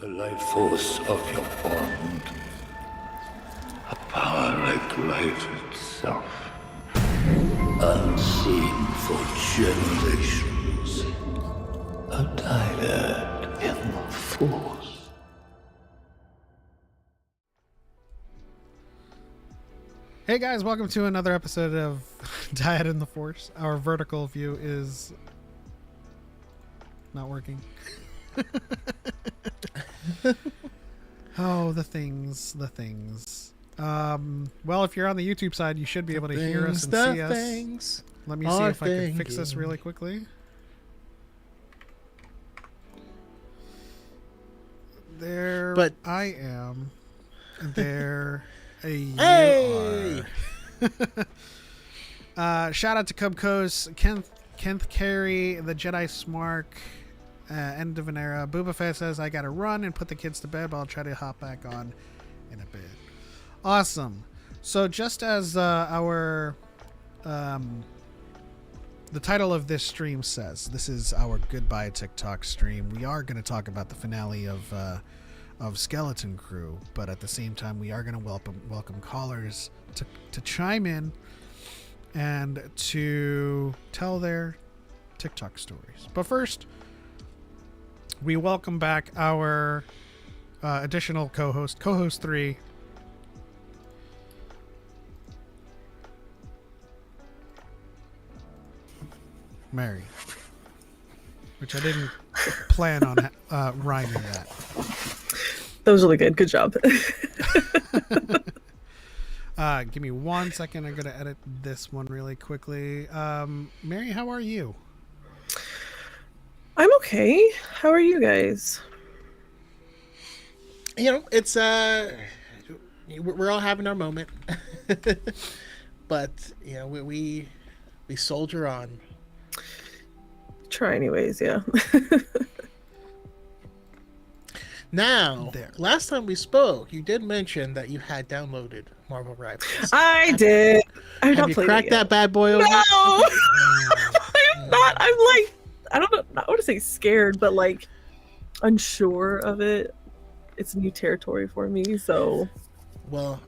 The life force of your bond. A power like light itself. Unseen for generations. A dyad in the force. Hey guys, welcome to another episode of DYAD in the Force. Our vertical view is not working. Oh, the things. Well, if you're on the YouTube side, you should be able to hear us and see us. Let me see if I can fix this really quickly. There I am. There you are. Shout out to Cubcos, Kenneth Carey, the Jedi Smark, End of an Era. Booba Fett says, I gotta run and put the kids to bed, but I'll try to hop back on in a bit. Awesome. So just as the title of this stream says, this is our Goodbye TikTok stream. We are going to talk about the finale of Skeleton Crew, but at the same time, we are going to welcome callers to chime in and to tell their TikTok stories. But first, we welcome back our additional co-host 3. Mary, which I didn't plan on rhyming that. That was really good. Good job. Give me 1 second. I'm going to edit this one really quickly. Mary, how are you? I'm okay. How are you guys? You know, it's we're all having our moment, but you know, we soldier on. Try anyways, yeah. Now, last time we spoke, you did mention that you had downloaded Marvel Rivals. I did. Have you cracked that bad boy open? No, I'm not. I'm like, I don't know. I want to say scared, but like unsure of it. It's new territory for me, so. Well,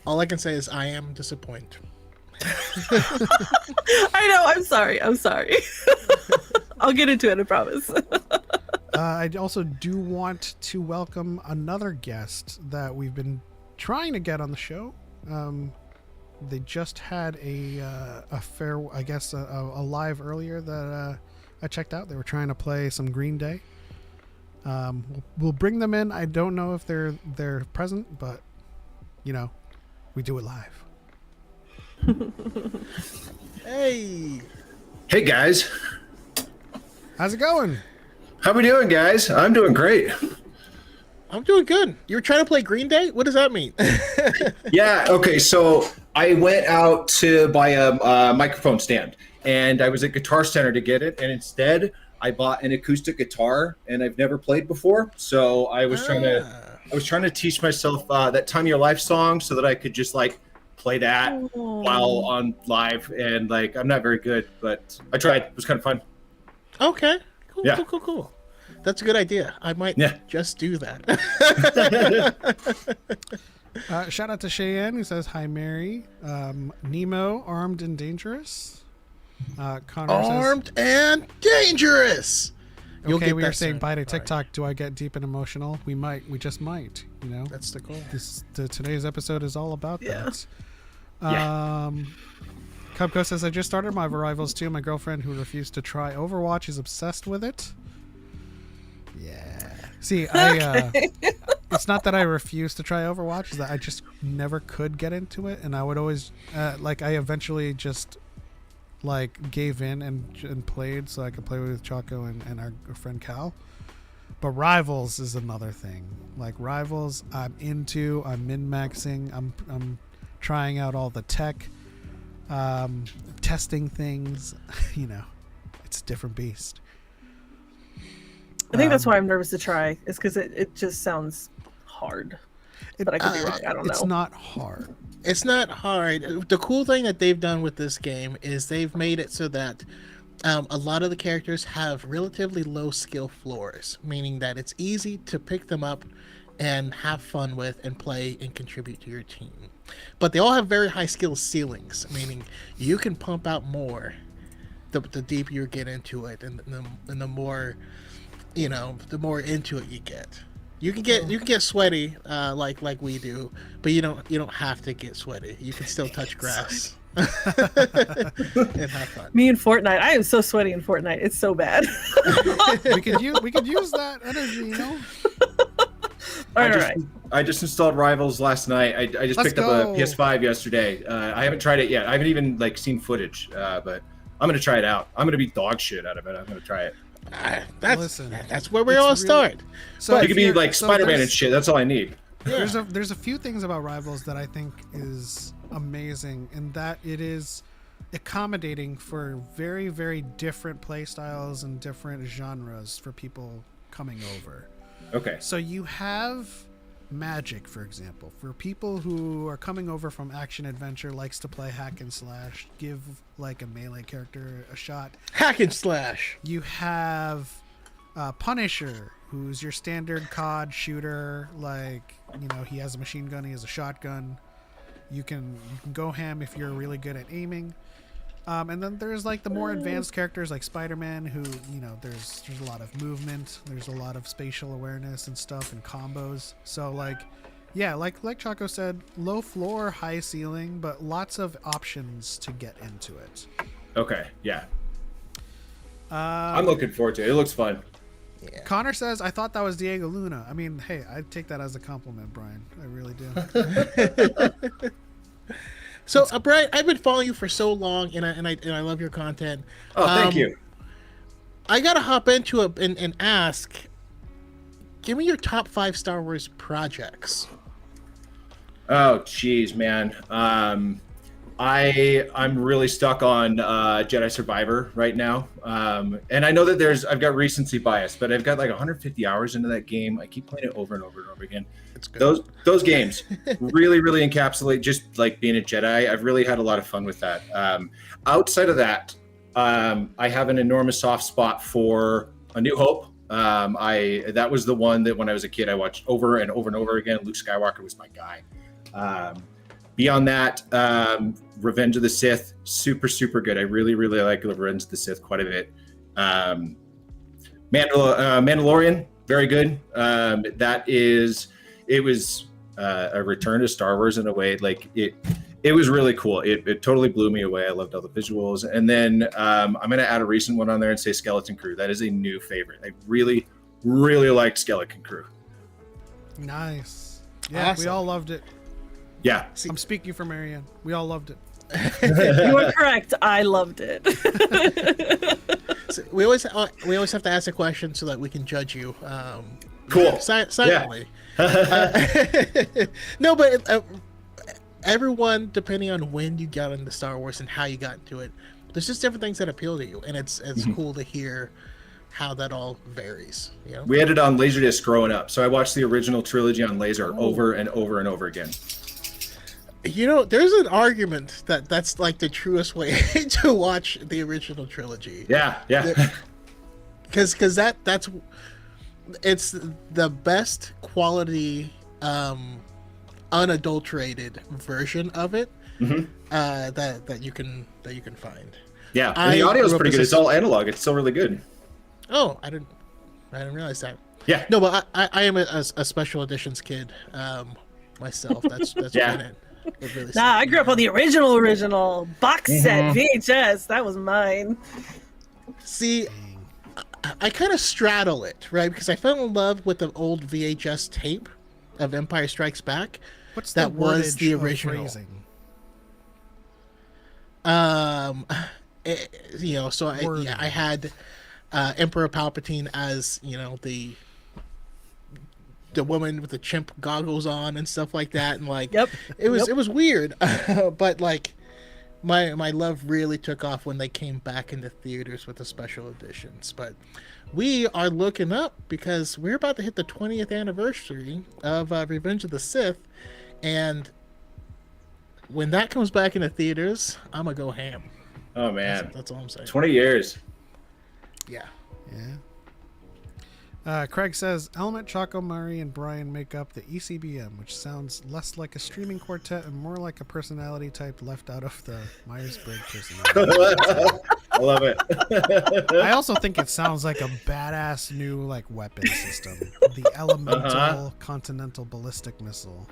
all I can say is I am disappointed. I know. I'm sorry. I'll get into it, I promise. I also do want to welcome another guest that we've been trying to get on the show. They just had a live earlier that I checked out. They were trying to play some Green Day. We'll bring them in. I don't know if they're present, but you know, we do it live. Hey guys. How's it going? How we doing, guys? I'm doing great. I'm doing good. You were trying to play Green Day? What does that mean? Yeah, okay, so I went out to buy a microphone stand, and I was at Guitar Center to get it, and instead I bought an acoustic guitar, and I've never played before, so I was trying to teach myself that Time of Your Life song so that I could just like play that while on live, and like I'm not very good, but I tried. It was kind of fun. Okay. Cool, yeah. Cool. That's a good idea. I might just do that. Shout out to Cheyenne, who says, hi, Mary. Nemo, armed and dangerous. Connor armed and dangerous. Okay, we are saying bye to TikTok. Do I get deep and emotional? We might. We just might. You know? That's the goal. Today's episode is all about that. Cubco says, I just started my Rivals 2. My girlfriend, who refused to try Overwatch, is obsessed with it. Yeah. See, it's not that I refuse to try Overwatch, it's that I just never could get into it, and I would always I eventually just like gave in and played so I could play with Choco and our friend Cal. But Rivals is another thing. Like Rivals, I'm min-maxing. I'm trying out all the tech. Testing things, you know, it's a different beast. I think that's why I'm nervous to try, is because it just sounds hard. But I could be wrong. I don't know. It's not hard. It's not hard. The cool thing that they've done with this game is they've made it so that A lot of the characters have relatively low skill floors, meaning that it's easy to pick them up and have fun with and play and contribute to your team. But they all have very high skill ceilings, meaning you can pump out more the deeper you get into it, and the more, the more into it you get. You can get sweaty like we do, but you don't have to get sweaty. You can still touch grass. And have fun. Me in Fortnite, I am so sweaty in Fortnite. It's so bad. we could use that energy, All right. I just installed Rivals last night. I just Let's picked up a PS5 yesterday. I haven't tried it yet. I haven't even seen footage, but I'm gonna try it out. I'm gonna beat dog shit out of it. I'm gonna try it. That's where we all start. So You could be like Spider-Man and shit. That's all I need. Yeah. There's a few things about Rivals that I think is amazing, in that it is accommodating for very, very different play styles and different genres for people coming over. Okay. So you have Magic, for example, for people who are coming over from action adventure, likes to play hack and slash, give like a melee character a shot. Hack and slash. You have Punisher, who's your standard COD shooter. Like, he has a machine gun, he has a shotgun. You can go ham if you're really good at aiming. And then there's like the more advanced characters like Spider-Man, who, there's a lot of movement, there's a lot of spatial awareness and stuff and combos. So like Choco said, low floor, high ceiling, but lots of options to get into it. Okay. Yeah. I'm looking forward to it. It looks fun. Yeah. Connor says, I thought that was Diego Luna. I mean, hey, I take that as a compliment, Brian. I really do. So, Brian, I've been following you for so long, and I love your content. Oh, thank you. I gotta hop into it and ask. Give me your top 5 Star Wars projects. Oh, jeez, man. I'm really stuck on Jedi Survivor right now, and I know that I've got recency bias, but I've got like 150 hours into that game. I keep playing it over and over and over again. It's good. Those games really, really encapsulate just like being a Jedi. I've really had a lot of fun with that. Outside of that, I have an enormous soft spot for A New Hope. That was the one that when I was a kid I watched over and over and over again. Luke Skywalker was my guy. Beyond that, Revenge of the Sith, super, super good. I really, really like Revenge of the Sith quite a bit. Mandalorian, very good. It was a return to Star Wars in a way. Like it was really cool. It totally blew me away. I loved all the visuals. And then I'm going to add a recent one on there and say Skeleton Crew. That is a new favorite. I really, really liked Skeleton Crew. Nice. Yeah, Awesome. We all loved it. Yeah. I'm speaking for Marianne. We all loved it. You are correct. I loved it. So we always have to ask a question so that we can judge you. Cool. Silently. No, but everyone, depending on when you got into Star Wars and how you got into it, there's just different things that appeal to you, and it's cool to hear how that all varies. We had it on Laserdisc growing up, so I watched the original trilogy on Laser over and over and over again. There's an argument that that's like the truest way to watch the original trilogy. Yeah. Because it's the best quality, unadulterated version of it that you can find. Yeah, and the audio is pretty good. It's all analog. It's still really good. Oh, I didn't realize that. Yeah. No, but I am a special editions kid myself. That's Yeah. been it. It really Nah, I grew up on the original box set VHS. That was mine. See, I kind of straddle it, right? Because I fell in love with the old VHS tape of Empire Strikes Back. What's that the was the wordage of original? phrasing? So I had Emperor Palpatine as the woman with the chimp goggles on and stuff like that, and Yep. it was weird, but like my love really took off when they came back into theaters with the special editions. But we are looking up because we're about to hit the 20th anniversary of Revenge of the Sith, and when that comes back into theaters, I'm gonna go ham. Oh man, That's all I'm saying. 20 years. Yeah. Craig says, Element, Choco, Murray, and Brian make up the ECBM, which sounds less like a streaming quartet and more like a personality type left out of the Myers-Briggs personality. I love it. I also think it sounds like a badass new like weapon system. The Elemental Continental Ballistic Missile.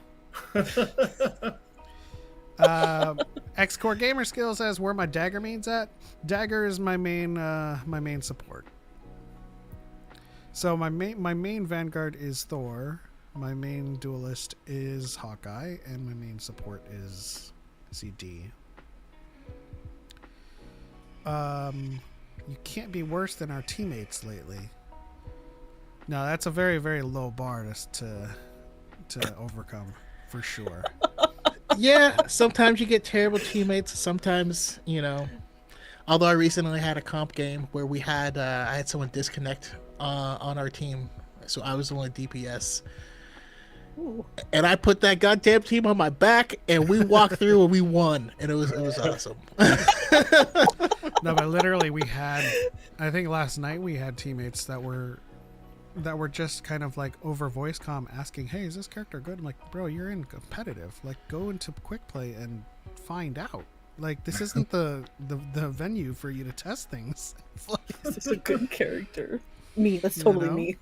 X-Core Gamer Skill says, where my dagger main's at? Dagger is my main support. So my main Vanguard is Thor, my main duelist is Hawkeye, and my main support is CD. You can't be worse than our teammates lately. No, that's a very, very low bar to overcome, for sure. Yeah, sometimes you get terrible teammates. Sometimes, although I recently had a comp game where we had I had someone disconnect on our team, so I was the only DPS. Ooh. And I put that goddamn team on my back, and we walked through and we won, and it was awesome. No, but literally we had, I think last night we had teammates that were just kind of like over voice comm asking, hey, is this character good? I'm like, bro, you're in competitive. Like, go into quick play and find out. Like, this isn't the venue for you to test things. This is a good character. Me, that's totally me.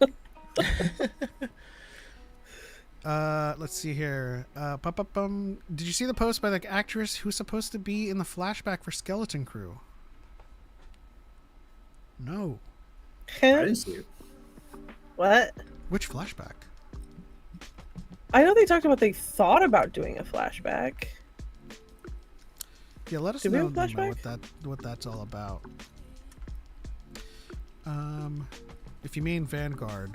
Let's see here. Did you see the post by the actress who's supposed to be in the flashback for Skeleton Crew? No. I didn't see it. What? Which flashback? I know they talked about they thought about doing a flashback. Yeah, let us know what that's all about. If you mean Vanguard,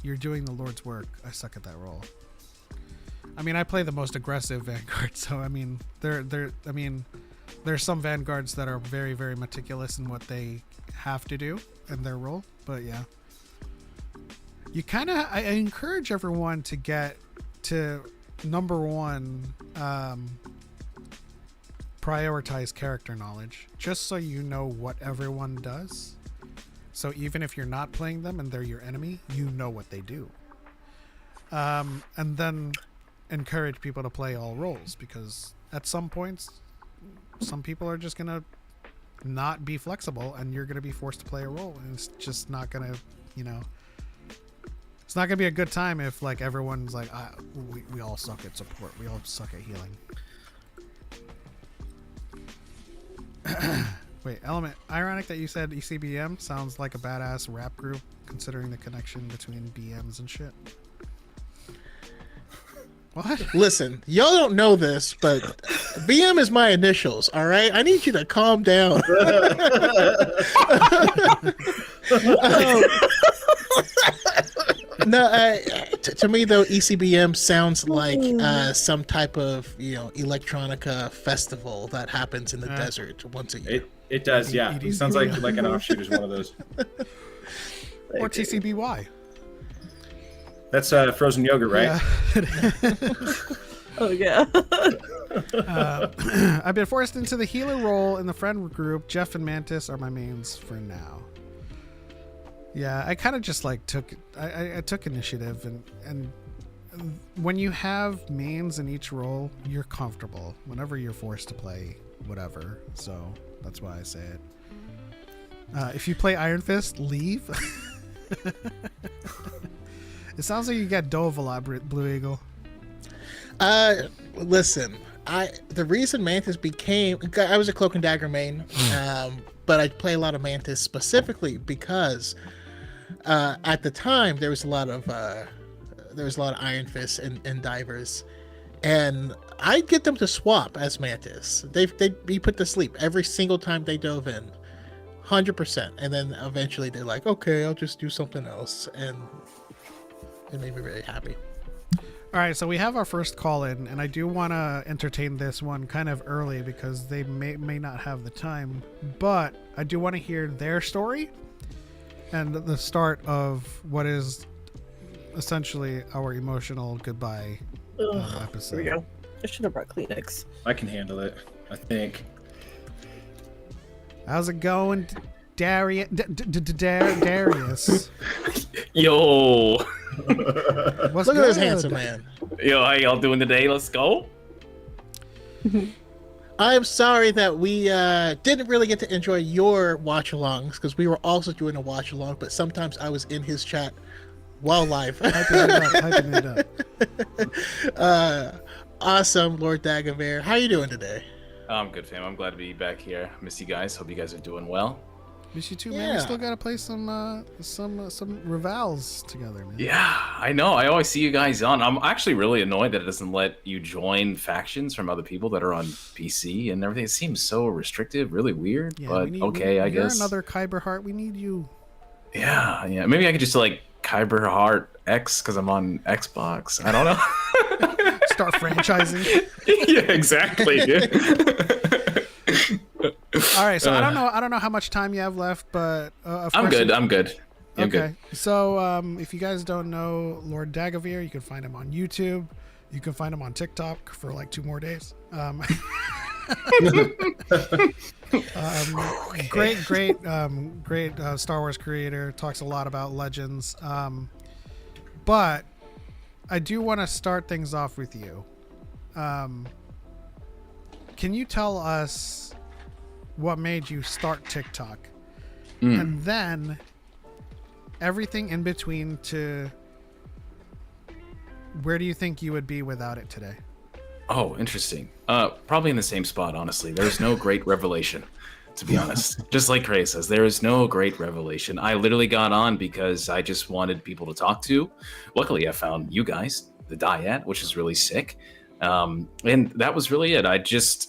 you're doing the Lord's work. I suck at that role. I mean, I play the most aggressive Vanguard, so I mean, there's some Vanguards that are very, very meticulous in what they have to do in their role, but yeah. You kind of, I encourage everyone to get to number one, prioritize character knowledge, just so you know what everyone does. So even if you're not playing them and they're your enemy, you know what they do. And then encourage people to play all roles, because at some points, some people are just going to not be flexible and you're going to be forced to play a role, and it's just not going to, it's not going to be a good time if like everyone's like, we all suck at support. We all suck at healing. Wait, Element, ironic that you said ECBM sounds like a badass rap group, considering the connection between BMs and shit. What? Listen, y'all don't know this, but BM is my initials, all right? I need you to calm down. No, to me, though, ECBM sounds like some type of, electronica festival that happens in the desert once a year. It does, yeah. It sounds like an offshoot is one of those. Or TCBY. That's frozen yogurt, right? Yeah. Oh, yeah. I've been forced into the healer role in the friend group. Jeff and Mantis are my mains for now. Yeah, I kind of just like took initiative, and when you have mains in each role, you're comfortable whenever you're forced to play whatever. So that's why I say it. If you play Iron Fist, leave. It sounds like you got dove a lot, Blue Eagle. Listen, the reason Mantis became, I was a Cloak and Dagger main, but I play a lot of Mantis specifically because at the time there was a lot of Iron Fists and divers, and I'd get them to swap as Mantis. They'd be put to sleep every single time they dove in, 100%, and then eventually they're like, okay, I'll just do something else, and it made me really happy. All right, so we have our first call in, and I do want to entertain this one kind of early because they may not have the time, but I do want to hear their story and the start of what is essentially our emotional goodbye episode. Here we go. I should have brought Kleenex. I can handle it, I think. How's it going? Darius. Darius. Yo, What's Look at this good? handsome man. yo, how y'all doing today? Let's go. I'm sorry that we didn't really get to enjoy your watch-alongs because we were also doing a watch-along, but sometimes I was in his chat while live. Hyping it up. Awesome, Lord Dagobert. How you doing today? I'm good, fam. I'm glad to be back here. Miss you guys. Hope you guys are doing well. Miss you too, man. We Yeah. still gotta play some rivals together, man. Yeah, I know. I always see you guys on. I'm actually really annoyed that it doesn't let you join factions from other people that are on PC and everything. It seems so restrictive, really weird. Yeah, but okay, I you're guess. another Kyber Heart. We need you. Yeah. Maybe I could just like Kyber Heart X because I'm on Xbox. I don't know. Start franchising. Yeah, exactly. All right, so I don't know how much time you have left, but of I'm course good. you- I'm good. I'm Okay, good. so if you guys don't know Lord Dagobert, you can find him on YouTube. You can find him on TikTok for like 2 more days. Great Star Wars creator. Talks a lot about Legends. But I do want to start things off with you. Can you tell us what made you start TikTok? And then everything in between to where do you think you would be without it today? Oh, interesting. Probably in the same spot, honestly. There's no great revelation, to be honest. Just like Cray says, there is no great revelation. I literally got on because I just wanted people to talk to. Luckily, I found you guys, the DYAD, which is really sick. And that was really it.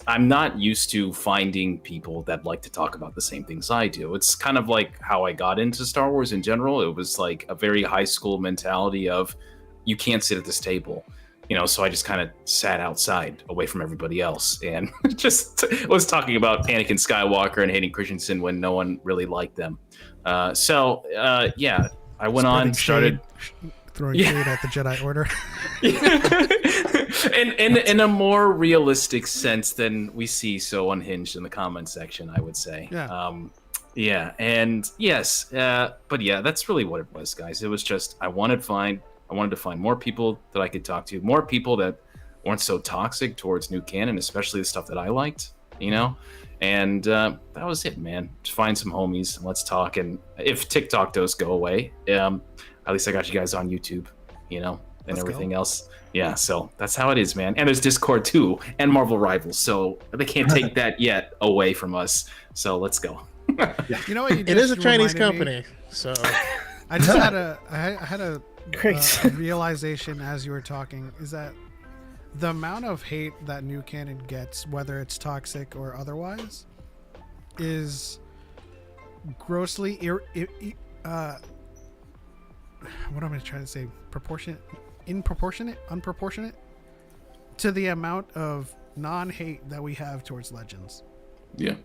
I'm not used to finding people that like to talk about the same things I do. It's kind of like how I got into Star Wars in general. It was like a very high school mentality of you can't sit at this table. So I just kind of sat outside away from everybody else and just was talking about Anakin Skywalker and Hayden Christensen when no one really liked them. I went on, started throwing shade at the Jedi Order. and in a more realistic sense than we see so unhinged in the comment section, I would say. Yeah. And yes, but yeah, that's really what it was, guys. It was just I wanted to find more people that I could talk to, more people that weren't so toxic towards new canon, especially the stuff that I liked, And that was it, man. Just find some homies and let's talk. And if TikTok does go away, at least I got you guys on YouTube, and Let's everything go. else. Yeah, so that's how it is, man. And there's Discord too, and Marvel Rivals, so they can't take that yet away from us. So let's go. You know what? You It is a just Chinese reminded me? company, so I just had a realization as you were talking is that the amount of hate that new canon gets, whether it's toxic or otherwise, is grossly what am I trying to say? Unproportionate to the amount of non-hate that we have towards Legends. Yeah.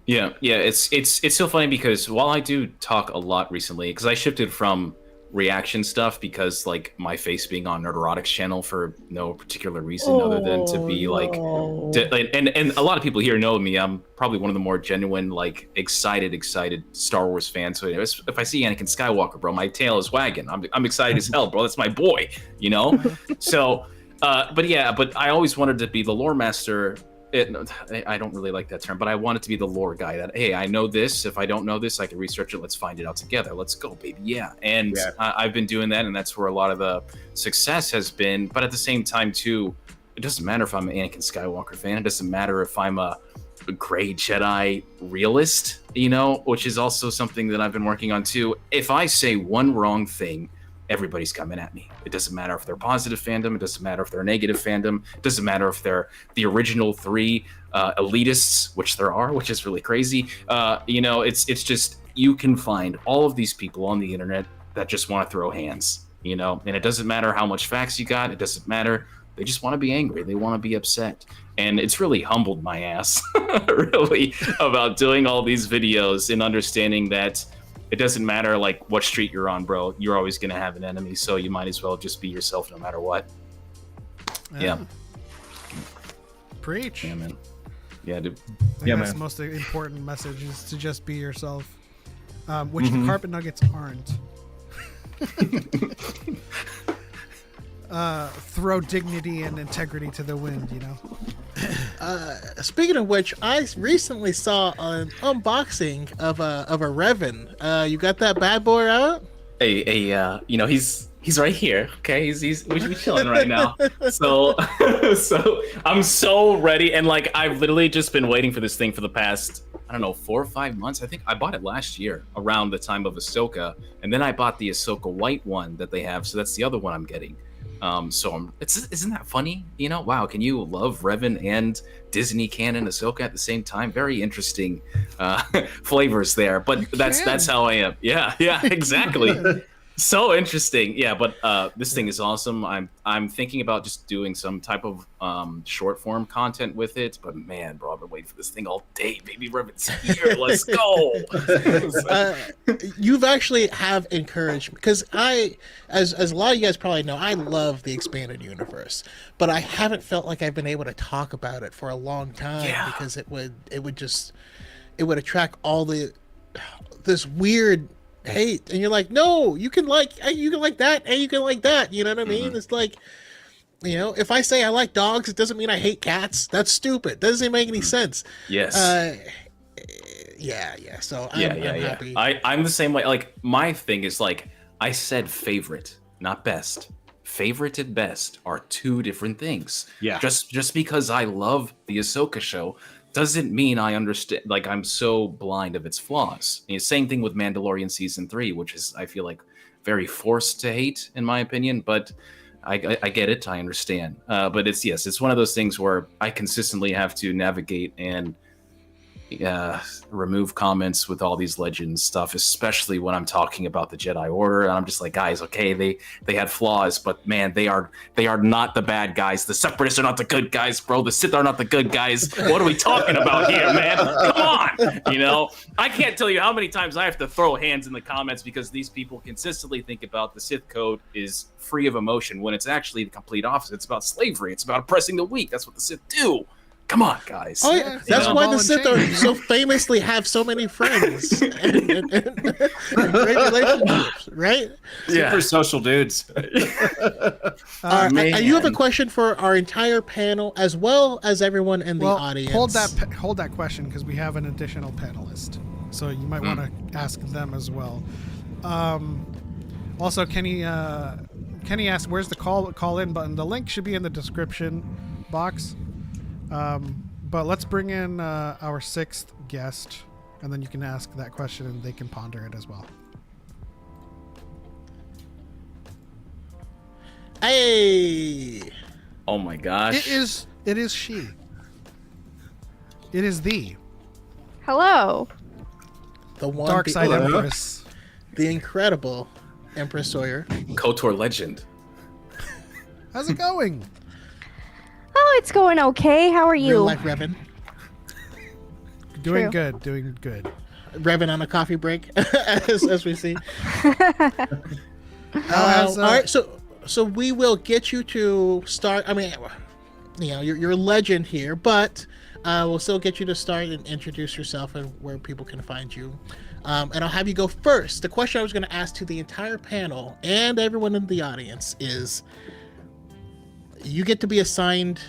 It's so funny because while I do talk a lot recently, because I shifted from reaction stuff because like my face being on Nerdotics channel for no particular reason other than to be like, and a lot of people here know me. I'm probably one of the more genuine, like excited Star Wars fans. So if I see Anakin Skywalker, bro, my tail is wagging. I'm excited as hell, bro. That's my boy, So, but I always wanted to be the lore master. I don't really like that term, but I want it to be the lore guy that, hey, I know this. If I don't know this, I can research it. Let's find it out together. Let's go, baby. Yeah. And I've been doing that, and that's where a lot of the success has been. But at the same time, too, it doesn't matter if I'm an Anakin Skywalker fan. It doesn't matter if I'm a gray Jedi realist, which is also something that I've been working on, too. If I say one wrong thing, everybody's coming at me. It doesn't matter if they're positive fandom. It doesn't matter if they're negative fandom. It doesn't matter if they're the original 3 elitists, which there are, which is really crazy. It's just you can find all of these people on the internet that just want to throw hands, and it doesn't matter how much facts you got. It doesn't matter. They just want to be angry. They want to be upset. And it's really humbled my ass, really, about doing all these videos and understanding that it doesn't matter like what street you're on, bro. You're always going to have an enemy, so you might as well just be yourself no matter what. Yeah. Preach. Yeah, man. Yeah, dude. I think Yeah, that's man. the most important message is to just be yourself, which the carpet nuggets aren't. Throw dignity and integrity to the wind, you know. Speaking of which, I recently saw an unboxing of a Revan. You got that bad boy out? Hey, you know, he's right here. Okay, we chilling right now. So so I'm so ready, and like I've literally just been waiting for this thing for the past, I don't know, 4 or 5 months. I think I bought it last year around the time of Ahsoka, and then I bought the Ahsoka white one that they have. So that's the other one I'm getting. So isn't that funny? You know, wow, can you love Revan and Disney canon Ahsoka at the same time? Very interesting flavors there, but that's how I am. Yeah, exactly. So interesting. Yeah, but this thing is awesome. I'm thinking about just doing some type of short form content with it. But man, bro, I've been waiting for this thing all day. Baby Revan's here. Let's go. You've actually have encouraged, because as a lot of you guys probably know, I love the expanded universe, but I haven't felt like I've been able to talk about it for a long time because it would attract all this weird hate, and you're like, no, you can like that and you can like that, you know what I mean? It's like, you know, if I say I like dogs, it doesn't mean I hate cats. That's stupid. That doesn't make any sense. Yes. So I'm happy. I'm the same way. Like my thing is like I said favorite, not best. Favorite and best are two different things. Yeah. Just because I love the Ahsoka show doesn't mean I understand. Like I'm so blind of its flaws. And the same thing with Mandalorian season 3, which is I feel like very forced to hate in my opinion, but I get it. I understand. But it's one of those things where I consistently have to navigate and remove comments with all these legends stuff, especially when I'm talking about the Jedi Order. And I'm just like, guys, okay, they had flaws, but man, they are not the bad guys. The Separatists are not the good guys, bro. The Sith are not the good guys. What are we talking about here, man? Come on, you know. I can't tell you how many times I have to throw hands in the comments because these people consistently think about the Sith code is free of emotion when it's actually the complete opposite. It's about slavery. It's about oppressing the weak. That's what the Sith do. Come on, guys. Oh yeah, that's know? why Ball the and Sith chain. are so famously have so many friends and great relationships, right? Super social dudes. You have a question for our entire panel as well as everyone in the audience. Hold that question because we have an additional panelist, so you might want to ask them as well. Also, Kenny asked, "Where's the call in button?" The link should be in the description box. But let's bring in our sixth guest, and then you can ask that question, and they can ponder it as well. Hey! Oh my gosh. It is she. It is the Hello. The one, Dark Side the, Empress. the incredible Empress Sawyer. KOTOR legend. How's it going? Oh, it's going okay. How are Real you? life Revan. Doing True. good. Doing good. Revan on a coffee break, as we see. How's, All right, so we will get you to start. I mean, you know, you're a legend here, but we'll still get you to start and introduce yourself and where people can find you. And I'll have you go first. The question I was going to ask to the entire panel and everyone in the audience is, you get to be assigned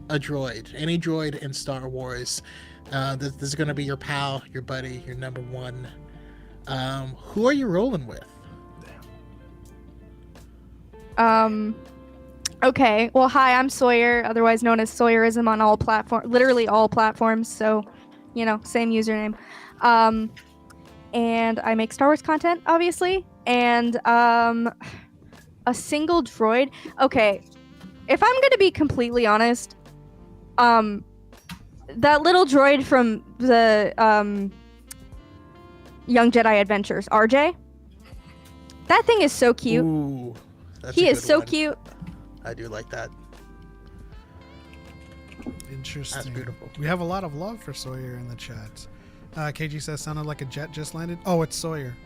a droid, any droid in Star Wars. This is going to be your pal, your buddy, your number one. Who are you rolling with? Okay. Well, hi, I'm Sawyer, otherwise known as Sawyerism on all literally all platforms. So, you know, same username. And I make Star Wars content, obviously. And a single droid. Okay. If I'm going to be completely honest, that little droid from the Young Jedi Adventures, RJ, that thing is so cute. Ooh, that's He a is good so one. cute. I do like that. Interesting. That's beautiful. We have a lot of love for Sawyer in the chat. KG says, sounded like a jet just landed. Oh, it's Sawyer.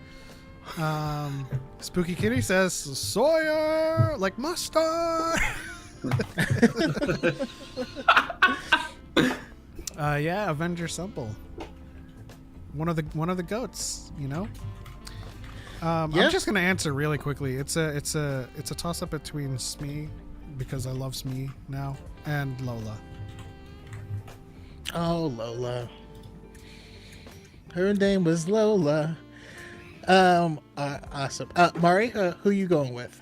Spooky Kitty says, Sawyer, like mustard. Yeah, Avenger Simple. One of the goats, you know. I'm just gonna answer really quickly. It's a toss up between Smee, because I love Smee now, and Lola. Oh, Lola. Her name was Lola. Awesome. Mari, who you going with?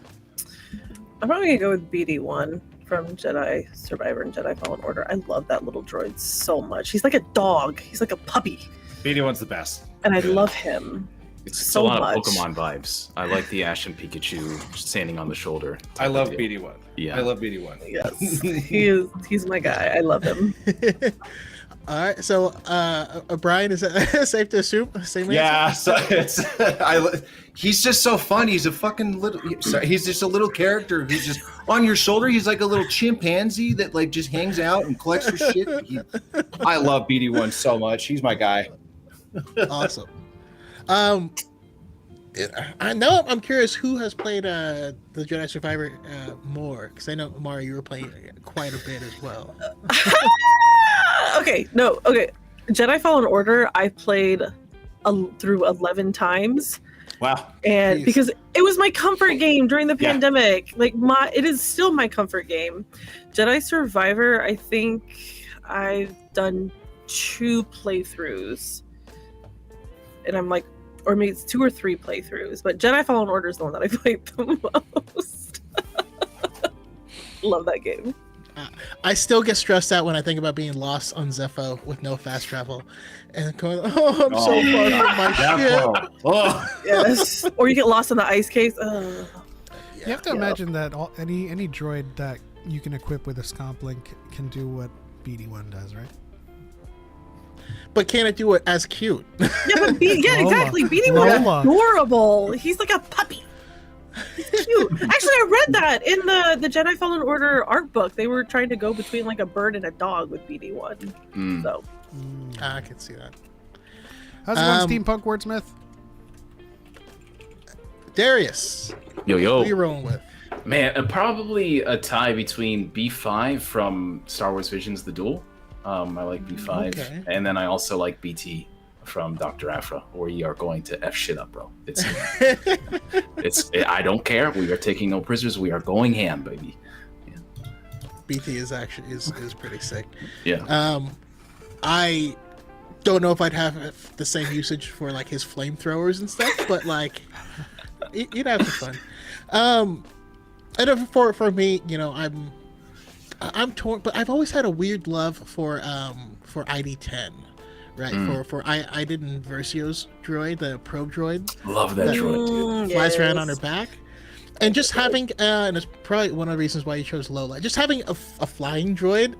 I'm probably gonna go with BD1 from Jedi Survivor and Jedi Fallen Order. I love that little droid so much. He's like a dog. He's like a puppy. BD1's the best. And I love him. It's so a lot much. of Pokemon vibes. I like the Ash and Pikachu standing on the shoulder. I love deal. BD1. Yeah. I love BD1. Yes, he's my guy. I love him. All right, so Brian, is that safe to assume? Same Yeah, answer? so it's he's just so fun. He's a fucking little. He's just a little character who's just on your shoulder. He's like a little chimpanzee that like just hangs out and collects your shit. I love BD1 so much. He's my guy. Awesome. I know. I'm curious who has played the Jedi Survivor more, because I know Mari, you were playing quite a bit as well. Okay. Jedi Fallen Order, I played through 11 times. Wow. And Jeez. because it was my comfort game during the Yeah. pandemic, it is still my comfort game. Jedi Survivor, I think I've done 2 playthroughs, and I'm like, or maybe it's 2 or 3 playthroughs. But Jedi Fallen Order is the one that I played the most. Love that game. I still get stressed out when I think about being lost on Zepho with no fast travel, and going, "Oh, I'm so far from my ship." Oh. Yes. Or you get lost in the ice case. You have to imagine that any droid that you can equip with a Scomp Link can do what BD1 does, right? But can it do it as cute? Yeah, but Lola. exactly. BD was Lola. adorable. He's like a puppy. He's cute. Actually, I read that in the Jedi Fallen Order art book. They were trying to go between like a bird and a dog with BD1. So I can see that. How's it going, Steampunk Wordsmith? Darius, Yo, who are you rolling with? Man, probably a tie between B5 from Star Wars Visions: The Duel. I like B5, Okay. and then I also like BT from Dr. Afra, where you are going to F shit up, bro. I don't care. We are taking no prisoners. We are going ham, baby. BT is actually is pretty sick. Yeah. I don't know if I'd have the same usage for like his flamethrowers and stuff, but like you'd have some fun. And for me, you know, I'm torn, but I've always had a weird love for ID10, right? For I did Versio's droid, the probe droid, Love that droid, dude. flies around on her back, and just having and it's probably one of the reasons why you chose Lola. Just having a flying droid,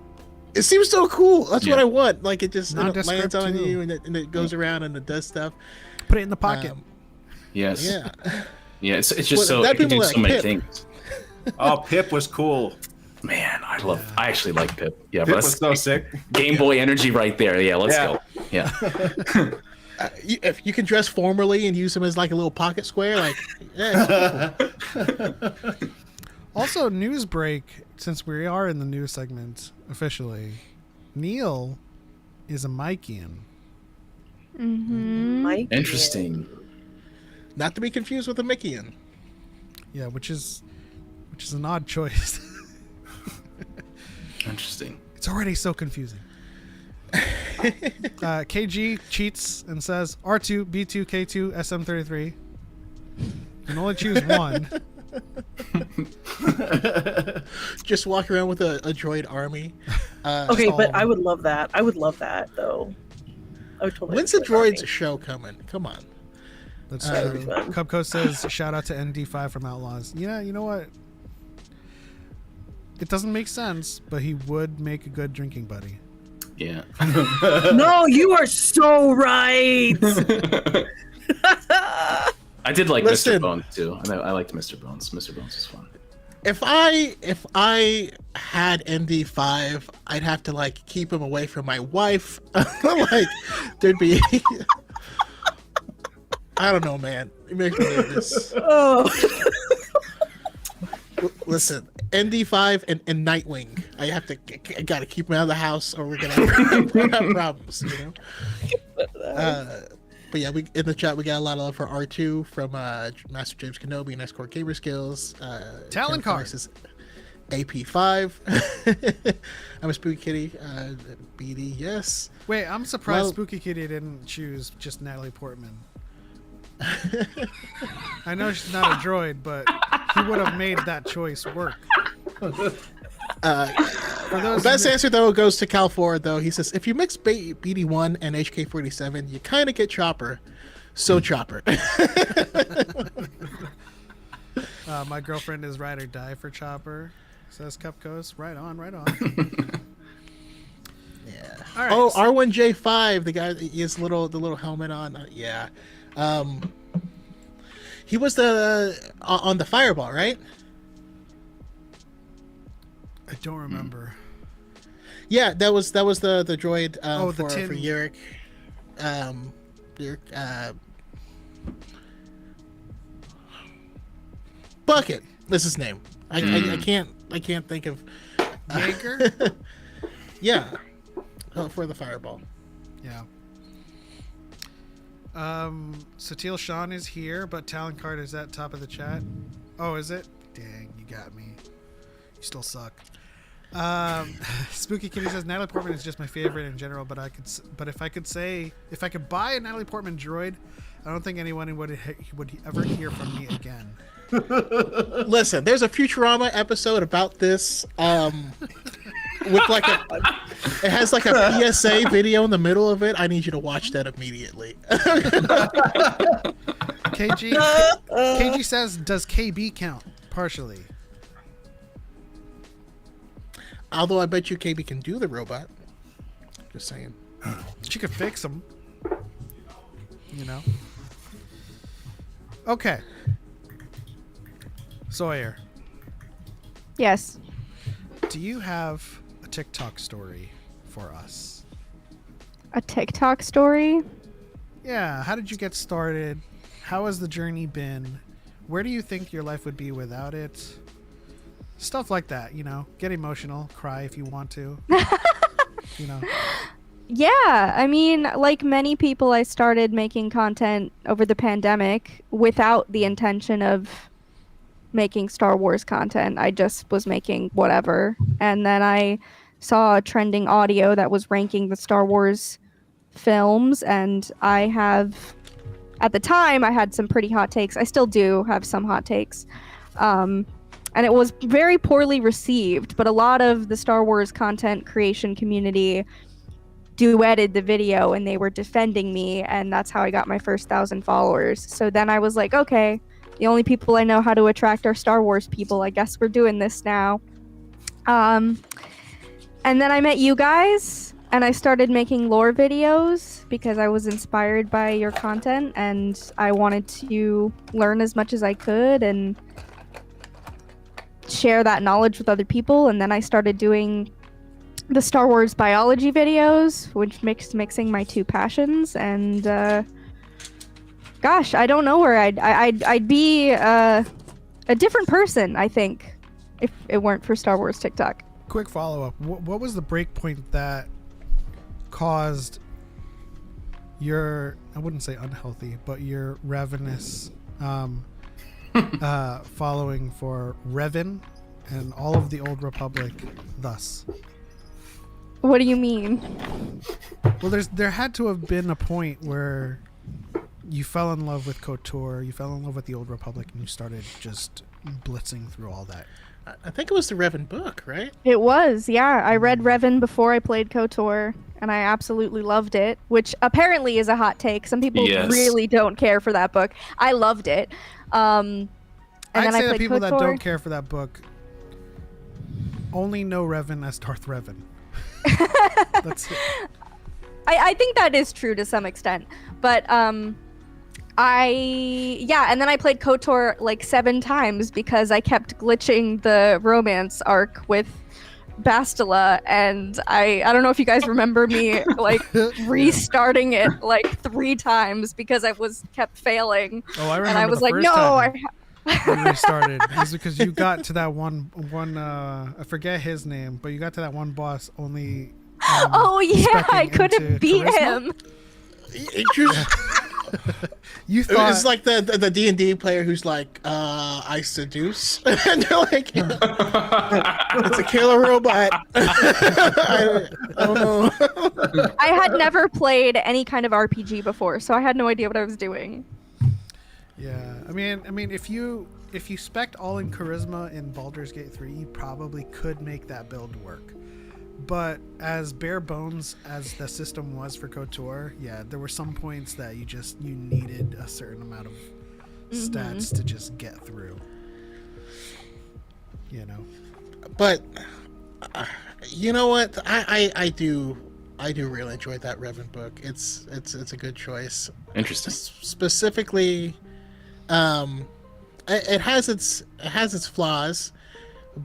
it seems so cool. That's what I want. Like it just lands on you and it goes around and it does stuff. Put it in the pocket. Yes. Yeah. Yeah. It's just so that it can do people so like many Pip. things. Oh, Pip was cool. Man, I actually like Pip. Yeah, Pip but was so sick. Game Boy energy right there. Yeah, let's go. Yeah. If you can dress formally and use him as like a little pocket square, like yeah, cool. Also, news break, since we are in the news segment officially, Neil is a Mikean. Mm-hmm. Interesting. Not to be confused with a Mickeyan. Yeah, which is an odd choice. Interesting. It's already so confusing. KG cheats and says R2, B2, K2, SM33. You can only choose one. Just walk around with a droid army. okay, but I would love that. I would love that though. I would totally. When's the enjoy that droids game. show coming? Come on. That's That'd be true. fun. Cubco says shout out to ND5 from Outlaws. Yeah, you know what? It doesn't make sense, but he would make a good drinking buddy. Yeah. No, you are so right. I did like Listen. Mr. Bones too. I liked Mr. Bones. Mr. Bones was fun. If I had ND5, I'd have to like keep him away from my wife. Like there'd be I don't know, man. It makes me nervous. Oh. Listen, ND5 and Nightwing. I gotta keep him out of the house, or we're gonna have problems. You know. But yeah, we in the chat we got a lot of love for R2 from Master James Kenobi and Escort Gamer Skills. Talon card. AP5. I'm a Spooky Kitty. BD, yes. Wait, I'm surprised Well- Spooky Kitty didn't choose just Natalie Portman. I know she's not a droid, but he would have made that choice work. For those Best answer though goes to Cal Ford though. He says if you mix BD1 and HK47, you kind of get Chopper. So Chopper. My girlfriend is ride or die for Chopper, says Cupcos. Right on, right on. Yeah. All right. Oh, R1J5, the guy, he has the little helmet on. Yeah. He was the on the Fireball, right? I don't remember. Yeah, that was the droid the for tin. Yurik. Yurik, Bucket. That's his name. I can't think of. Jaeger? Yeah. For the Fireball. Yeah. Satil Sean is here, but Talon Card is at top of the chat. Oh, is it? Dang, you got me. You still suck. Spooky Kitty says Natalie Portman is just my favorite in general, but if I could buy a Natalie Portman droid, I don't think anyone would ever hear from me again. Listen, there's a Futurama episode about this. With like it has like a PSA video in the middle of it. I need you to watch that immediately. KG says, does KB count partially? Although I bet you KB can do the robot. Just saying. She could fix them. You know? Okay. Sawyer, Yes. do you have a TikTok story for us? A TikTok story? Yeah, how did you get started? How has the journey been? Where do you think your life would be without it? Stuff like that, you know. Get emotional, cry if you want to. You know. Yeah, I mean, like many people, I started making content over the pandemic without the intention of making Star Wars content. I just was making whatever. And then I saw a trending audio that was ranking the Star Wars films, and at the time, I had some pretty hot takes. I still do have some hot takes. And it was very poorly received, but a lot of the Star Wars content creation community duetted the video and they were defending me, and that's how I got my first 1,000 followers. So then I was like, okay, the only people I know how to attract are Star Wars people. I guess we're doing this now. And then I met you guys and I started making lore videos because I was inspired by your content and I wanted to learn as much as I could and share that knowledge with other people. And then I started doing the Star Wars biology videos, which mixing my two passions. And gosh, I don't know where I'd be a different person, I think, if it weren't for Star Wars TikTok. Quick follow-up. What was the break point that caused your, I wouldn't say unhealthy, but your ravenous following for Revan and all of the Old Republic thus? What do you mean? Well, there had to have been a point where you fell in love with KOTOR, you fell in love with the Old Republic, and you started just blitzing through all that. I think it was the Revan book, right? It was, yeah. I read Revan before I played KOTOR, and I absolutely loved it, which apparently is a hot take. Some people really don't care for that book. I loved it. And I'd then say I that played people KOTOR. that don't care for that book only know Revan as Darth Revan. That's it. I think that is true to some extent, but and then I played KOTOR like 7 times because I kept glitching the romance arc with Bastila, and I don't know if you guys remember me like restarting it like 3 times because I kept failing. Oh, I remember. And I was the like, first no, time. You restarted. It's because you got to that one. I forget his name, but you got to that one boss only. Oh yeah, I speccing couldn't into beat charisma? him. You thought It's like the D&D player who's like, I seduce, and they're like, it's a killer robot. I don't know. I had never played any kind of RPG before, so I had no idea what I was doing. Yeah, I mean, if you spec'd all in charisma in Baldur's Gate 3, you probably could make that build work. But as bare bones as the system was for KOTOR, yeah, there were some points that you needed a certain amount of stats to just get through. You know. But you know what? I do really enjoy that Revan book. It's a good choice. Interesting. Specifically, it has its flaws,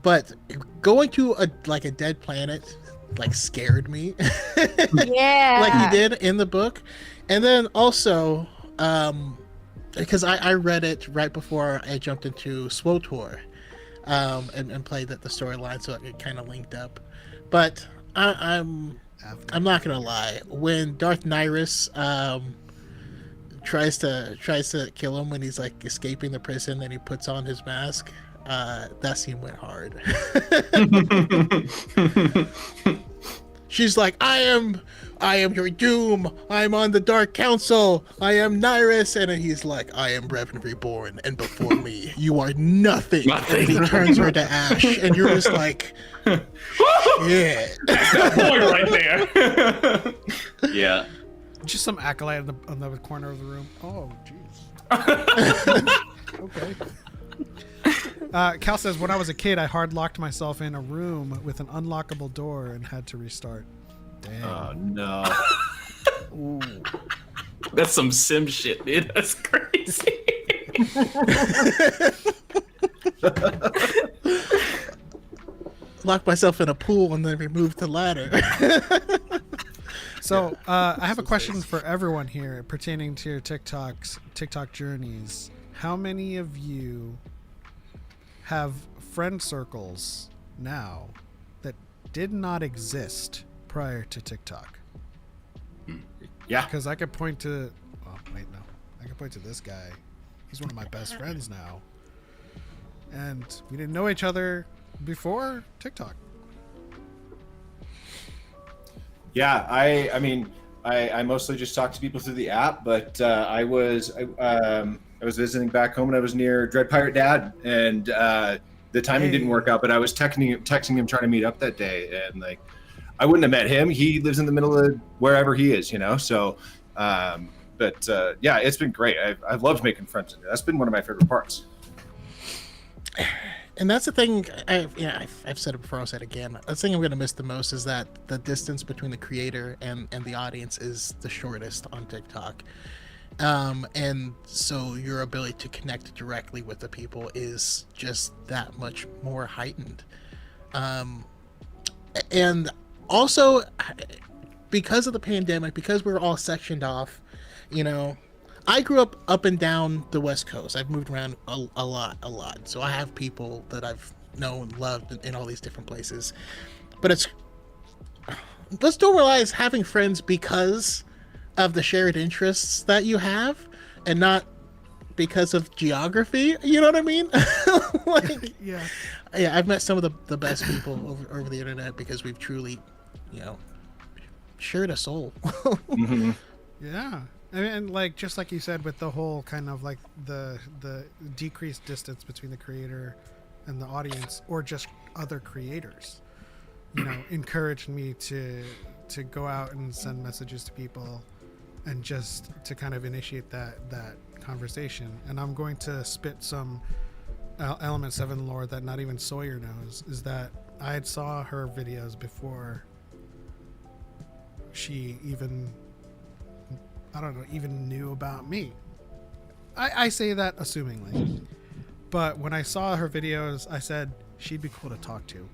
but going to a dead planet scared me. Yeah. Like he did in the book. And then also because I read it right before I jumped into SWTOR and played the storyline, so it kind of linked up. But I'm not gonna lie, when Darth Nihilus tries to kill him when he's escaping the prison and he puts on his mask, that scene went hard. She's like, I am your doom. I'm on the Dark Council. I am Nihilus. And then he's like, I am Revan Reborn, and before me, you are nothing. Nothing. And he turns her to ash, and you're just like, yeah. That boy right there. Yeah. Just some acolyte on the corner of the room. Oh, jeez. Okay. Cal says, when I was a kid, I hard locked myself in a room with an unlockable door and had to restart. Damn. Oh no. Ooh. That's some sim shit, dude. That's crazy. Locked myself in a pool and then removed the ladder. So I have a question for everyone here pertaining to your TikTok journeys. How many of you have friend circles now that did not exist prior to TikTok? Yeah. Because I could point to... Oh, wait, no. I could point to this guy. He's one of my best friends now. And we didn't know each other before TikTok. Yeah, I mean, I mostly just talk to people through the app, but I was visiting back home and I was near Dread Pirate Dad, and the timing didn't work out. But I was texting him trying to meet up that day, and I wouldn't have met him. He lives in the middle of wherever he is, you know. So, yeah, it's been great. I've loved making friends in there. That's been one of my favorite parts. And that's the thing. I've said it before. I'll say it again. The thing I'm going to miss the most is that the distance between the creator and the audience is the shortest on TikTok. And so your ability to connect directly with the people is just that much more heightened. And also, because of the pandemic, because we're all sectioned off, you know, I grew up and down the West Coast. I've moved around a lot. So I have people that I've known, loved in all these different places. But let's don't realize having friends because of the shared interests that you have, and not because of geography. You know what I mean? Yeah, I've met some of the best people over the internet because we've truly, you know, shared a soul. Mm-hmm. Yeah. I mean, just like you said, with the whole kind of the decreased distance between the creator and the audience, or just other creators, you know, encouraged me to go out and send messages to people and just to kind of initiate that conversation. And I'm going to spit some Element 7 lore that not even Sawyer knows, is that I had saw her videos before she even knew about me. I say that assumingly. But when I saw her videos, I said she'd be cool to talk to.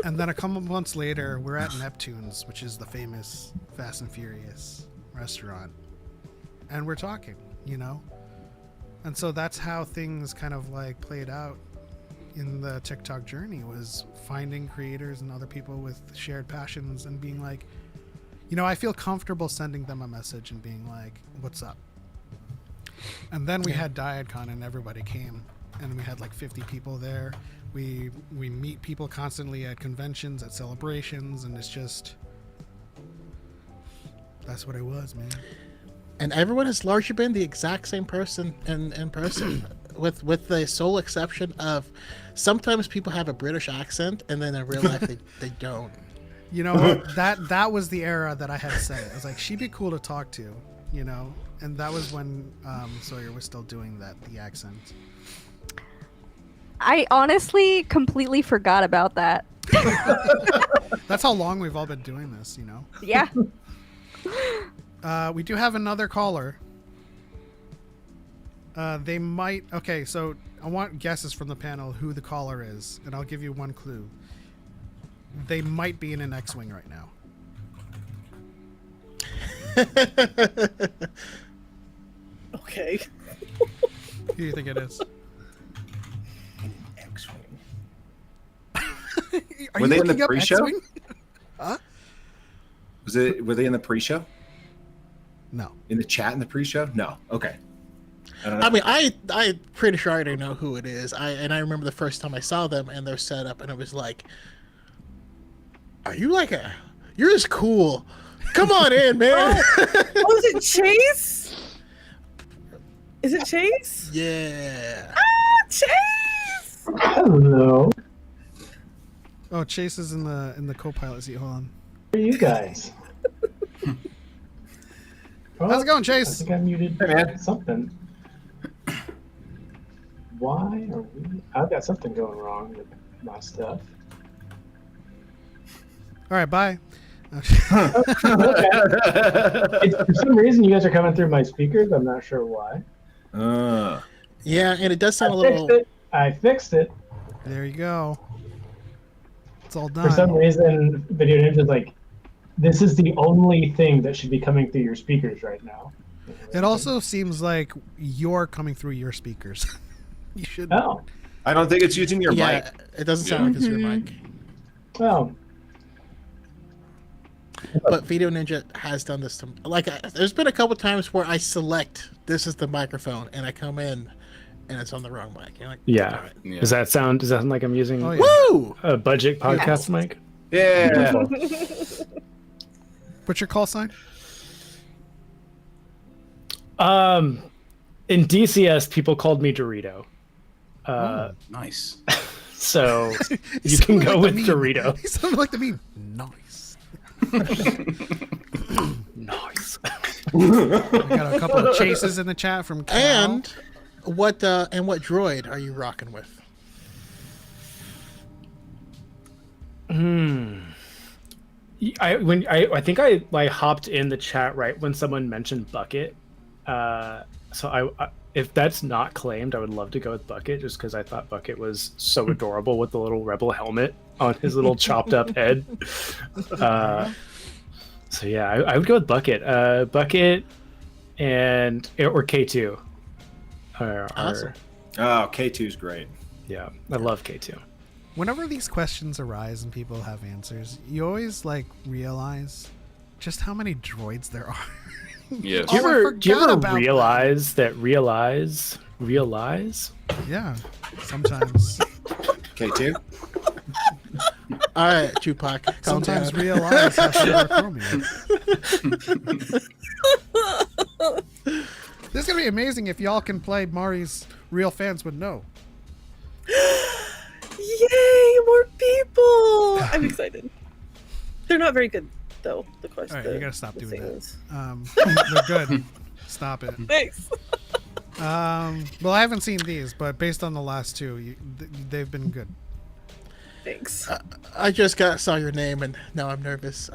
And then a couple months later, we're at Neptune's, which is the famous Fast and Furious restaurant. And we're talking, you know? And so that's how things kind of like played out in the TikTok journey, was finding creators and other people with shared passions and being like, you know, I feel comfortable sending them a message and being like, what's up? And then we had DYAD and everybody came, and we had like 50 people there. We meet people constantly at conventions, at celebrations, and it's just, that's what it was, man. And everyone has largely been the exact same person in person, with the sole exception of sometimes people have a British accent, and then in real life they don't. You know what? that was the era that I had to say it. I was like, she'd be cool to talk to, you know? And that was when Sawyer was still doing the accent. I honestly completely forgot about that. That's how long we've all been doing this, you know? Yeah. We do have another caller. They might... Okay, so I want guesses from the panel who the caller is, and I'll give you one clue. They might be in an X-Wing right now. Okay. Who do you think it is? X-Wing. Are Were you they in the looking up pre-show? X-Wing? Huh? Were they in the pre-show? No. In the chat in the pre-show? No. Okay. I don't know. I mean, I'm pretty sure I already know who it is. I remember the first time I saw them and their setup, and it was like, "Are you like a? You're just cool. Come on in, man." Oh, is it Chase? Is it Chase? Yeah. Ah, Chase! Hello. Oh, Chase is in the co-pilot seat. Hold on. Who are you guys? How's it going, I Chase? think I muted Hey, man. something. Why are we? I've got something going wrong with my stuff. All right, bye. For some reason, you guys are coming through my speakers. I'm not sure why. Yeah, and it does sound a I fixed little. it. I fixed it. There you go. It's all For some done. reason, Video Ninja's like, this is the only thing that should be coming through your speakers right now. It also seems like you're coming through your speakers. You should. Oh, I don't think it's using your Yeah, mic. it doesn't sound like it's your mic. well, But Video Ninja has done this to like. There's been a couple times where I select this is the microphone, and I come in, and it's on the wrong mic. You're like, Yeah. "All right." Yeah. Does that sound like I'm using Oh, yeah. Woo! a budget podcast mic? Yeah. What's your call sign? In DCS, people called me Dorito. Nice. So you can go with Dorito. He sounded like the meme. Nice. Nice. We got a couple of chases in the chat from Cal. And what droid are you rocking with? I think I hopped in the chat right when someone mentioned Bucket. So I if that's not claimed, I would love to go with Bucket just because I thought Bucket was so adorable with the little rebel helmet on his little chopped up head. So yeah, I would go with Bucket. Bucket and or K2. Awesome. Oh, K2's great. Yeah, I love K2. Whenever these questions arise and people have answers, you always like realize just how many droids there are. Yes. Do you Oh, I ever forgot about realize that realize? Yeah, sometimes. K2? All right, Tupac. calm Sometimes down. realize how Chromium. This is gonna be amazing if y'all can play Mari's Real Fans Would Know. Yay, more people! I'm excited. They're not very good, though. The question. All right, you gotta stop doing that. things. They're good. Stop it. Thanks. Well, I haven't seen these, but based on the last two, they've been good. Thanks. I just saw your name and now I'm nervous.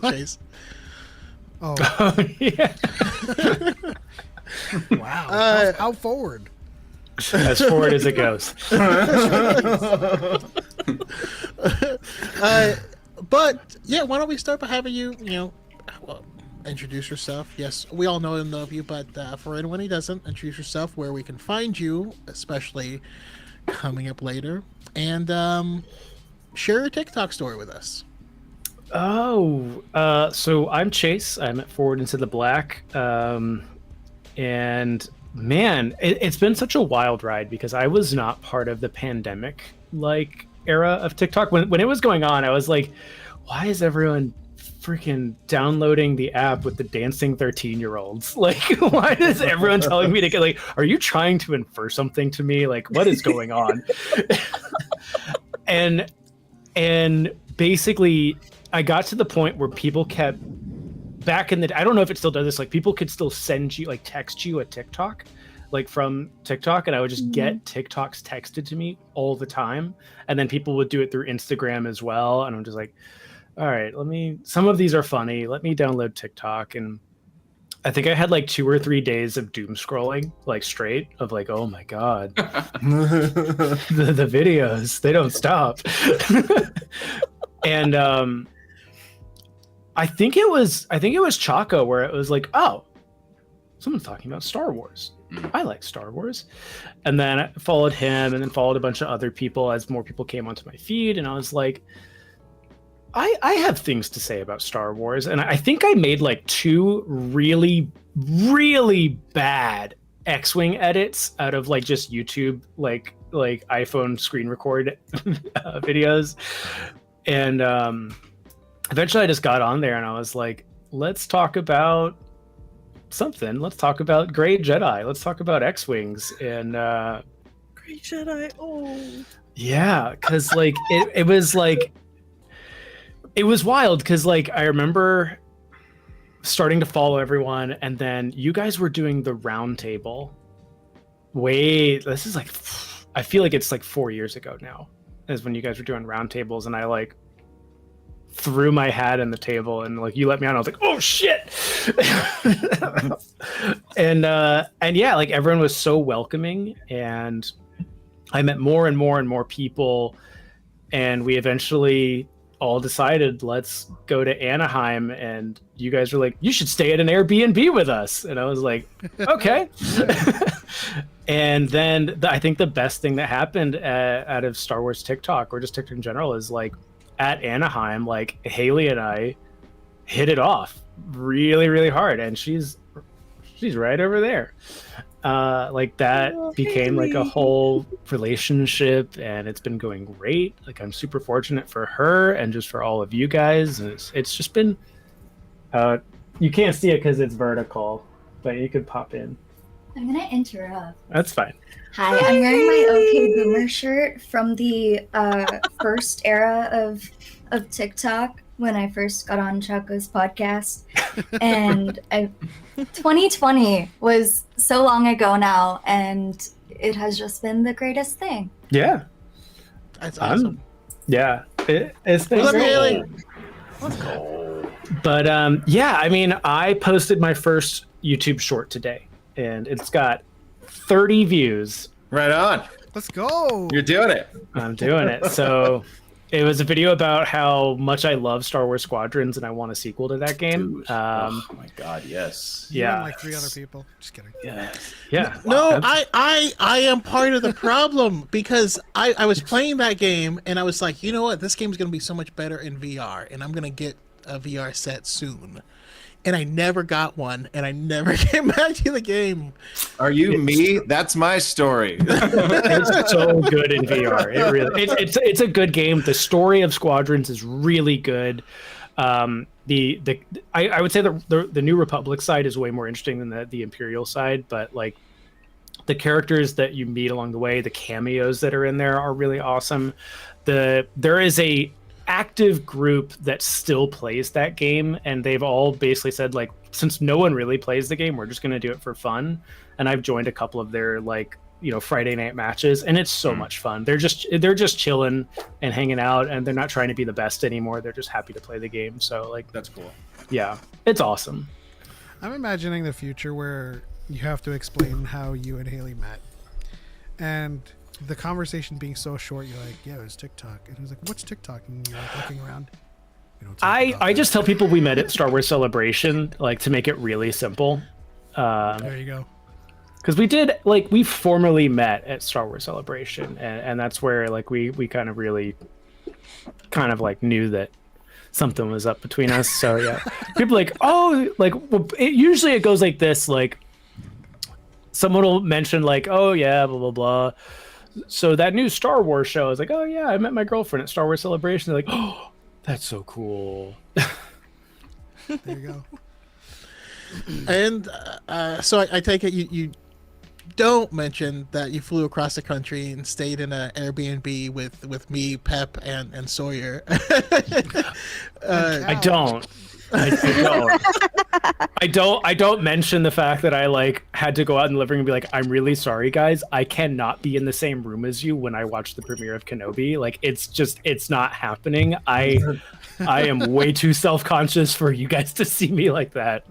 Chase. Oh, Yeah. wow. How forward? As forward as it goes. But yeah, why don't we start by having you, introduce yourself. Yes, we all know and love you, but for anyone who doesn't, introduce yourself, where we can find you, especially coming up later, and share your TikTok story with us. Oh, so I'm Chase. I'm at Forward Into the Black. And man, it's been such a wild ride because I was not part of the pandemic like era of TikTok. When it was going on, I was like, why is everyone freaking downloading the app with the dancing 13-year-olds? Like, why is everyone telling me to get, like, are you trying to infer something to me? Like, what is going on? and basically I got to the point where people kept, back in the, I don't know if it still does this, like people could still send you, like text you a TikTok, like from TikTok, and I would just get TikToks texted to me all the time. And then people would do it through Instagram as well. And I'm just like, all right, some of these are funny. Let me download TikTok. And I think I had like 2 or 3 days of doom scrolling, like straight, of like, oh my God, the videos, they don't stop. And I think it was Choco where it was like, oh, someone's talking about Star Wars. I like Star Wars. And then I followed him and then followed a bunch of other people as more people came onto my feed. And I was like, I have things to say about Star Wars. And I think I made like 2 really, really bad X-Wing edits out of like just YouTube, like iPhone screen record videos. And eventually I just got on there and I was like, let's talk about something. Let's talk about Grey Jedi. Let's talk about X-Wings. And Grey Jedi. Oh. Yeah, because like it was like, it was wild because like I remember starting to follow everyone, and then you guys were doing the round table. This is like, I feel like it's like 4 years ago now, is when you guys were doing round tables, and I like threw my hat in the table and like you let me on. I was like, oh shit. and yeah, like everyone was so welcoming, and I met more and more and more people, and we eventually all decided, let's go to Anaheim. And you guys were like, you should stay at an Airbnb with us. And I was like, okay. And then I think the best thing that happened out of Star Wars TikTok, or just TikTok in general, is like at Anaheim, like Haley and I hit it off really, really hard. And she's right over there. Like that became like a whole relationship, and it's been going great. Like I'm super fortunate for her and just for all of you guys. And it's just been, you can't see it because it's vertical, but you could pop in. I'm gonna interrupt. That's fine. Hi, I'm wearing my OK Boomer shirt from the first era of TikTok when I first got on Choco's podcast. And 2020 was so long ago now, and it has just been the greatest thing. Yeah. That's awesome. Yeah. It's been great. Let's go. But yeah, I mean, I posted my first YouTube short today, and it's got 30 views. Right on. Let's go. You're doing it. I'm doing it. So it was a video about how much I love Star Wars Squadrons and I want a sequel to that game. Dude. Oh my God, yes. You Yeah. and like 3 other people. Just kidding. Yeah. No, I am part of the problem because I was playing that game and I was like, you know what, this game's gonna be so much better in VR, and I'm gonna get a VR set soon. And I never got one, and I never came back to the game. Are you me? That's my story. It's so good in VR. It really, it's a good game. The story of Squadrons is really good. I would say the New Republic side is way more interesting than the Imperial side, but like the characters that you meet along the way, the cameos that are in there are really awesome. There is a active group that still plays that game, and they've all basically said, like, since no one really plays the game, we're just going to do it for fun. And I've joined a couple of their, like, you know, Friday night matches, and it's so much fun. They're just chilling and hanging out, and they're not trying to be the best anymore. They're just happy to play the game. So like, That's cool. yeah, it's awesome. I'm imagining the future where you have to explain how you and Haley met, and the conversation being so short. You're like, yeah, it was TikTok, and he was like, what's TikTok? And you're like looking around. I just tell people we met at Star Wars Celebration, like to make it really simple. There you go. Because we formally met at Star Wars Celebration, and that's where like we kind of really kind of like knew that something was up between us. So yeah, people like, oh, like usually it goes like this, like someone will mention like, oh yeah, blah blah blah. So that new Star Wars show, I was like, oh yeah, I met my girlfriend at Star Wars Celebration. They're like, oh, that's so cool. There you go. And so I take it you don't mention that you flew across the country and stayed in an Airbnb with me, Pep, and Sawyer. I don't. I don't mention the fact that I like had to go out in the living room and be like, I'm really sorry, guys. I cannot be in the same room as you when I watch the premiere of Kenobi. Like, it's not happening. I am way too self-conscious for you guys to see me like that.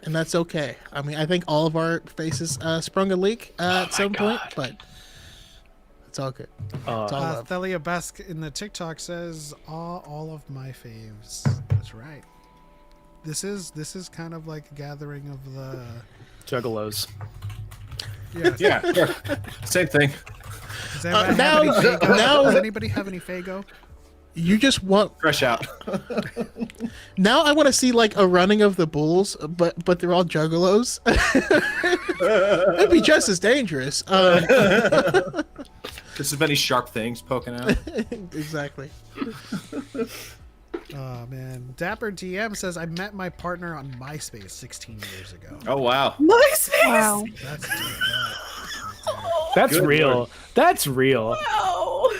And that's okay. I mean, I think all of our faces sprung a leak at some point, but it's all good. It's all love. Thelia Besk in the TikTok says, all of my faves. That's right. This is kind of like a gathering of the Juggalos. Yeah. Yeah, sure. Same thing. Does anybody have any Fago? You just want Fresh out. now. I want to see like a running of the bulls, but they're all juggalos. It'd be just as dangerous. Just as many sharp things poking out. Exactly. Oh man, Dapper DM says I met my partner on MySpace 16 years ago. Oh wow. MySpace. Wow. That's That's Good real. Lord. That's real. Wow.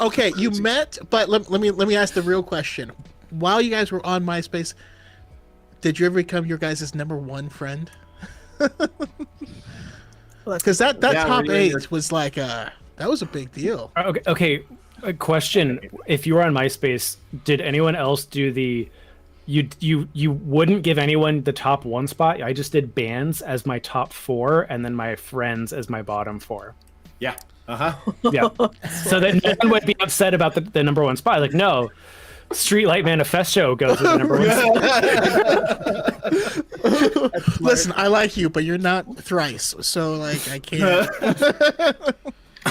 Okay, you met, but let me ask the real question. While you guys were on MySpace, did you ever become your guys' #1 friend? Because that top 8 was like that was a big deal. Okay. A question: if you were on MySpace, did anyone else do the? You wouldn't give anyone the top 1 spot. I just did bands as my top 4, and then my friends as my bottom 4. Yeah. Uh-huh. Yeah. So that no one would be upset about the #1 spot. Like, no, Streetlight Manifesto goes with the #1 spot. Listen, I like you, but you're not thrice, so like I can't.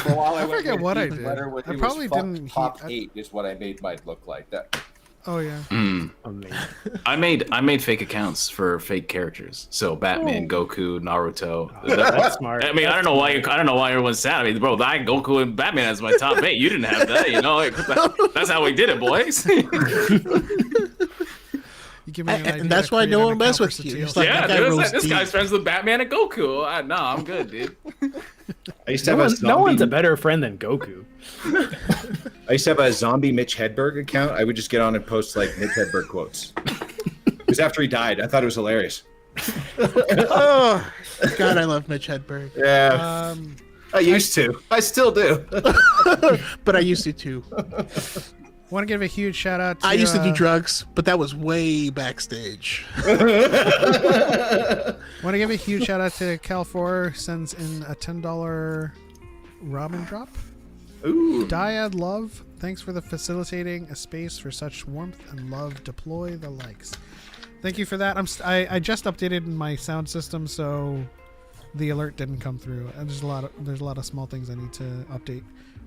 Well, I forget what I did. I probably didn't. Top 8 is what I made mine look like. That. Oh yeah. Amazing. I made fake accounts for fake characters. So Batman, Goku, Naruto. That's smart. I mean, I don't know why everyone's sad. I mean, bro, I had Goku and Batman as my top 8. You didn't have that, you know. Like, that's how we did it, boys. You give me an idea And that's to why create no an one mess account with for you. Satele. It's like, Yeah, that guy dude, rolls this deep. guy's friends with Batman and Goku. No, I'm good, dude. I used to have a zombie, No one's a better friend than Goku. I used to have a zombie Mitch Hedberg account. I would just get on and post like Mitch Hedberg quotes. It was after he died. I thought it was hilarious. Oh, God, I love Mitch Hedberg. Yeah. I used to. I still do. But I used to too. Want to give a huge shout out to I used to do drugs, but that was way backstage. Want to give a huge shout out to Cal4, sends in a $10 ramen drop. Ooh. DYAD Love, thanks for the facilitating a space for such warmth and love. Deploy the likes. Thank you for that. I just updated my sound system, so the alert didn't come through. And there's a lot of small things I need to update.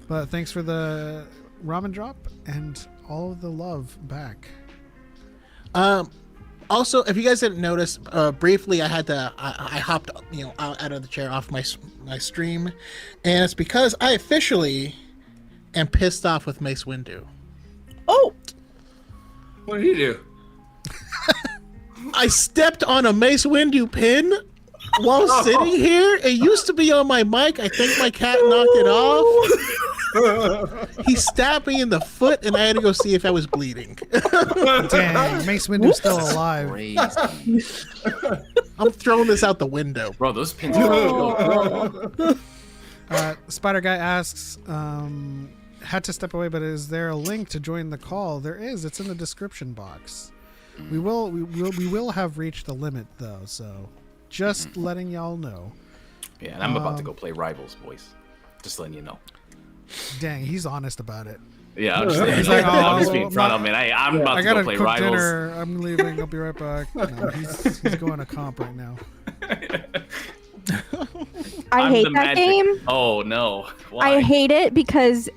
But thanks for the ramen drop and all of the love back. Also, if you guys didn't notice, briefly I hopped out of the chair off my stream, and it's because I officially am pissed off with Mace Windu. Oh. What did he do? I stepped on a Mace Windu pin while sitting here. It used to be on my mic. I think my cat knocked it off. He stabbed me in the foot, and I had to go see if I was bleeding. Dang, Mace Windu's still alive. Crazy. I'm throwing this out the window. Bro, those pins are Spider Guy asks, had to step away, but is there a link to join the call? There is. It's in the description box. We will have reached the limit though, so just letting y'all know. Yeah, and I'm about to go play Rivals, boys. Just letting you know. Dang, he's honest about it. Yeah, I'm just, He's like, I'm just "Oh, being front of man. I'm about I to gotta go play cook Rivals. dinner. I'm leaving. I'll be right back. No, he's going to comp right now. I I'm hate the that magic. game. Oh no! Why? I hate it because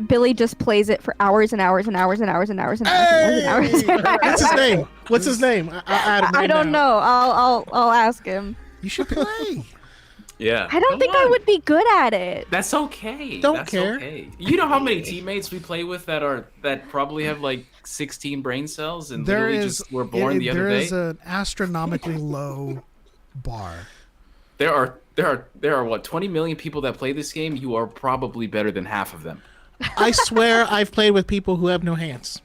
Billy just plays it for hours and hours and hours and hours and hours and hours and hours and hours. What's his name? What's his name? I don't know. I'll ask him. You should play. Yeah. I don't think I would be good at it. That's okay. Don't That's care. Okay. You know how many teammates we play with that probably have like 16 brain cells and There literally is just were born the other there day? is an astronomically low bar. There are what 20 million people that play this game. You are probably better than half of them. I swear I've played with people who have no hands.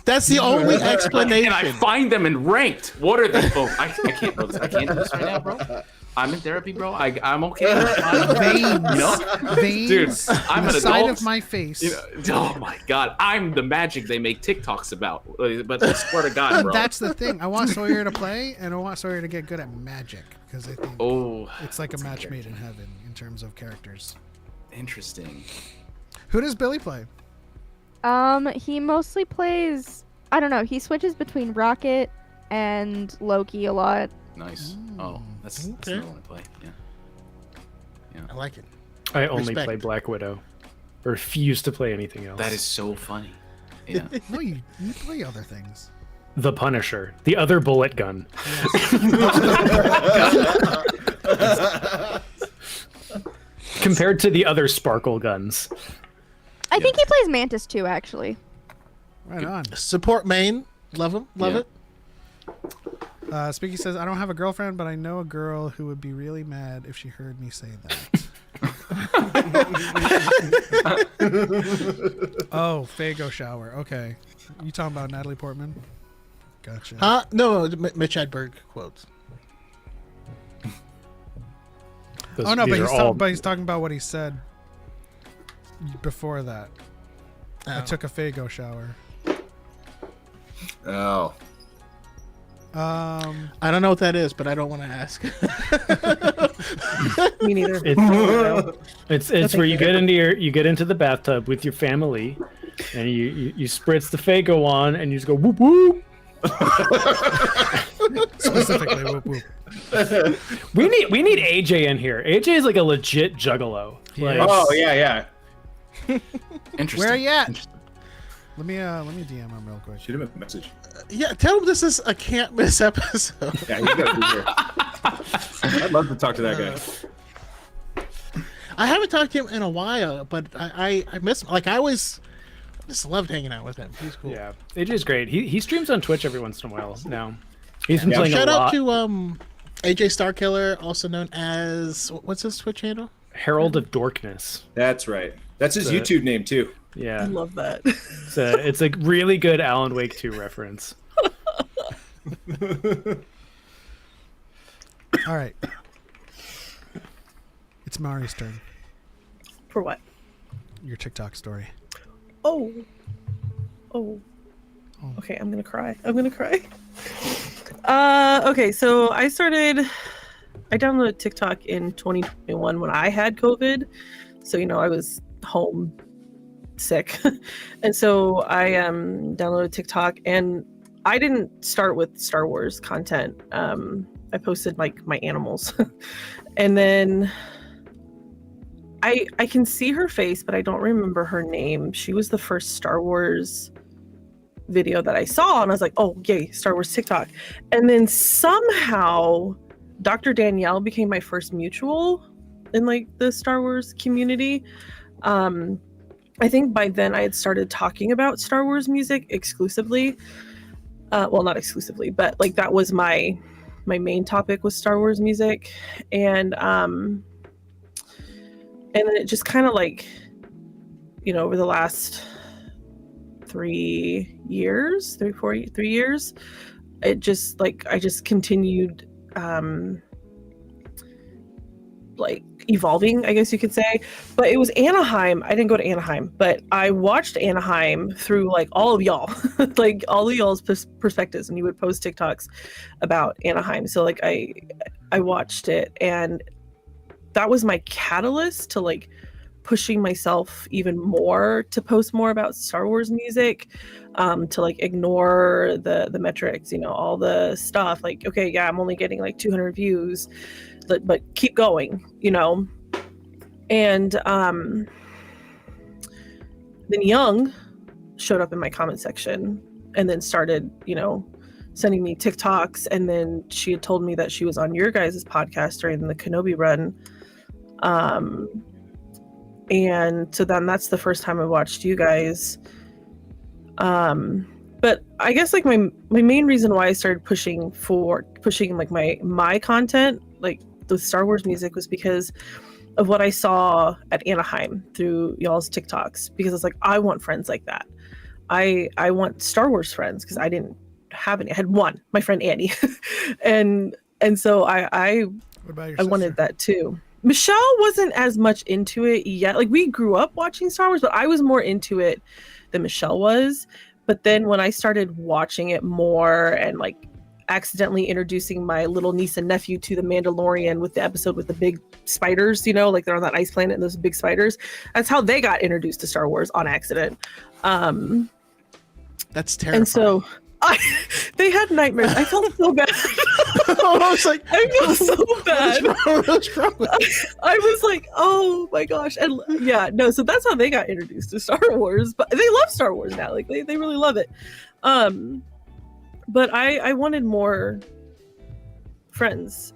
That's the only explanation. And I find them in ranked. What are they, folks? I can't, bro. I can't do this right now, bro. I'm in therapy, bro. I'm okay. Veins, You know? veins. Dude, I'm on an the side adult. of my face. You know, oh my god, I'm the magic they make TikToks about. But I swear to God, bro. That's the thing. I want Sawyer to play, and I want Sawyer to get good at magic because I think it's like a match made in heaven in terms of characters. Interesting. Who does Billy play? He mostly plays. I don't know. He switches between Rocket and Loki a lot. Nice. Oh, that's Okay. the one I play. Yeah. I like it. I only Respect. play Black Widow. I refuse to play anything else. That is so funny. Yeah. No, you play other things. The Punisher, the other bullet gun. Compared to the other sparkle guns. I think he plays Mantis too, actually. Right on. Support main. Love him. Love Yeah. it. Speaky says, I don't have a girlfriend, but I know a girl who would be really mad if she heard me say that. Oh, Fago shower. Okay. You talking about Natalie Portman? Gotcha. Huh? No, Mitch Hedberg quotes. Oh, no, These but are all- he's talking about what he said before that. I took a Fago shower. Oh. I don't know what that is, but I don't want to ask. Me neither. It's where you get into the bathtub with your family, and you spritz the Fago on, and you just go whoop whoop. Specifically, whoop whoop. We need AJ in here. AJ is like a legit juggalo. Like, Oh yeah. Interesting. Where are you at? Let me DM him real quick. Shoot him a message. Yeah, tell him this is a can't miss episode. Yeah, he's gotta be here. I'd love to talk to that guy. I haven't talked to him in a while, but I miss him. Like I just loved hanging out with him. He's cool. yeah, AJ's great. He streams on Twitch every once in a while now. He's been playing Shout a out lot. to AJ Starkiller, also known as what's his Twitch handle? Herald of Dorkness. That's right. That's his So- YouTube name too. I Yeah, love that. it's a really good Alan Wake 2 reference. All right. It's Mari's turn. For what? Your TikTok story. Oh. Okay, I'm gonna cry. Okay, so I downloaded TikTok in 2021 when I had COVID. So, I was home sick. And so I downloaded TikTok, and I didn't start with Star Wars content. I posted like my animals. And then I can see her face, but I don't remember her name. She was the first Star Wars video that I saw, and I was like, oh yay, Star Wars TikTok. And then somehow Dr. Danielle became my first mutual in like the Star Wars community. I think by then I had started talking about Star Wars music exclusively. Well, not exclusively, but like that was my main topic was Star Wars music. And then it just kind of like, over the last 3 years, it just like, I just continued like evolving, I guess you could say. But it was Anaheim. I didn't go to Anaheim, but I watched Anaheim through like all of y'all, like all of y'all's perspectives, and you would post TikToks about Anaheim. So like I watched it, and that was my catalyst to like pushing myself even more to post more about Star Wars music, to like ignore the metrics, all the stuff. Like, okay, yeah, I'm only getting like 200 views, but keep going, And then Young showed up in my comment section and then started, sending me TikToks. And then she had told me that she was on your guys' podcast during the Kenobi run. And so then that's the first time I watched you guys. But I guess like my main reason why I started pushing like my content, like the Star Wars music, was because of what I saw at Anaheim through y'all's TikToks. Because it's like, I want friends like that. I want Star Wars friends, because I didn't have any. I had one, my friend Annie. and so I wanted that too. Michelle wasn't as much into it yet. Like, we grew up watching Star Wars, but I was more into it than Michelle was. But then when I started watching it more and like accidentally introducing my little niece and nephew to The Mandalorian with the episode with the big spiders, like they're on that ice planet and those big spiders, that's how they got introduced to Star Wars on accident. That's terrifying. And so they had nightmares. I felt so bad. I was like, I feel so bad. What's wrong with you? I was like, oh my gosh. And yeah, no, so that's how they got introduced to Star Wars. But they love Star Wars now. Like they really love it. But I wanted more friends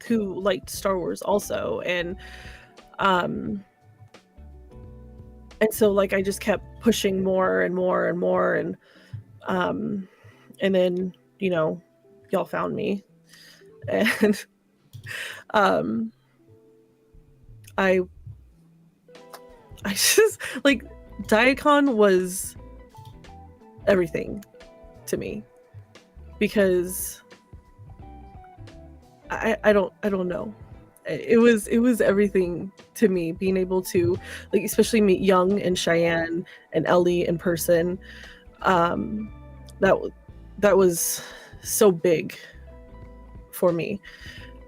who liked Star Wars also. And so like I just kept pushing more and more and more, and then y'all found me, and I just like DYAD was everything to me, because I don't know. It was everything to me, being able to like especially meet Young and Cheyenne and Ellie in person. That was so big for me,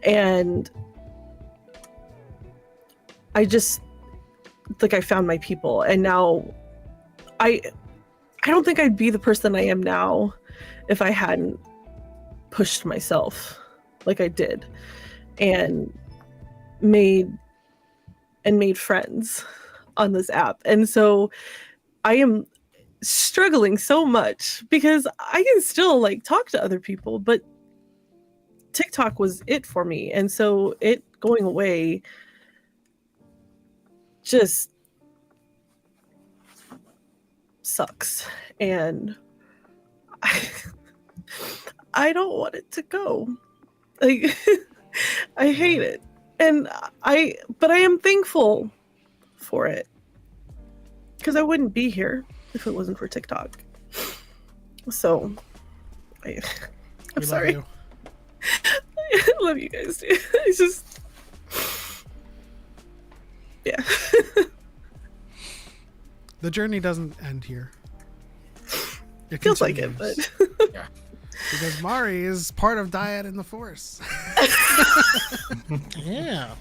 and I just like I found my people, and now I don't think I'd be the person I am now if I hadn't pushed myself like I did and made friends on this app. And so I am struggling so much because I can still like talk to other people, but TikTok was it for me. And so it going away just sucks. And I don't want it to go. Like I hate it. But I am thankful for it, because I wouldn't be here if it wasn't for TikTok. So I'm sorry. I love you guys too. It's just, yeah. The journey doesn't end here. It feels like it, continues. but Yeah. Because Mari is part of DYAD in the Force. Yeah.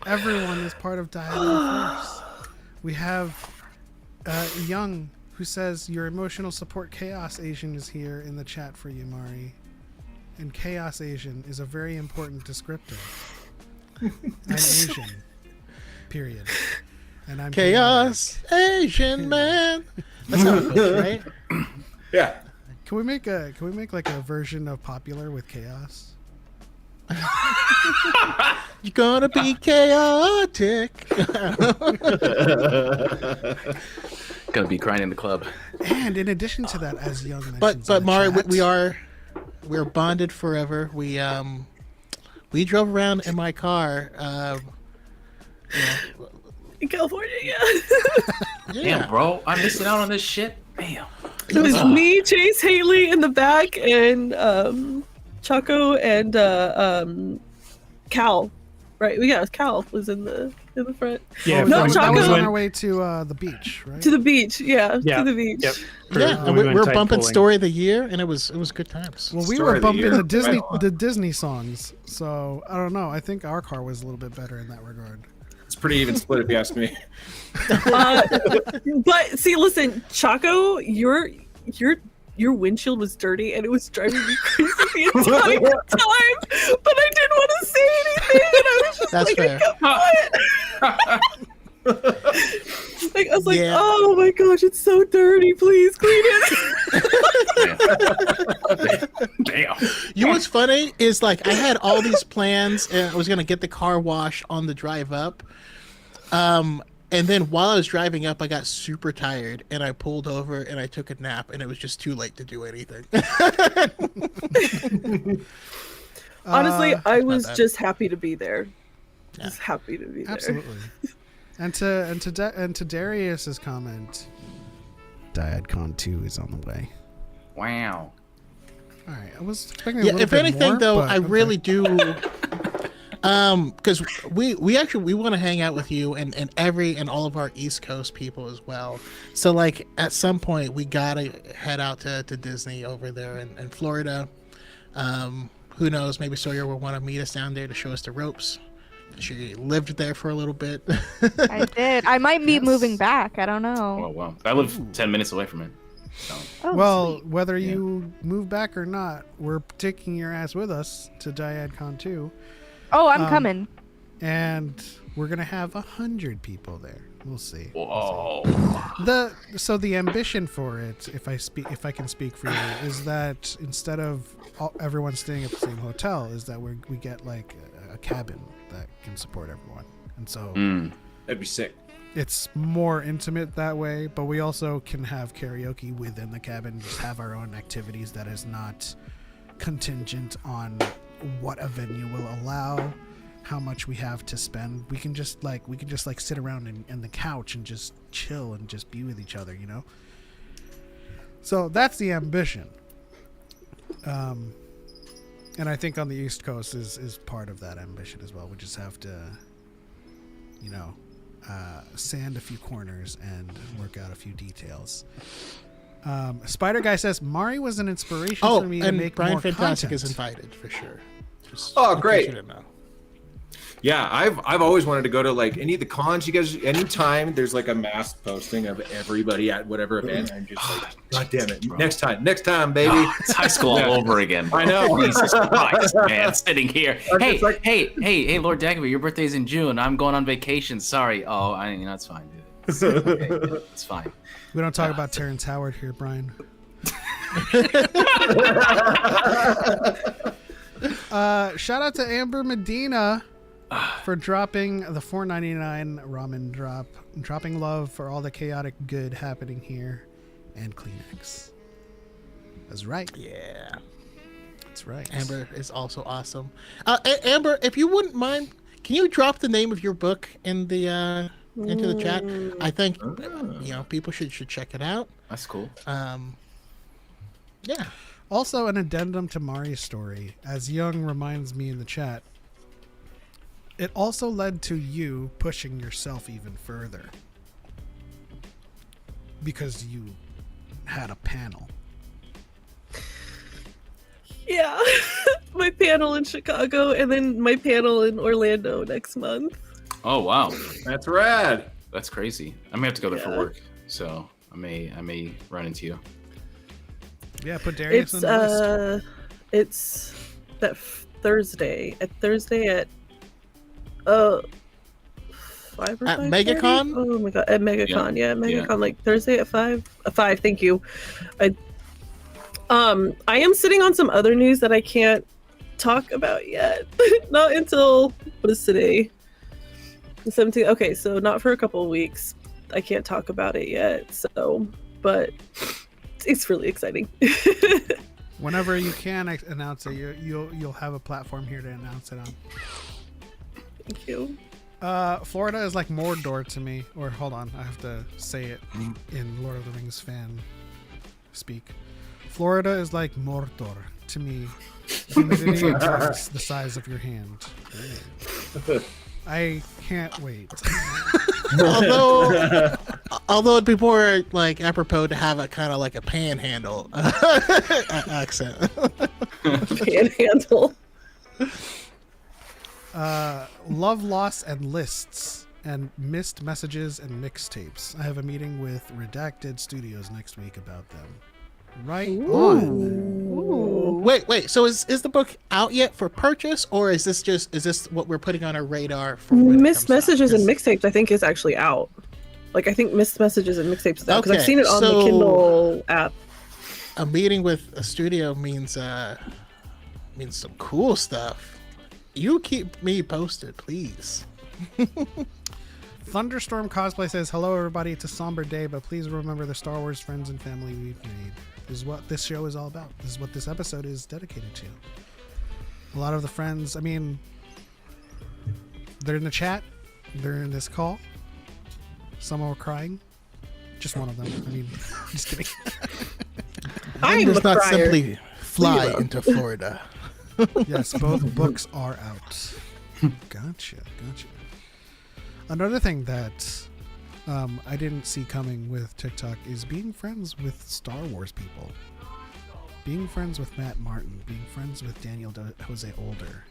Everyone is part of DYAD in the Force. We have Young, who says your emotional support Chaos Asian is here in the chat for you, Mari. And Chaos Asian is a very important descriptor. I'm Asian. Period. And I'm Chaos Asian man. That's how it goes, right? Yeah. Can we make like a version of Popular with Chaos? You're gonna be chaotic. Gonna be crying in the club. And in addition to that, as Young mentions, But in the Mari, chat, we're bonded forever. We drove around in my car. in California, yeah. Damn, bro, I'm missing out on this shit. Damn. It was me, Chase, Haley in the back, and Choco and Cal. Right? Yeah, Cal was in the in the front. Yeah, No, from- that was Choco- on our way to the beach, right? To the beach, yeah, Yeah, to the beach. Yep. Yeah, when we went were tide bumping pooling. story of the year, and it was good times. Well, we Story were of the bumping year. the Disney songs, so I don't know. I think our car was a little bit better in that regard. It's pretty even split if you ask me. But see, listen, Choco, your windshield was dirty and it was driving me crazy the entire time. But I didn't want to say anything, and I was just That's like, fair. I was like, Yeah. oh my gosh, it's so dirty. Please clean it. Damn. You know what's funny is like I had all these plans, and I was gonna get the car washed on the drive up. And then while I was driving up, I got super tired, and I pulled over and I took a nap, and it was just too late to do anything. Honestly, I was bad. just happy to be there. Yeah. Just happy to be there. Absolutely. And to Darius's comment, DYADCon 2 is on the way. Wow. All right, I was expecting a Yeah, little if bit anything, more, though, but I okay. really do. Because we want to hang out with you and all of our East Coast people as well. So like at some point we gotta head out to Disney over there in Florida. Who knows? Maybe Sawyer will want to meet us down there to show us the ropes. She lived there for a little bit. I did. I might be Yes. moving back. I don't know. Oh wow. I live 10 minutes away from it. So. Oh, Well, sweet. whether you move back or not, we're taking your ass with us to DYADCon 2. Oh, I'm um, coming. And we're gonna have 100 people there. We'll see. Whoa. So the ambition for it, if I can speak for you, is that instead of everyone staying at the same hotel, is that we get like a cabin that can support everyone, and so That'd be sick. it's more intimate that way. But we also can have karaoke within the cabin, just have our own activities that is not contingent on what a venue will allow, how much we have to spend. We can just sit around in the couch and just chill and just be with each other, you know. So that's the ambition, and I think on the East Coast is part of that ambition as well. We just have to, you know, sand a few corners and work out a few details. Spider Guy says Mari was an inspiration for me to and make Brian more Fantastic content. is invited for sure. Just Oh, in case great. you didn't know. Yeah, I've always wanted to go to like any of the cons. You guys, anytime there's like a mass posting of everybody at whatever event, I'm just like, God damn it! Next time, baby. It's high school all over again. Bro. I know. Jesus Christ, man. Sitting here. I'm Hey, just like- hey, Lord Dagobah, your birthday's in June. I'm going on vacation. Sorry. Oh, it's fine, dude. It's, okay. It's fine. We don't talk about Terrence Howard here, Brian. Shout out to Amber Medina for dropping the $4.99 ramen drop, dropping love for all the chaotic good happening here, and Kleenex. That's right. Yeah. That's right. Amber is also awesome. Amber, if you wouldn't mind, can you drop the name of your book in the into the chat? I think people should check it out. That's cool. Yeah. Also, an addendum to Mari's story, as Young reminds me in the chat, it also led to you pushing yourself even further because you had a panel. Yeah, my panel in Chicago and then my panel in Orlando next month. Oh wow, That's rad. that's crazy. I may have to go there for Yeah. work, so I may run into you. Yeah, put Darius It's on the list. it's that Thursday at 5 or At 5:30? MegaCon? Oh my god, at MegaCon, yeah, MegaCon, Yeah. like Thursday at 5. 5, thank you. I am sitting on some other news that I can't talk about yet. Not until what is today? The 17th. Okay, so not for a couple of weeks. I can't talk about it yet. So, but it's really exciting. Whenever you can announce it, you'll have a platform here to announce it on. Thank you. Florida is like Mordor to me. Or hold on, I have to say it in Lord of the Rings fan speak. Florida is like Mordor to me. Humidity and droughts the size of your hand. I can't wait. although it'd be more like apropos to have a kind of like a panhandle accent. Panhandle. Love, loss, and lists, and missed messages and mixtapes. I have a meeting with Redacted Studios next week about them. Right on. Wait. So is the book out yet for purchase, or is this what we're putting on our radar for when it Missed comes out? messages and mixtapes, I think, is actually out. Like, I think missed messages and mixtapes is out because I've Okay, seen it on the so- Kindle app. A meeting with a studio means some cool stuff. You keep me posted, please. Thunderstorm Cosplay says, hello everybody, it's a somber day, but please remember the Star Wars friends and family we've made. This is what this show is all about. This is what this episode is dedicated to. A lot of the friends, I mean, they're in the chat, they're in this call. Some are crying. Just one of them. I mean, just kidding. I'm does a not crier. simply fly Leave it into Florida. Yes, both books are out. Gotcha. Another thing that I didn't see coming with TikTok is being friends with Star Wars people. Being friends with Matt Martin. Being friends with Daniel Jose Older.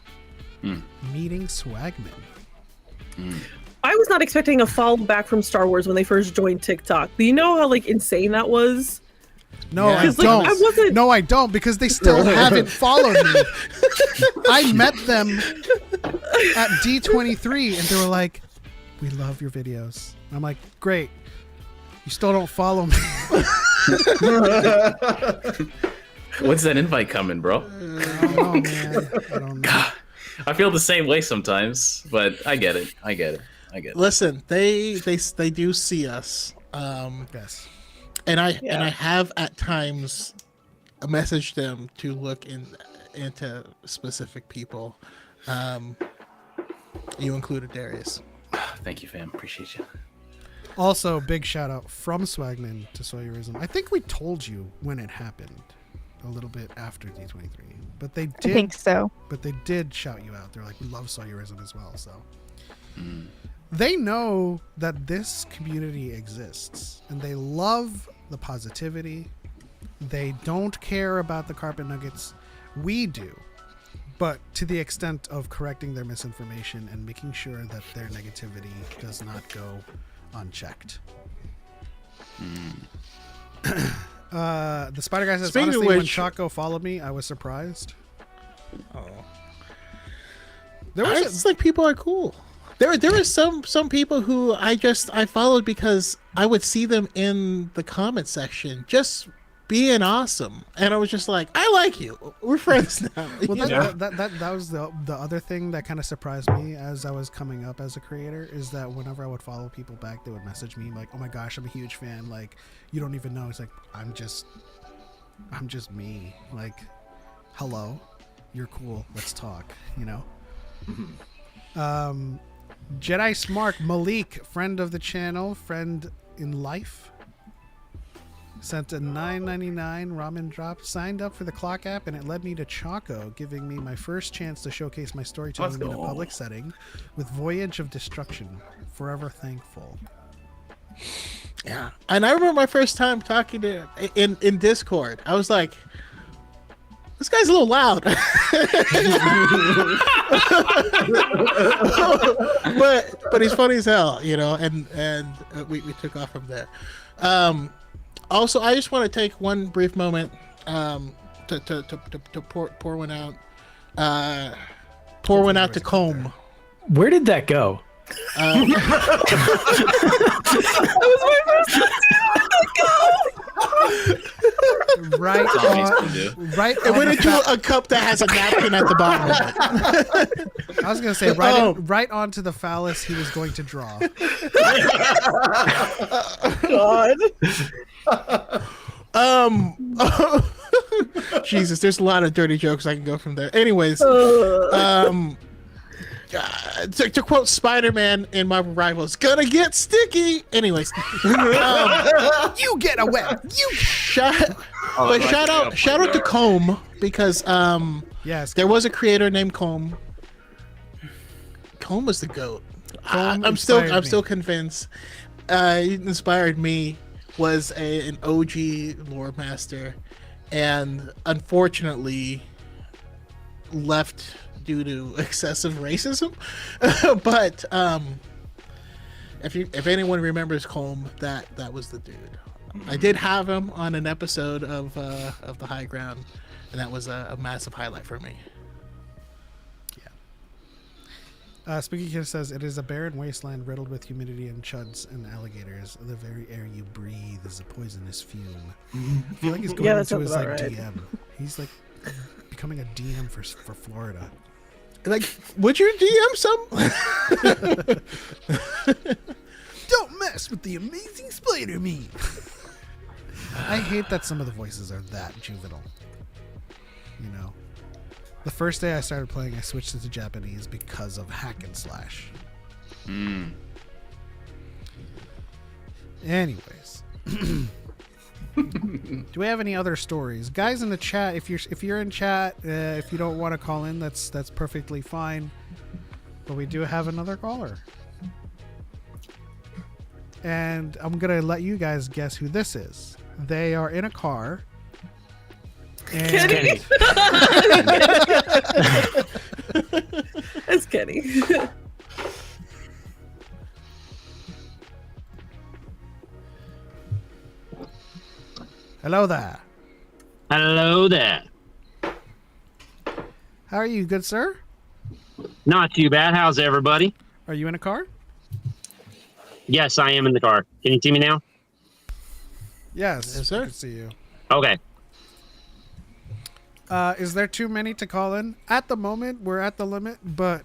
Meeting Swagman. I was not expecting a follow back from Star Wars when they first joined TikTok. But you know how like insane that was? No, Yeah. I 'Cause, like, don't. I wasn't- No, I don't, because they still haven't followed me. I met them at D23, and they were like, "We love your videos." I'm like, "Great, you still don't follow me." When's that invite coming, bro? I don't know, man. I don't know. I feel the same way sometimes, but I get it. Listen, they do see us. Yes. And I have at times messaged them to look into specific people. You included Darius. Thank you, fam. Appreciate you. Also, big shout out from Swagman to Sawyerism. I think we told you when it happened, a little bit after D23, but they did. I think so. But they did shout you out. They're like, "We love Sawyerism as well." So they know that this community exists, and they love the positivity. They don't care about the carpet nuggets. We do, but to the extent of correcting their misinformation and making sure that their negativity does not go unchecked. The Spider Guy says, Speaking of honestly, when which- Choco followed me, I was surprised. Oh, There was it's like people are cool. There were some people who I followed because I would see them in the comment section just being awesome, and I was just like, I like you. We're friends now. Well, You know? that was the other thing that kind of surprised me as I was coming up as a creator, is that whenever I would follow people back, they would message me like, "Oh my gosh, I'm a huge fan. Like, you don't even know." It's like, I'm just me. Like, hello, you're cool. Let's talk. You know. Jedi Smart Malik, friend of the channel, friend in life, sent a $9.99 ramen drop, signed up for the Clock app, and it led me to Choco, giving me my first chance to showcase my storytelling in a public setting with Voyage of Destruction. Forever thankful. Yeah, and I remember my first time talking to in Discord. I was like, this guy's a little loud. but he's funny as hell, you know, and we took off from there. Also, I just want to take one brief moment to pour one out. Pour one out to Comb. Where did that go? That was my first time. Right on. Right. It went into a cup that has a napkin at the bottom of it. I was gonna say right onto the phallus he was going to draw. God. Jesus, there's a lot of dirty jokes I can go from there. Anyways, to quote Spider-Man in Marvel Rivals, gonna get sticky. Anyways, You get a web. You. shout out to Comb, because Yes. there was a creator named Comb. Comb was the GOAT. I'm still convinced. It inspired me was an OG lore master, and unfortunately left due to excessive racism. But if anyone remembers Colm, that was the dude. I did have him on an episode of the High Ground, and that was a massive highlight for me. Spooky Kid says, it is a barren wasteland riddled with humidity and chuds and alligators. The very air you breathe is a poisonous fume. I feel like he's going into his like right. DM. He's like becoming a DM for Florida. Like, would you DM some? Don't mess with the amazing spider meat. I hate that some of the voices are that juvenile. You know? The first day I started playing, I switched it to Japanese because of hack and slash. Anyways, do we have any other stories, guys in the chat? If you're in chat, if you don't want to call in, that's perfectly fine. But we do have another caller, and I'm gonna let you guys guess who this is. They are in a car. Kenny. It's Kenny. Hello there. Hello there. How are you, good sir? Not too bad. How's everybody? Are you in a car? Yes, I am in the car. Can you see me now? Yes, yes sir. I can see you. Okay. Is there too many to call in? At the moment, we're at the limit, but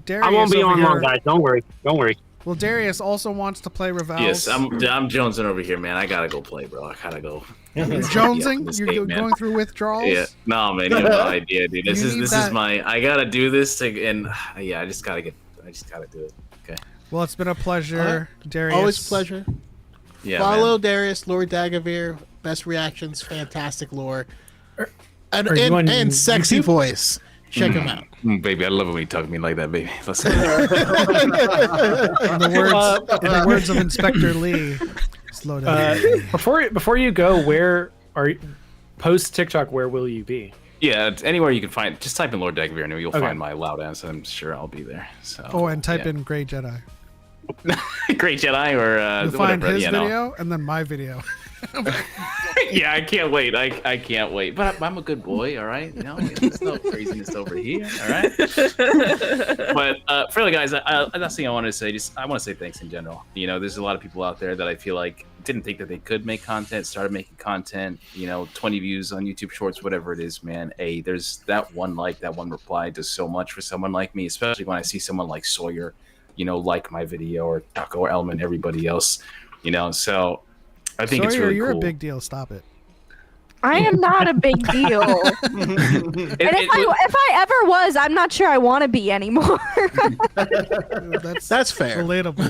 Darius I won't be on here, long, guys. Don't worry. Don't worry. Well, Darius also wants to play Revels. Yes, I'm jonesing over here, man. I gotta go play, bro. I gotta go. Jonesing? You're going through withdrawals? Yeah. No, man. You have no idea, dude. This is my. I gotta do this and yeah, I just gotta do it. Okay. Well, it's been a pleasure, Darius. Always a pleasure. Yeah. Follow man. Darius, Lord Dagavir. Best reactions, fantastic lore, and sexy voice. Check him out. Baby, I love it when you talk to me like that, baby. Listen. In the words of Inspector Lee, slow down. Before you go, where are you, post TikTok? Where will you be? Yeah, anywhere you can find. Just type in Lord Dagavir, and you'll find my loud ass. I'm sure I'll be there. So. And type in Grey Jedi. Great Jedi, or you'll find his video and then my video. Yeah, I can't wait. I can't wait. But I'm a good boy, all right? You know, there's no craziness over here, all right? But for the guys, that's the thing I wanted to say. I want to say thanks in general. You know, there's a lot of people out there that I feel like didn't think that they could make content, started making content, 20 views on YouTube Shorts, whatever it is, man. Hey, there's that one like, that one reply does so much for someone like me, especially when I see someone like Sawyer, like my video, or Choco, or Elman, everybody else, so I think it's really you're cool. a big deal. Stop it. I am not a big deal. And if I ever was, I'm not sure I want to be anymore. That's fair. Relatable.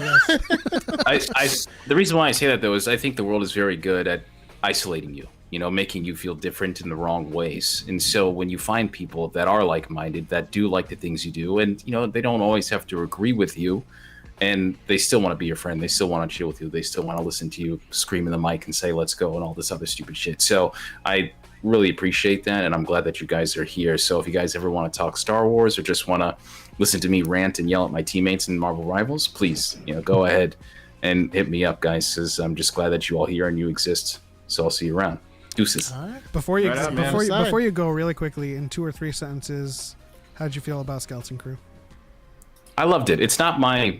Yes. The reason why I say that, though, is I think the world is very good at isolating you, making you feel different in the wrong ways. And so when you find people that are like-minded, that do like the things you do, and, they don't always have to agree with you, and they still want to be your friend, they still want to chill with you, they still want to listen to you scream in the mic and say, let's go, and all this other stupid shit. So I really appreciate that, and I'm glad that you guys are here. So if you guys ever want to talk Star Wars, or just want to listen to me rant and yell at my teammates in Marvel Rivals, please, go ahead and hit me up, guys, because I'm just glad that you all here and you exist. So I'll see you around. Deuces. All right. Before you go, really quickly, in 2 or 3 sentences, how'd you feel about Skeleton Crew? I loved it. It's not my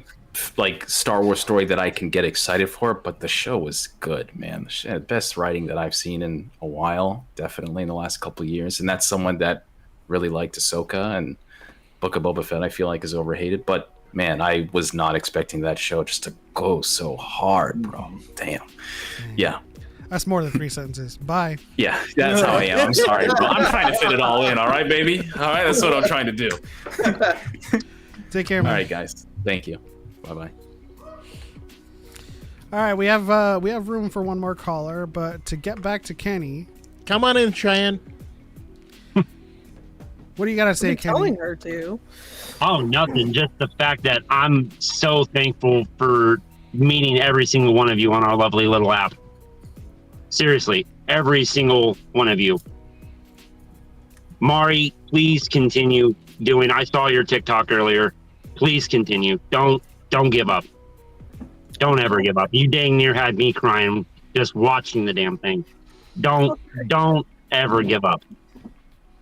Star Wars story that I can get excited for, but the show was good, man. The best writing that I've seen in a while, definitely in the last couple of years. And that's someone that really liked Ahsoka, and Book of Boba Fett I feel like is overhated, but man, I was not expecting that show just to go so hard, bro. Damn. Yeah. That's more than 3 sentences. Bye. Yeah, that's how I am. I'm sorry, bro. I'm trying to fit it all in, all right, baby? All right, that's what I'm trying to do. Take care, man. All right, guys. Thank you. Bye-bye. All right, we have room for one more caller, but to get back to Kenny. Come on in, Cheyenne. What do you gotta say, I'm Kenny? telling her to. Oh, nothing. Just the fact that I'm so thankful for meeting every single one of you on our lovely little app. Seriously, every single one of you. Mari, please continue doing. I saw your TikTok earlier. Please continue. Don't give up. Don't ever give up. You dang near had me crying just watching the damn thing. Don't ever give up.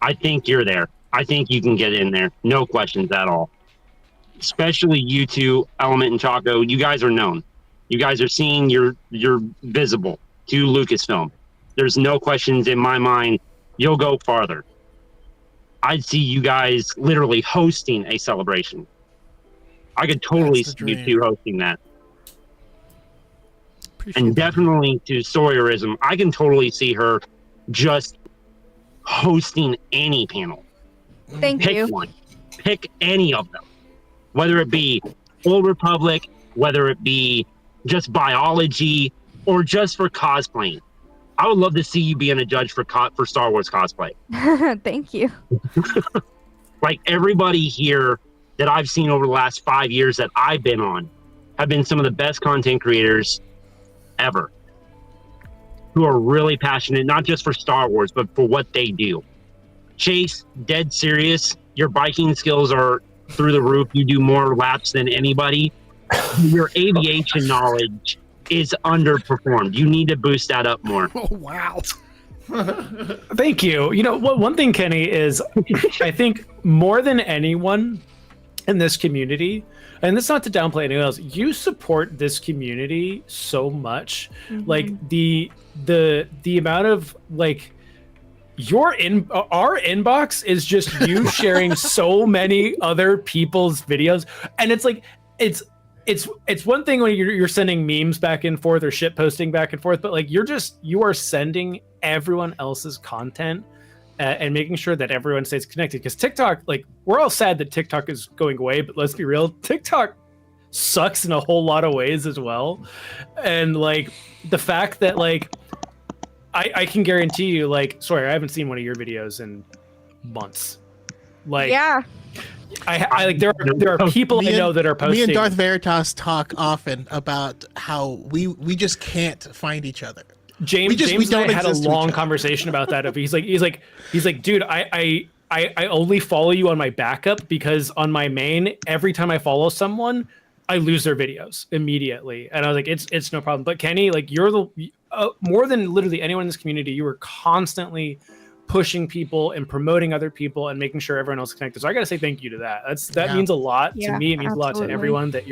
I think you're there. I think you can get in there. No questions at all. Especially you two, Element and Choco. You guys are known. You guys are seen. You're visible to Lucasfilm. There's no questions in my mind. You'll go farther. I'd see you guys literally hosting a celebration. I could totally see you two hosting that. And definitely to Sawyerism, I can totally see her just hosting any panel. Thank you. Pick one. Pick any of them. Whether it be Old Republic, whether it be just biology, or just for cosplaying. I would love to see you being a judge for Star Wars cosplay. Thank you. Like everybody here that I've seen over the last 5 years that I've been on have been some of the best content creators ever, who are really passionate, not just for Star Wars, but for what they do. Chase, dead serious. Your biking skills are through the roof. You do more laps than anybody. Your aviation knowledge is underperformed. You need to boost that up more. Oh, wow. Thank you. You know, one thing, Kenny, is I think more than anyone in this community, and it's not to downplay anyone else, you support this community so much. Like the amount of like our inbox is just you sharing so many other people's videos, and it's like it's one thing when you're sending memes back and forth or shit posting back and forth, but like you are sending everyone else's content and making sure that everyone stays connected. Because TikTok, like, we're all sad that TikTok is going away, but let's be real, TikTok sucks in a whole lot of ways as well. And like the fact that like I can guarantee you, like, sorry, I haven't seen one of your videos in months. Like, yeah. I like there are people I know that are posting. Me and Darth Veritas talk often about how we just can't find each other. James and I had a long conversation about that. He's like, dude, I only follow you on my backup because on my main, every time I follow someone, I lose their videos immediately. And I was like, it's no problem. But Kenny, like, you're the more than literally anyone in this community, you were constantly pushing people and promoting other people and making sure everyone else is connected. So I got to say thank you to that. That means a lot to me. It means a lot to everyone that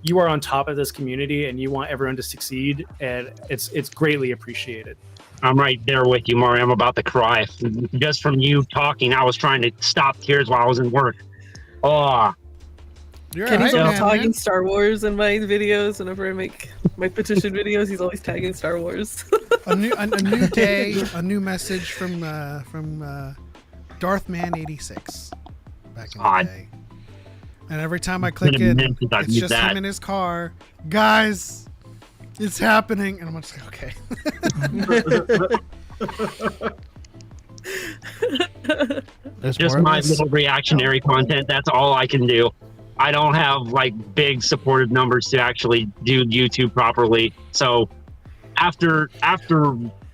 you are on top of this community and you want everyone to succeed, and it's greatly appreciated. I'm right there with you, Mari. I'm about to cry. Just from you talking, I was trying to stop tears while I was in work. Oh. Kenny's always tagging Star Wars in my videos. Whenever I make my petition videos, he's always tagging Star Wars. a new day, a new message from Darthman86 back in the day. And every time I click it, it's just him in his car. Guys, it's happening. And I'm just like, okay. Just my little reactionary content. That's all I can do. I don't have like big supportive numbers to actually do YouTube properly. So after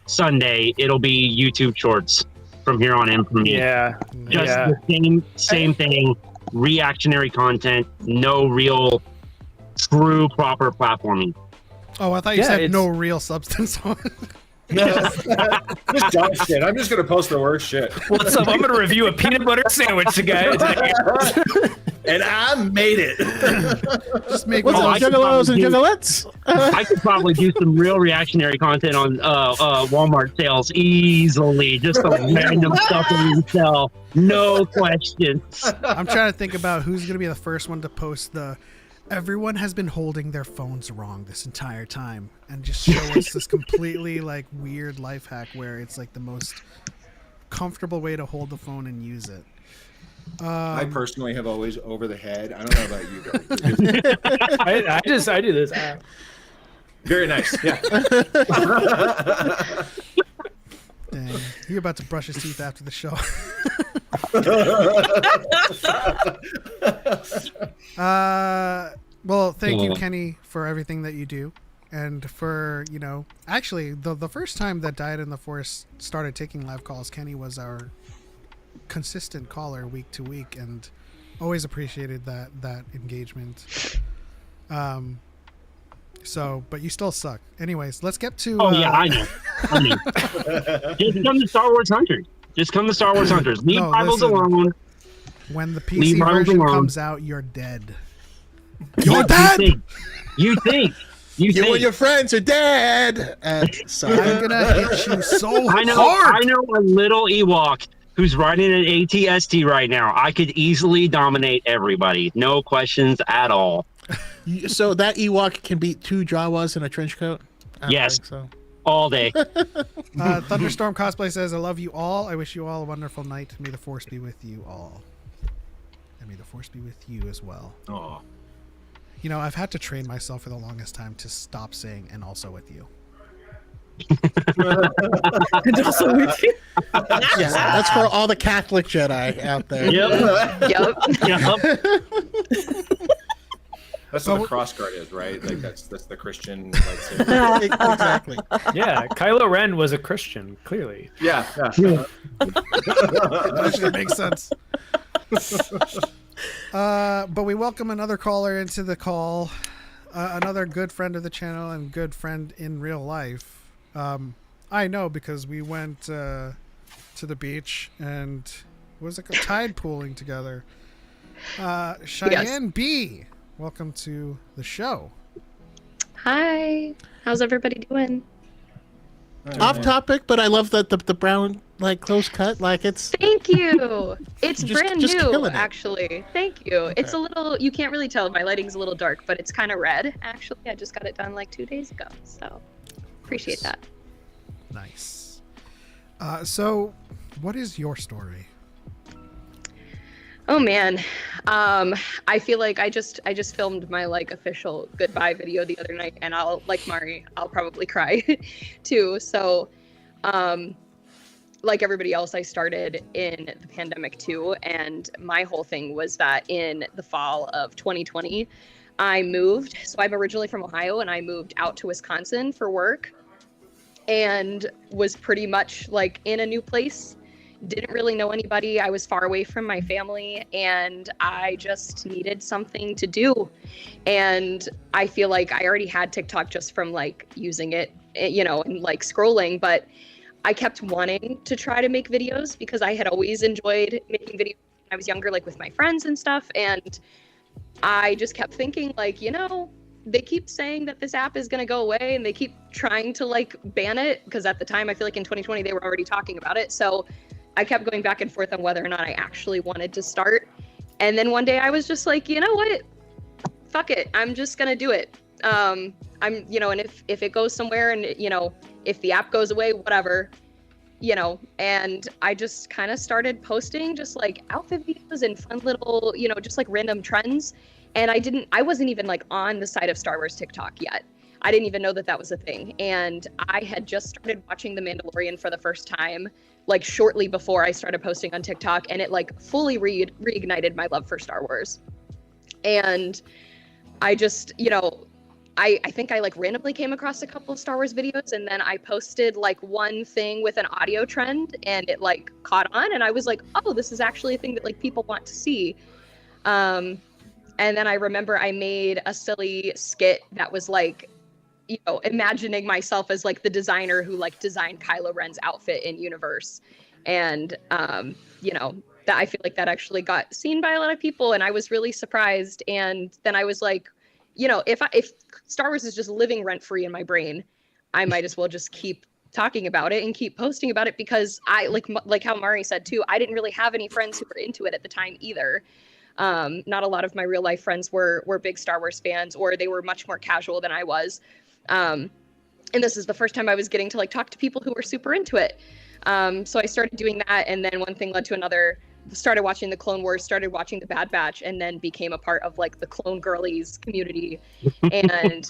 Sunday, it'll be YouTube Shorts from here on in for me. Yeah. Just the same thing. Reactionary content, no real true proper platforming. Oh, I thought you said no real substance on it. Just dumb shit. I'm just gonna post the worst shit. What's up? I'm gonna review a peanut butter sandwich today. And I made it. Just make juggalos and juggalettes. I could probably do some real reactionary content on Walmart sales easily. Just the random stuff that we sell. No questions. I'm trying to think about who's going to be the first one to post everyone has been holding their phones wrong this entire time, and just show us this completely like weird life hack where it's like the most comfortable way to hold the phone and use it. I personally have always over the head. I don't know about you guys. I do this. Very nice. Yeah. Dang, you're about to brush his teeth after the show. Well, thank you, Kenny, for everything that you do. And for, actually, the first time that Diet in the Force started taking live calls, Kenny was our consistent caller week to week, and always appreciated that engagement. But you still suck. Anyways, let's get to... yeah, I know. Just come to Star Wars Hunters. Leave Rivals alone. When the PC version comes out, you're dead. You're dead! You think. You and your friends are dead. Sorry. I'm gonna hit you so hard. I know a little Ewok who's riding an ATST right now. I could easily dominate everybody. No questions at all. So that Ewok can beat 2 Jawas in a trench coat? Yes. So. All day. Thunderstorm Cosplay says, I love you all. I wish you all a wonderful night. May the Force be with you all. And may the Force be with you as well. Oh. I've had to train myself for the longest time to stop saying "and also with you." And also with you. Yeah, that's for all the Catholic Jedi out there. Yep. That's what the cross guard is, right? Like that's the Christian lightsaber. Exactly. Yeah, Kylo Ren was a Christian, clearly. Yeah. That actually makes sense. But we welcome another caller into the call. Another good friend of the channel and good friend in real life. I know because we went to the beach and was it tide pooling together. Cheyenne B, welcome to the show. Hi, how's everybody doing? Off topic, but I love that the brown close cut, it's. Thank you. It's brand just new, killing it. actually. Thank you. Okay. It's a little. You can't really tell. My lighting's a little dark, but it's kind of red. Actually, I just got it done 2 days ago, so appreciate that. Nice. So, what is your story? Oh man, I feel like I just filmed my official goodbye video the other night, and I'll Mari, I'll probably cry too. So, like everybody else, I started in the pandemic too, and my whole thing was that in the fall of 2020, I moved. So I'm originally from Ohio, and I moved out to Wisconsin for work, and was pretty much in a new place. Didn't really know anybody. I was far away from my family, and I just needed something to do. And I feel like I already had TikTok just from using it, and scrolling, but I kept wanting to try to make videos because I had always enjoyed making videos when I was younger, with my friends and stuff. And I just kept thinking they keep saying that this app is going to go away, and they keep trying to ban it, because at the time I feel like in 2020 they were already talking about it. So I kept going back and forth on whether or not I actually wanted to start. And then one day I was just you know what? Fuck it. I'm just going to do it. And if it goes somewhere and, if the app goes away, whatever, and I just kind of started posting just outfit videos and fun little, just random trends. And I wasn't even on the side of Star Wars TikTok yet. I didn't even know that was a thing. And I had just started watching The Mandalorian for the first time, shortly before I started posting on TikTok, and it fully reignited my love for Star Wars. And I just, I think I randomly came across a couple of Star Wars videos, and then I posted one thing with an audio trend, and it caught on, and I was oh, this is actually a thing that people want to see. And then I remember I made a silly skit that was imagining myself as the designer who designed Kylo Ren's outfit in universe. And that I feel that actually got seen by a lot of people, and I was really surprised. And then I was if Star Wars is just living rent free in my brain, I might as well just keep talking about it and keep posting about it, because I like how Mari said too, I didn't really have any friends who were into it at the time either. Not a lot of my real life friends were big Star Wars fans, or they were much more casual than I was. And this is the first time I was getting to talk to people who were super into it. So I started doing that, and then one thing led to another. Started watching the Clone Wars, started watching the Bad Batch, and then became a part of the Clone Girlies community. And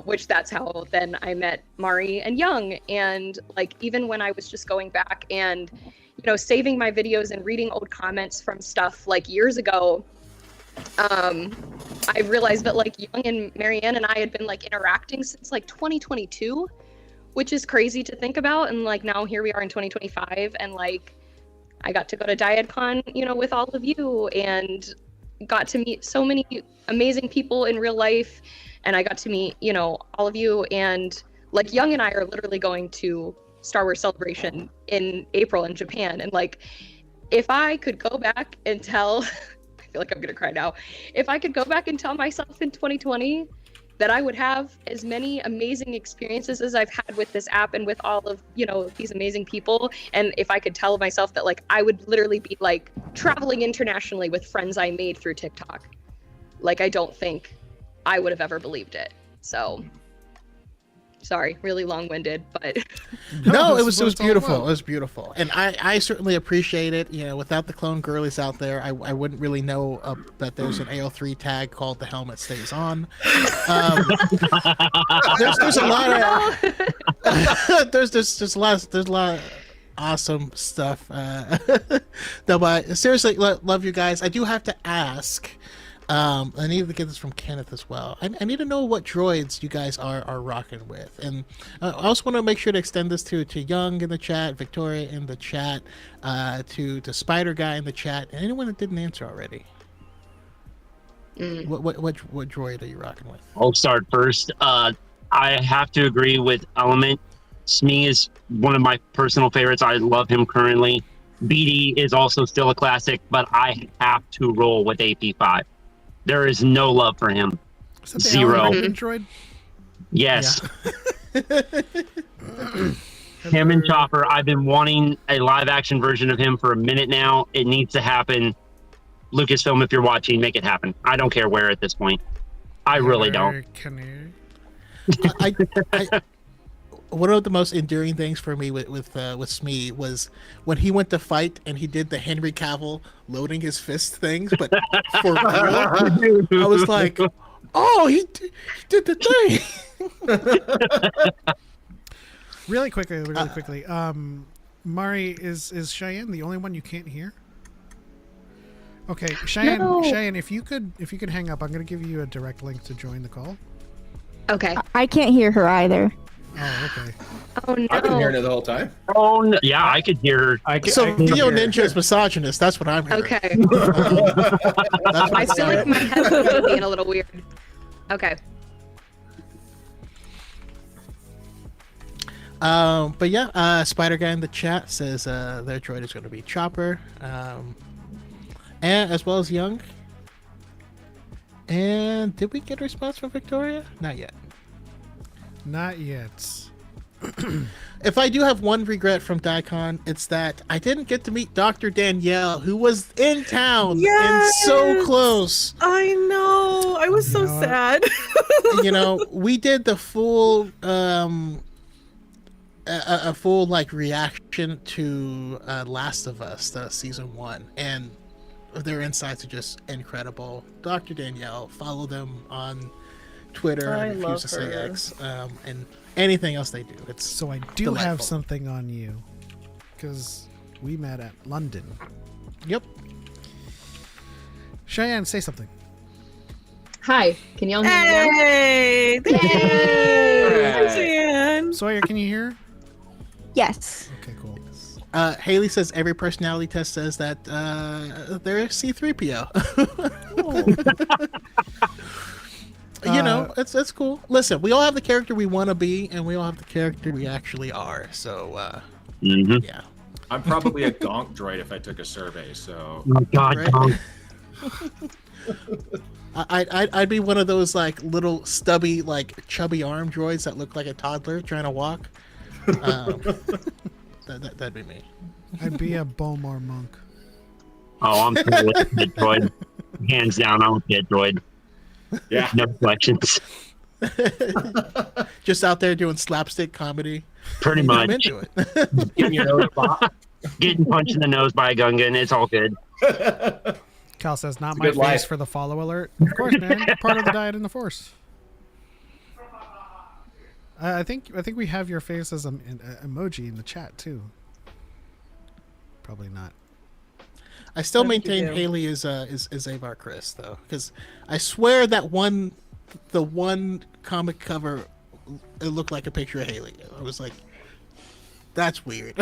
which that's how then I met Mari and Young. And even when I was just going back and saving my videos and reading old comments from stuff like years ago, I realized that like Young and Marianne and I had been like interacting since like 2022, which is crazy to think about. And like now here we are in 2025, and like I got to go to DYAD with all of you, and got to meet so many amazing people in real life, and I got to meet all of you. And like Young and I are literally going to Star Wars Celebration in April in Japan, and like if I could go back and tell I feel like I'm gonna cry now. If I could go back and tell myself in 2020 that I would have as many amazing experiences as I've had with this app and with all of these amazing people, and if I could tell myself that like I would literally be like traveling internationally with friends I made through TikTok, like I don't think I would have ever believed it. So sorry, really long-winded, but No, it was beautiful. It was beautiful, and I certainly appreciate it. Without the clone girlies out there, I wouldn't really know that there's an AO3 tag called "The Helmet Stays On." There's a lot of there's a lot of awesome stuff. No, but seriously, love you guys. I do have to ask. I need to get this from Kenneth as well. I need to know what droids you guys are rocking with, and I also want to make sure to extend this to Young in the chat, Victoria in the chat, to Spider Guy in the chat, and anyone that didn't answer already. What droid are you rocking with? I'll start first. I have to agree with Element. Smee is one of my personal favorites. I love him currently. BD is also still a classic, but I have to roll with AP5. There is no love for him. Is that the Zero. Alan droid? Yes. Him and Chopper. I've been wanting a live action version of him for a minute now. It needs to happen. Lucasfilm, if you're watching, make it happen. I don't care where at this point. I really don't. One of the most enduring things for me with Smee was when he went to fight and he did the Henry Cavill loading his fist things, but for real, I was like, "Oh, he did the thing." Really quickly. Mari, is Cheyenne the only one you can't hear? Okay, Cheyenne. No. Cheyenne, if you could hang up, I'm going to give you a direct link to join the call. Okay. I can't hear her either. Oh, okay. Oh no. I've been hearing it the whole time. Oh, no. Yeah, I could hear her. So Neo Ninja is misogynist. That's what I'm hearing. Okay. That's I feel like my headphones being a little weird. Okay. But yeah, Spider Guy in the chat says their droid is going to be Chopper, and as well as Young. And did we get a response from Victoria? Not yet. Not yet. If I do have one regret from DICON, it's that I didn't get to meet Dr. Danielle, who was in town and so close. I know. I was so sad. We did the full a full reaction to Last of Us, the season 1, and their insights are just incredible. Dr. Danielle, follow them on Twitter, I and love refuse to say her. X, and anything else they do. It's So I do delightful. have something on you, because we met at London. Yep. Cheyenne, say something. Hi. Can y'all hear me now? Hey! Thank you. Hi, Jan. Sawyer, can you hear? Yes. Okay, cool. Haley says every personality test says that they're C-3PO. It's cool. Listen, we all have the character we want to be, and we all have the character we actually are. So, yeah. I'm probably a gonk droid if I took a survey. So. Oh God, Right? Tom. I'd be one of those little stubby chubby arm droids that look like a toddler trying to walk. That'd be me. I'd be a Bomar monk. Oh, I'm totally a kid droid. Hands down, I'm a kid droid. Yeah. No questions. Just out there doing slapstick comedy. Pretty I'm much. into it. Getting your nose popped. Getting punched in the nose by a Gungan. It's all good. Cal says, not It's a my good face life. for the follow alert. Of course, man. Part of the diet in the Force. I think we have your face as an emoji in the chat, too. probably not. I still I think you maintain do. Haley is Avar Chris though, because I swear that the one comic cover, it looked like a picture of Haley. I was like, that's weird.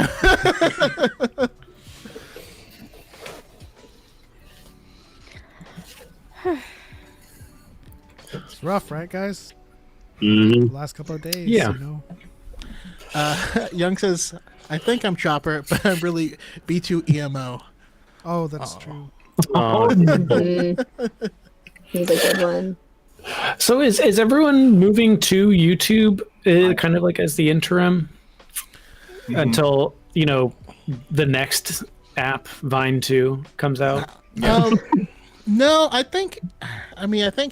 It's rough, right, guys? Mhm. Last couple of days, Yeah. you know. Young says, I think I'm Chopper, but I'm really B2 EMO. Oh, that's true. Mm. He's a good one. So is everyone moving to YouTube, kind of like as the interim, until the next app Vine 2 comes out? No, I think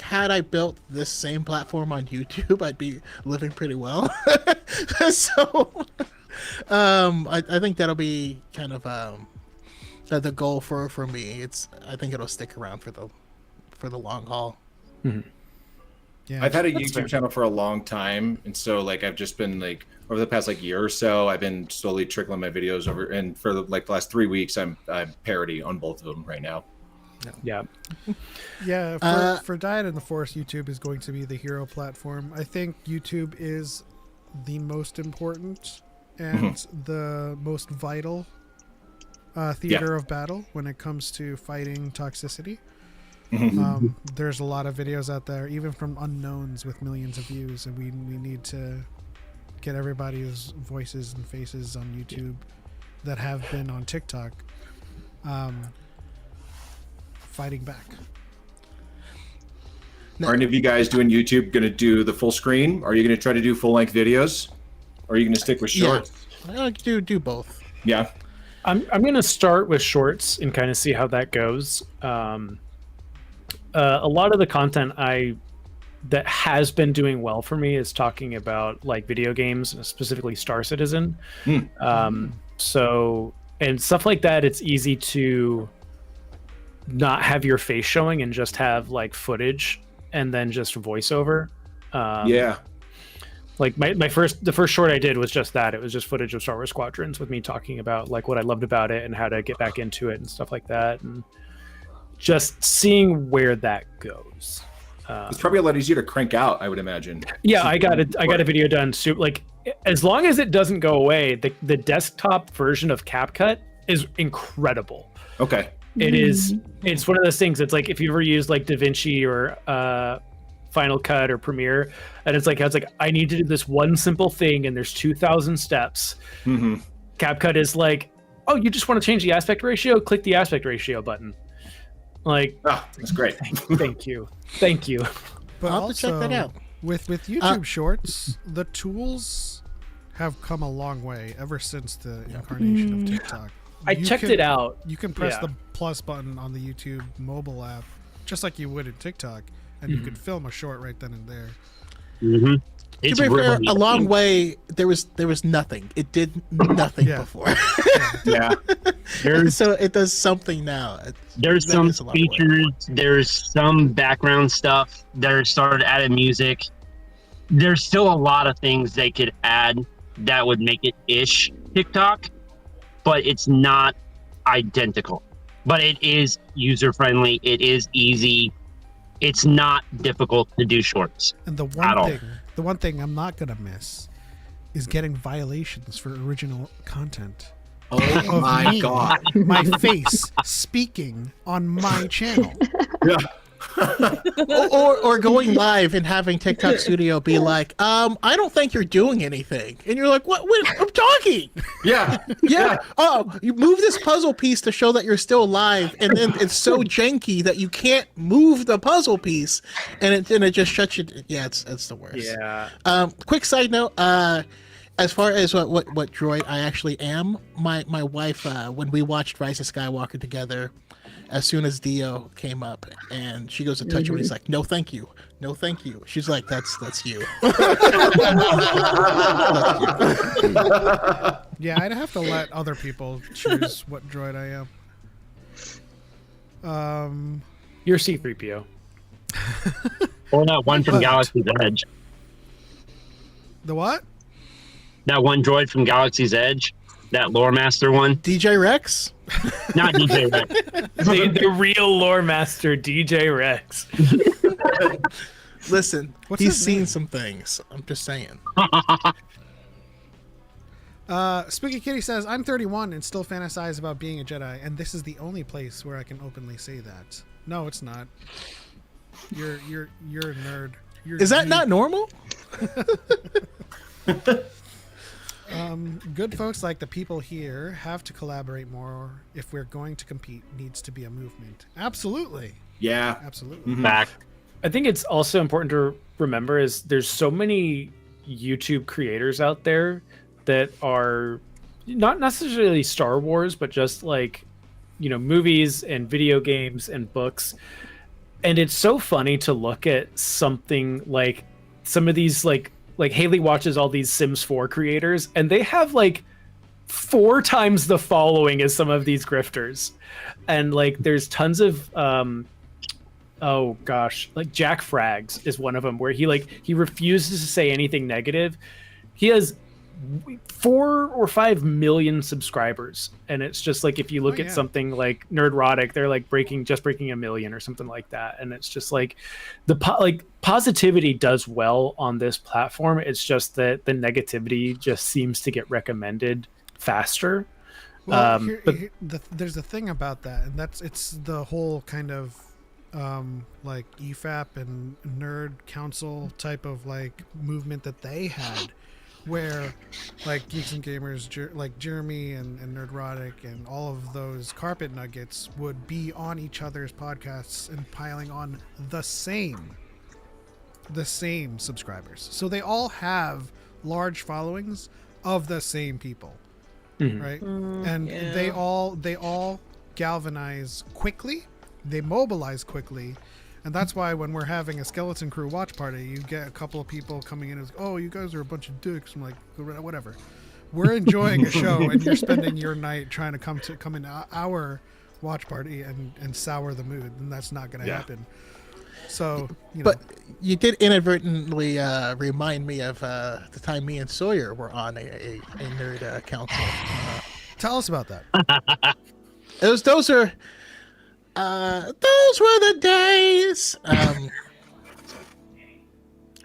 had I built this same platform on YouTube, I'd be living pretty well. So, I think that'll be kind of the goal for me. I think it'll stick around for the long haul. Mm-hmm. Yeah, I've had a YouTube channel for a long time, and so I've just been over the past year or so, I've been slowly trickling my videos over, and for the last 3 weeks, I'm parody on both of them right now. Yeah. Yeah, for Diet in the Force, YouTube is going to be the hero platform. I think YouTube is the most important and the most vital theater of battle when it comes to fighting toxicity. There's a lot of videos out there, even from unknowns with millions of views, and we need to get everybody's voices and faces on YouTube that have been on TikTok fighting back. Are any of you guys doing YouTube going to do the full screen? Are you going to try to do full-length videos? Or are you going to stick with shorts? Yeah, I do both. Yeah. I'm going to start with shorts and kind of see how that goes. A lot of the content that has been doing well for me is talking about video games, specifically Star Citizen. So, and stuff like that, it's easy to not have your face showing and just have footage and then just voiceover. Yeah. The first short I did was just that. It was just footage of Star Wars Squadrons with me talking about what I loved about it and how to get back into it and stuff like that, and just seeing where that goes. It's probably a lot easier to crank out, I would imagine. Yeah, I got a video done. As long as it doesn't go away, the desktop version of CapCut is incredible. Okay. It's one of those things. It's if you ever use DaVinci or Final Cut or Premiere, and it's I need to do this one simple thing, and there's 2,000 steps. CapCut is oh, you just want to change the aspect ratio? Click the aspect ratio button. That's great. Thank you. But I'll have also, to check that out. With YouTube Shorts, the tools have come a long way ever since the incarnation of TikTok. I checked it out. You can press the plus button on the YouTube mobile app, just like you would in TikTok, and you could film a short right then and there. To be fair, a long way. There was nothing. It did nothing before. Yeah. So it does something now. There's some features. There's some background stuff. There's started adding music. There's still a lot of things they could add that would make it ish TikTok, but it's not identical. But it is user friendly. It is easy. It's not difficult to do shorts. And the one thing I'm not gonna miss is getting violations for original content. Oh my god! My face speaking on my channel. Yeah. or going live and having TikTok Studio be like, I don't think you're doing anything, and you're like, what? Wait, I'm talking. Yeah. Oh, you move this puzzle piece to show that you're still live, and then it's so janky that you can't move the puzzle piece, and it just shuts you. Yeah, it's the worst. Yeah. Quick side note. As far as what droid I actually am, my wife, when we watched Rise of Skywalker together, as soon as Dio came up and she goes to touch him, he's like, no thank you. She's like, that's you. Yeah, I'd have to let other people choose what droid I am. You're C-3PO. Or that one from Galaxy's Edge. The what? That one droid from Galaxy's Edge. That lore master one. DJ Rex? Not DJ Rex. The real lore master, DJ Rex. Listen, What's he's his seen name? some things. I'm just saying. Spooky Kitty says, I'm 31 and still fantasize about being a Jedi, and this is the only place where I can openly say that. No, it's not. You're a nerd. Is that not normal? Good folks like the people here have to collaborate more. If we're going to compete, needs to be a movement. Absolutely. Yeah. Absolutely. Back. I think it's also important to remember is there's so many YouTube creators out there that are not necessarily Star Wars, but just like, you know, movies and video games and books. And it's so funny to look at something like some of these like Haley watches all these Sims 4 creators, and they have like 4 times the following as some of these grifters. And like there's tons of oh gosh, like Jack Frags is one of them, where he refuses to say anything negative. He has 4 or 5 million subscribers, and it's just like if you look at something like Nerdrotic, they're like breaking 1 million or something like that. And it's just like positivity does well on this platform. It's just that the negativity just seems to get recommended faster. Well, there's a thing about that, and it's the whole kind of like EFAP and Nerd Council type of like movement that they had, where like Geeks and Gamers, like Jeremy and Nerdrotic and all of those carpet nuggets would be on each other's podcasts and piling on the same subscribers. So they all have large followings of the same people, right? And they all galvanize quickly. They mobilize quickly, and that's why when we're having a Skeleton Crew watch party, you get a couple of people coming in and oh, you guys are a bunch of dicks. I'm like, whatever. We're enjoying a show, and you're spending your night trying to come in our watch party and sour the mood, and that's not going to happen. So, But you did inadvertently remind me of the time me and Sawyer were on a nerd council. Tell us about that. Those were the days.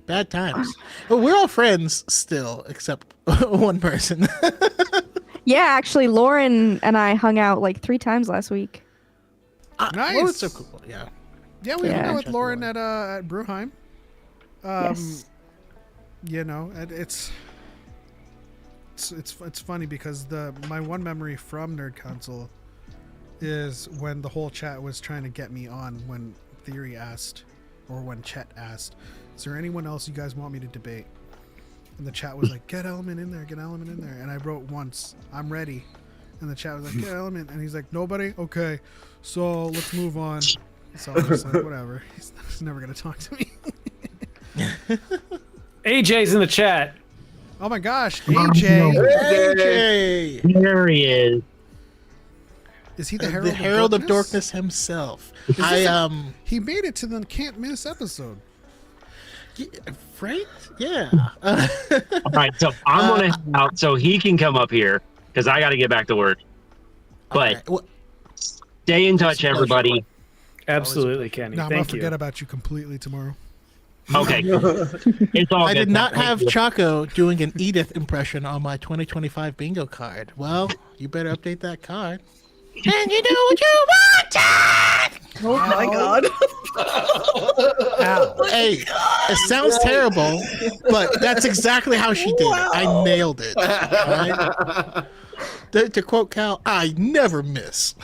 Bad times. But we're all friends still, except one person. Yeah, actually, Lauren and I hung out like 3 times last week. Nice. Well, it's so cool. Yeah. Yeah, we hung out with Lauren at Bruheim. Yes. You know, it's funny because my one memory from Nerd Council is when the whole chat was trying to get me on when Theory asked, or when Chet asked, is there anyone else you guys want me to debate? And the chat was like, get Element in there. And I wrote once, I'm ready. And the chat was like, get Element. And he's like, nobody? Okay, so let's move on. So I was like, whatever. He's never going to talk to me. AJ's in the chat. Oh my gosh, AJ. AJ. There he is. Is he the Herald of Darkness himself? He made it to the can't miss episode. Yeah, right? Yeah. All right, so I'm gonna hang out so he can come up here because I got to get back to work. But stay in touch, everybody. Absolutely, Kenny. No, I'm gonna Thank you. forget about you completely tomorrow. Okay. It's all I good. did not have Choco doing an Edith impression on my 2025 bingo card. Well, you better update that card. And you do what you wanted! Oh my god. Ow. Hey, it sounds terrible, but that's exactly how she did it. I nailed it. Right? To quote Cal, I never miss.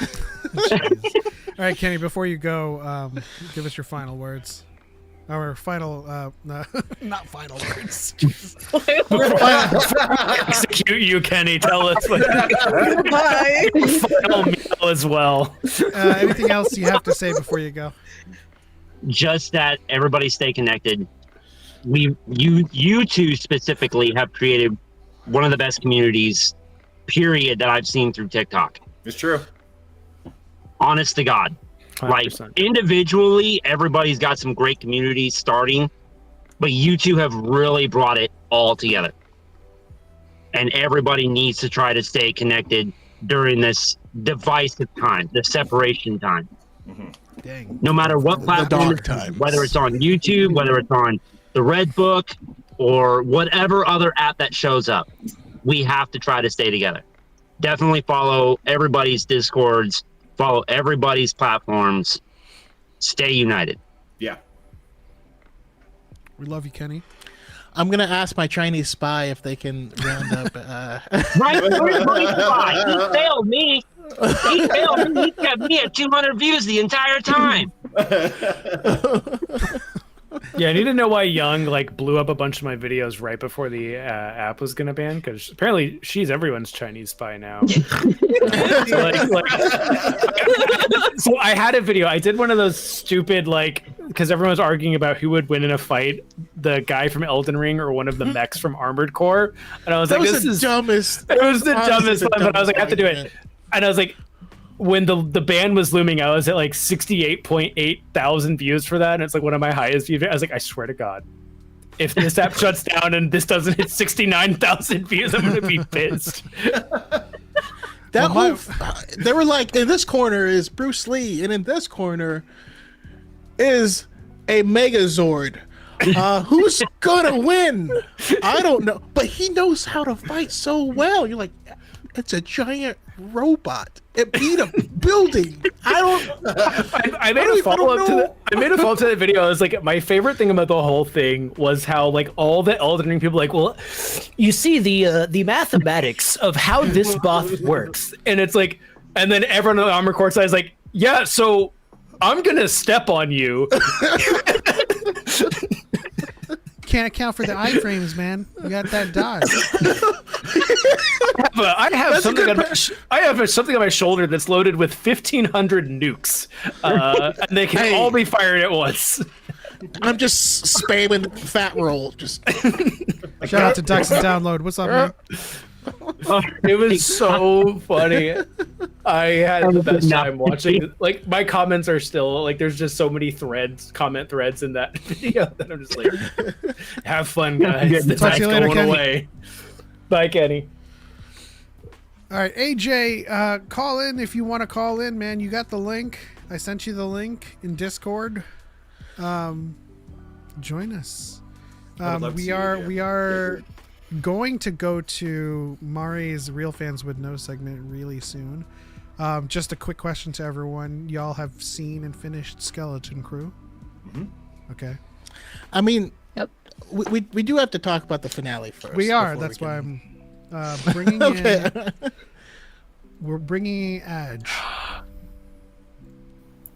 All right, Kenny, before you go, give us your final words. Our final, not final words. Execute you, Kenny. Tell us what Bye. final meal as well. Anything else you have to say before you go? Just that everybody stay connected. You two specifically have created one of the best communities, period, that I've seen through TikTok. It's true. Honest to God. 100%. Like individually, everybody's got some great communities starting, but you two have really brought it all together. and everybody needs to try to stay connected during this divisive time, the separation time. Dang. No matter what platform, whether it's on YouTube, whether it's on the Red Book, or whatever other app that shows up, we have to try to stay together. Definitely follow everybody's Discords, follow everybody's platforms. Stay united. Yeah. We love you, Kenny. I'm gonna ask my Chinese spy if they can round up. Right, spy. He failed me. He failed me. He kept me at 200 views the entire time. Yeah, I need to know why Young like blew up a bunch of my videos right before the app was gonna ban, because apparently she's everyone's Chinese spy now. So I had a video. I did one of those stupid because everyone was arguing about who would win in a fight, the guy from Elden Ring or one of the mechs from Armored Core, and I was like, "This is dumbest." It was the dumbest one, but I was like, "I have to do it," and I was like. When the ban was looming, I was at like 68.8 thousand views for that, and it's like one of my highest views. I was like, I swear to God, if this app shuts down and this doesn't hit 69,000 views, I'm gonna be pissed. That whole, they were like, in this corner is Bruce Lee, and in this corner is a Megazord. Who's gonna win? I don't know, but he knows how to fight so well. You're like, it's a giant robot. It beat a building. I made a follow-up to that video. I was like, my favorite thing about the whole thing was how like all the Elden Ring people well, you see the mathematics of how this buff works, and it's like, and then everyone on the Armored Core side is like, yeah, so I'm gonna step on you. Can't account for the iframes, man. You got that dodge. I have something on my shoulder that's loaded with 1,500 nukes, and they can all be fired at once. I'm just spamming fat roll. Just shout out to Ducks and Download. What's up, man? It was so funny. I had the best time watching. Like my comments are still like, there's just so many comment threads in that video that I'm just like, have fun, guys. The time's going away. Bye, Kenny. All right, AJ, call in if you want to call in, man. You got the link. I sent you the link in Discord. Join us. We are going to go to Mari's Real Fans Would Know segment really soon. Just a quick question to everyone. Y'all have seen and finished Skeleton Crew? Mm-hmm. Okay. I mean, yep. We do have to talk about the finale first. We are. That's why I'm bringing in... We're bringing Edge.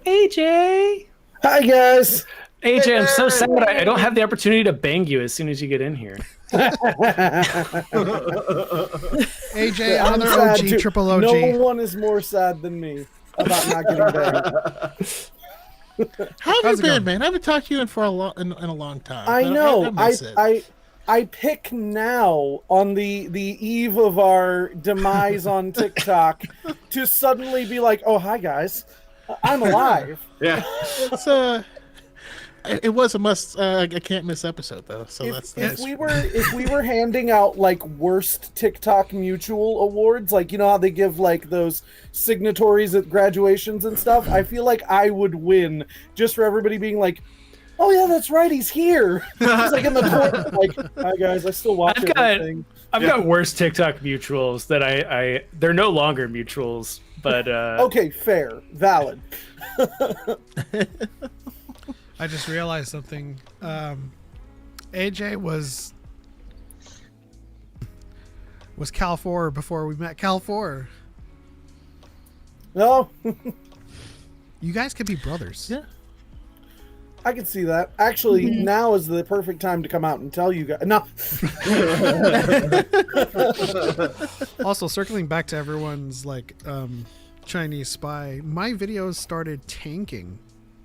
AJ! Hi, guys! AJ, I'm so sad I don't have the opportunity to bang you as soon as you get in here. AJ, another OG, too. triple OG. No one is more sad than me about not getting banged. How have you been, man? I haven't talked to you in a long time. I know. I pick now on the eve of our demise on TikTok to suddenly be like, oh, hi guys, I'm alive. Yeah. It was a can't miss episode though. So if we were handing out like worst TikTok mutual awards, like you know how they give like those signatories at graduations and stuff, I feel like I would win just for everybody being like, oh yeah, that's right, he's here. He's like in the corner, like, hi guys, I still watch everything. I've got worse TikTok mutuals that they're no longer mutuals, but okay, fair, valid. I just realized something. AJ was Cal 4 before we met Cal 4. No. You guys could be brothers. Yeah. I can see that. Actually, now is the perfect time to come out and tell you guys. No. Also, circling back to everyone's like Chinese spy, my videos started tanking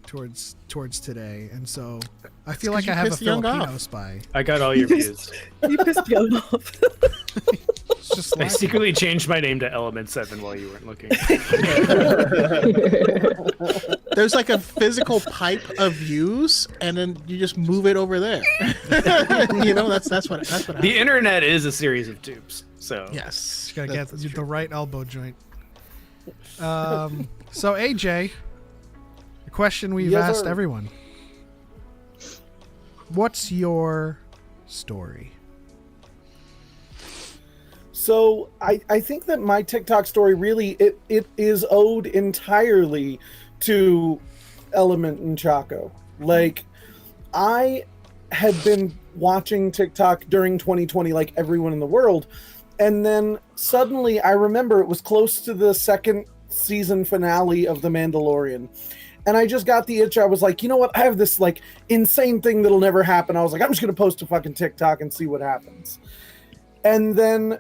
towards today, and so I feel like I have a Filipino spy. I got all your views. You pissed Young off. I secretly changed my name to Element 7 while you weren't looking. There's like a physical pipe of views, and then you just move it over there. You know, that's what happens. The internet is a series of tubes. So Yes, you gotta get the right elbow joint. So AJ, a question we've Yes, asked sir. everyone: what's your story? So I think that my TikTok story really it is owed entirely to Element and Choco. Like, I had been watching TikTok during 2020 like everyone in the world, and then suddenly I remember it was close to the second season finale of The Mandalorian, and I just got the itch. I was like, you know what, I have this like insane thing that'll never happen. I was like, I'm just gonna post a fucking TikTok and see what happens. And then,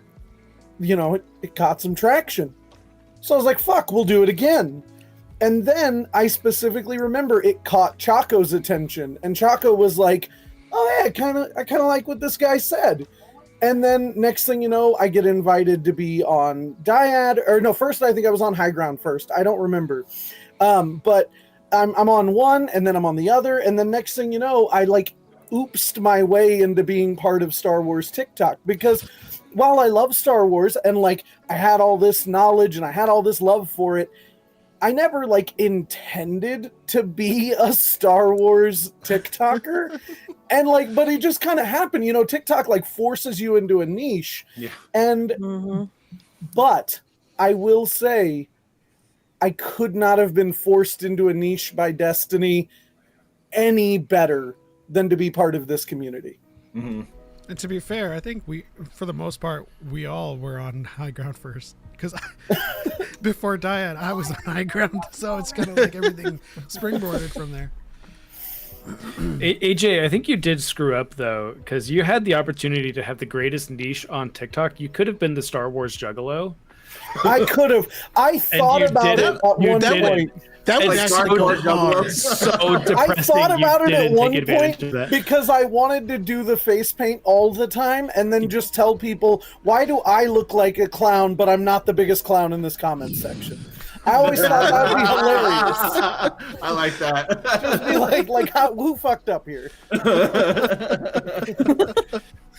you know, it caught some traction. So I was like, fuck, we'll do it again. And then I specifically remember it caught Choco's attention, and Choco was like, oh yeah, I kind of like what this guy said. And then next thing you know, I get invited to be on DYAD, or no, first I think I was on High Ground first. I don't remember. But I'm on one, and then I'm on the other, and then next thing you know, I like oopsed my way into being part of Star Wars TikTok, because while I love Star Wars and like I had all this knowledge and I had all this love for it, I never like intended to be a Star Wars TikToker. And like, but it just kind of happened, you know, TikTok like forces you into a niche. Yeah. And, but I will say, I could not have been forced into a niche by destiny any better than to be part of this community. Mm-hmm. And to be fair, I think for the most part, we all were on High Ground first. Because before DYAD, I was on High Ground, so it's kind of like everything springboarded from there. AJ, I think you did screw up though, because you had the opportunity to have the greatest niche on TikTok. You could have been the Star Wars Juggalo. I could have. I thought about it at one point. That was so depressing. I thought about it at one point of that. because I wanted to do the face paint all the time and then just tell people, why do I look like a clown, but I'm not the biggest clown in this comment section? I always thought that would be hilarious. I like that. Just be like who fucked up here?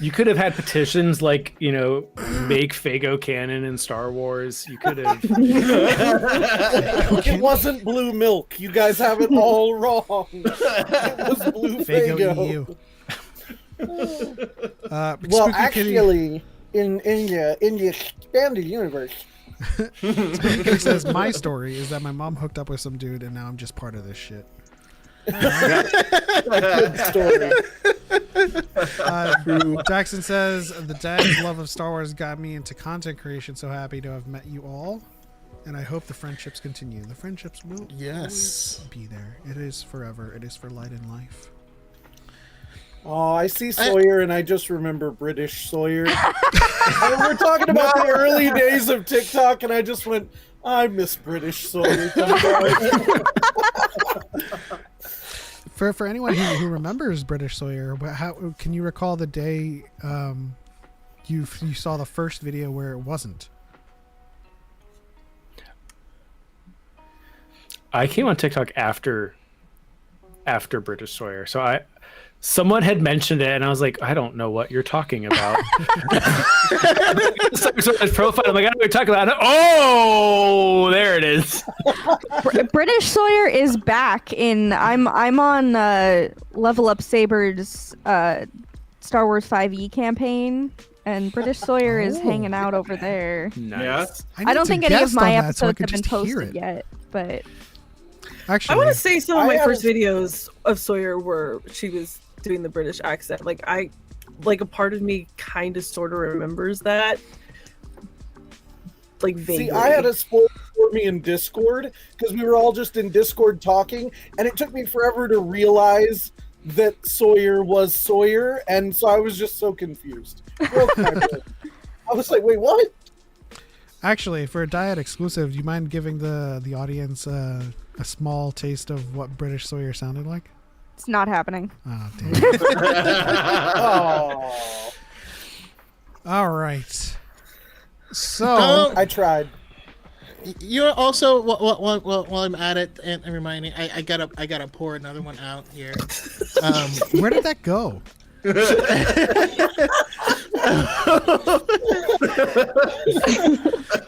You could have had petitions like, you know, make Fago canon in Star Wars. You could have. It wasn't blue milk. You guys have it all wrong. It was blue Fago. Well, actually, in the expanded universe. It says my story is that my mom hooked up with some dude, and now I'm just part of this shit. Good story. Jackson says the dad's love of Star Wars got me into content creation. So happy to have met you all, and I hope the friendships continue. The friendships will always be there. It is forever. It is for light in life. Oh, I see Sawyer, and I just remember British Sawyer. And we're talking about the early days of TikTok, and I just went, I miss British Sawyer. For anyone who remembers British Sawyer, how can you recall the day you saw the first video where it wasn't? I came on TikTok after British Sawyer, so someone had mentioned it, and I was like, I don't know what you're talking about. So his profile, I'm like, I don't know what you're talking about. Oh, there it is. British Sawyer is back in. I'm on Level Up Saber's Star Wars 5e campaign, and British Sawyer is hanging out over there. Nice. I don't think any of my episodes have been just hear posted it. yet, but Actually, I want to say some of I my haven't- first videos of Sawyer were she was doing the British accent. Like a part of me kind of sort of remembers that. Like vaguely. See, I had a spoiler for me in Discord because we were all just in Discord talking, and it took me forever to realize that Sawyer was Sawyer, and so I was just so confused. Broke my brain. I was like, wait, what? Actually, for a DYAD exclusive, do you mind giving the audience a small taste of what British Sawyer sounded like? it's not happening. Oh, damn. Oh, All right. So I tried. You're also while I'm at it and reminding, I gotta pour another one out here. Where did that go?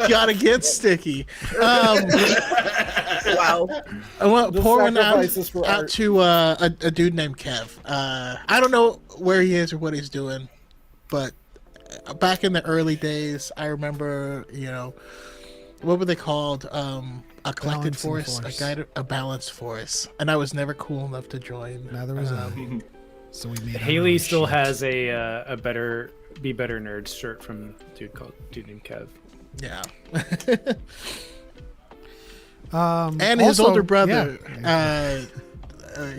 Gotta get sticky. Wow. I want to pour one sacrifices for out art. to a dude named Kev. I don't know where he is or what he's doing, but back in the early days, I remember, what were they called? A collected Balancing force, force. a balanced force, and I was never cool enough to join. Neither was I. So we made our Haley own still shit. has a better Be Better Nerds shirt from dude named Kev. Yeah. And his older brother,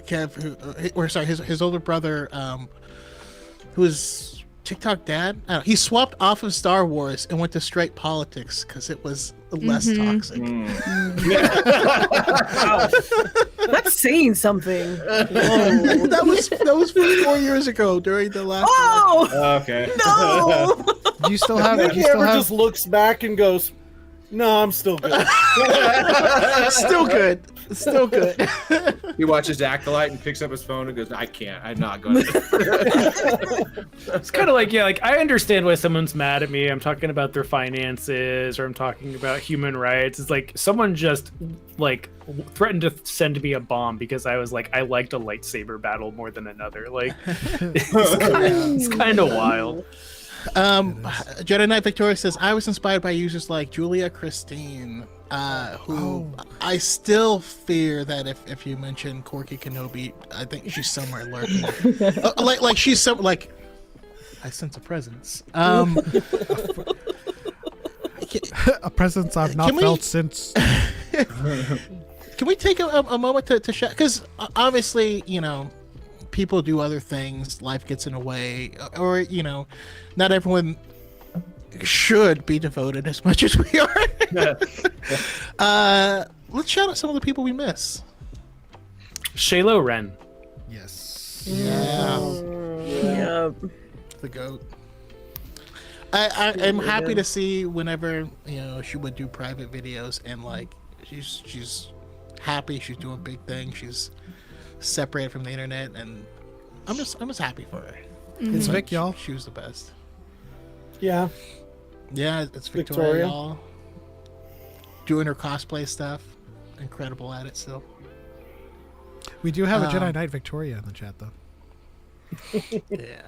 Kev, his older brother, who is TikTok dad. He swapped off of Star Wars and went to straight politics because it was less toxic. Wow. That's saying something. Whoa. that was 4 years ago during the last. Oh Okay. no! Do you still have? Mickey You still ever have just looks back and goes, "No, I'm still good." Still good. Still good. He watches Acolyte and picks up his phone and goes, "I can't. I'm not going." It's kind of like, I understand why someone's mad at me. I'm talking about their finances, or I'm talking about human rights. It's like someone just threatened to send me a bomb because I was like, I liked a lightsaber battle more than another. Like, it's kind of wild. Jedi Knight Victoria says, I was inspired by users like Julia Christine, who I still fear that if you mention Corky Kenobi, I think she's somewhere lurking. like she's some like I sense a presence. a presence I've not Can we- felt since. Can we take a moment to share? Because obviously, people do other things, life gets in the way, or not everyone should be devoted as much as we are. Let's shout out some of the people we miss. Shaylo Ren. Yes. Yeah. The goat. I'm happy to see whenever she would do private videos and she's happy, she's doing big things, she's separated from the internet, and I'm just happy for her. It's Vic, y'all. She was the best. Yeah. Yeah, it's Victoria, y'all. Doing her cosplay stuff. Incredible at it still. We do have a Jedi Knight Victoria in the chat, though. Yeah.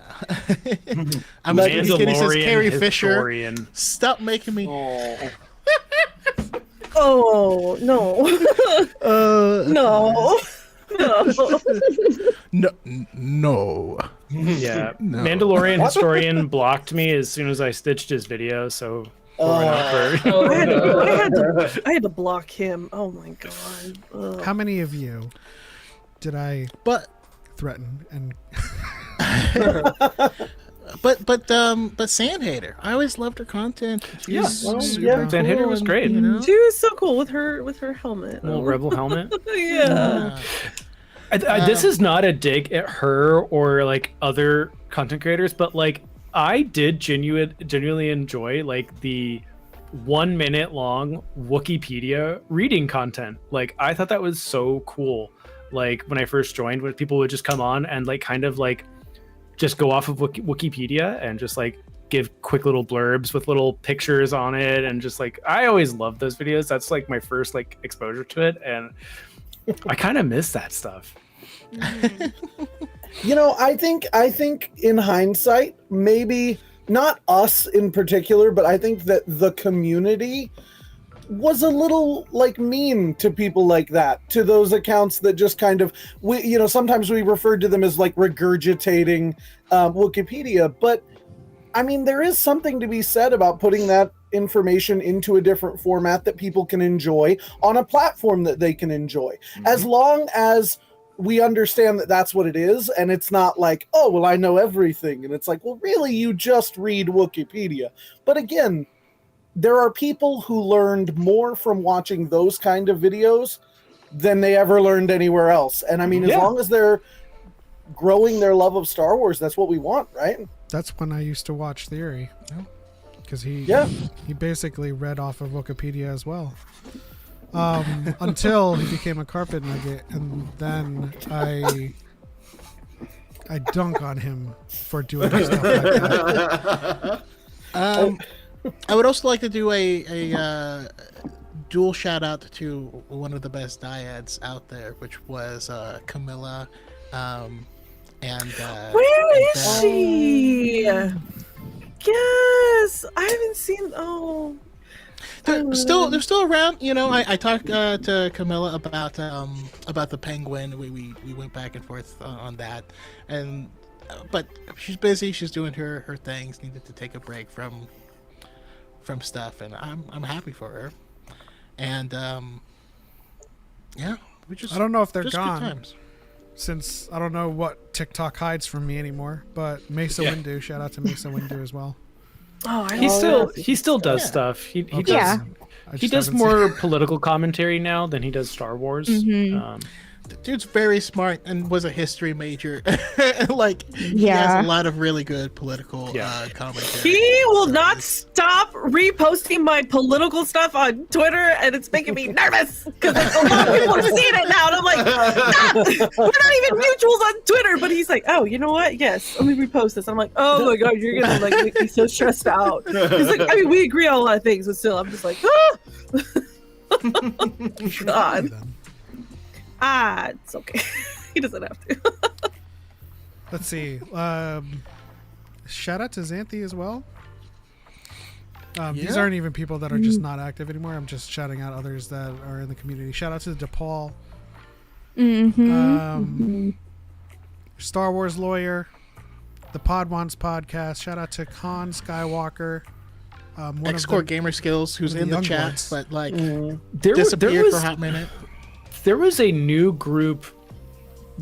I'm just kidding. He says Carrie Fisher. historian. Stop making me. Oh no. No. No. Yeah, No. Mandalorian historian blocked me as soon as I stitched his video. So I had to block him. Oh my god. Ugh. How many of you did I threaten and? But Sandhater, I always loved her content. She's super Sandhater cool was and, great. You know? She was so cool with her helmet. Little rebel helmet. Yeah. This is not a dig at her or other content creators, but I did genuinely enjoy the 1 minute long Wikipedia reading content. I thought that was so cool. When I first joined, when people would just come on and just go off of Wikipedia and just give quick little blurbs with little pictures on it, and just I always loved those videos. That's my first exposure to it, and I kind of miss that stuff. I think in hindsight, maybe not us in particular, but I think that the community was a little mean to people like that, to those accounts that just kind of sometimes we referred to them as regurgitating Wikipedia, but I mean there is something to be said about putting that information into a different format that people can enjoy on a platform that they can enjoy, as long as we understand that that's what it is, and it's not oh well I know everything, and it's well really you just read Wikipedia. But again, there are people who learned more from watching those kind of videos than they ever learned anywhere else. And I mean, as long as they're growing their love of Star Wars, that's what we want, right? That's when I used to watch Theory, because he basically read off of Wikipedia as well, until he became a carpet nugget, and then I I dunk on him for doing stuff like that. I would also like to do a dual shout out to one of the best dyads out there, which was Camilla. And Where is she? Yes, I haven't seen. Oh, they're still around. You know, I talked to Camilla about the penguin. We went back and forth on that, and but she's busy. She's doing her things. Needed to take a break from stuff, and I'm happy for her. And yeah, I don't know if they're just good gone, times. since I don't know what TikTok hides from me anymore. But Mesa Windu, shout out to Mesa Windu as well. Oh, He still does stuff. He Okay. does. I He just does haven't more political commentary now than he does Star Wars. The dude's very smart and was a history major. Like, he Yeah. has a lot of really good political commentary. He will not stop reposting my political stuff on Twitter, and it's making me nervous because a lot of people are seeing it now, and I'm like, stop! We're not even mutuals on Twitter. But he's like, oh, you know what? Yes, let me repost this. I'm like, oh my god, you're gonna like make me so stressed out. He's like, I mean, we agree on a lot of things, but still, I'm just like, God. It's okay. He doesn't have to. Let's see. Shout out to Xanthi as well. These aren't even people that are just not active anymore. I'm just shouting out others that are in the community. Shout out to DePaul. Star Wars Lawyer. The Podwans podcast. Shout out to Khan Skywalker. X-Core Gamer Skills, who's in the chat, Youngbloods. but like There disappeared was- for a hot minute. There was a new group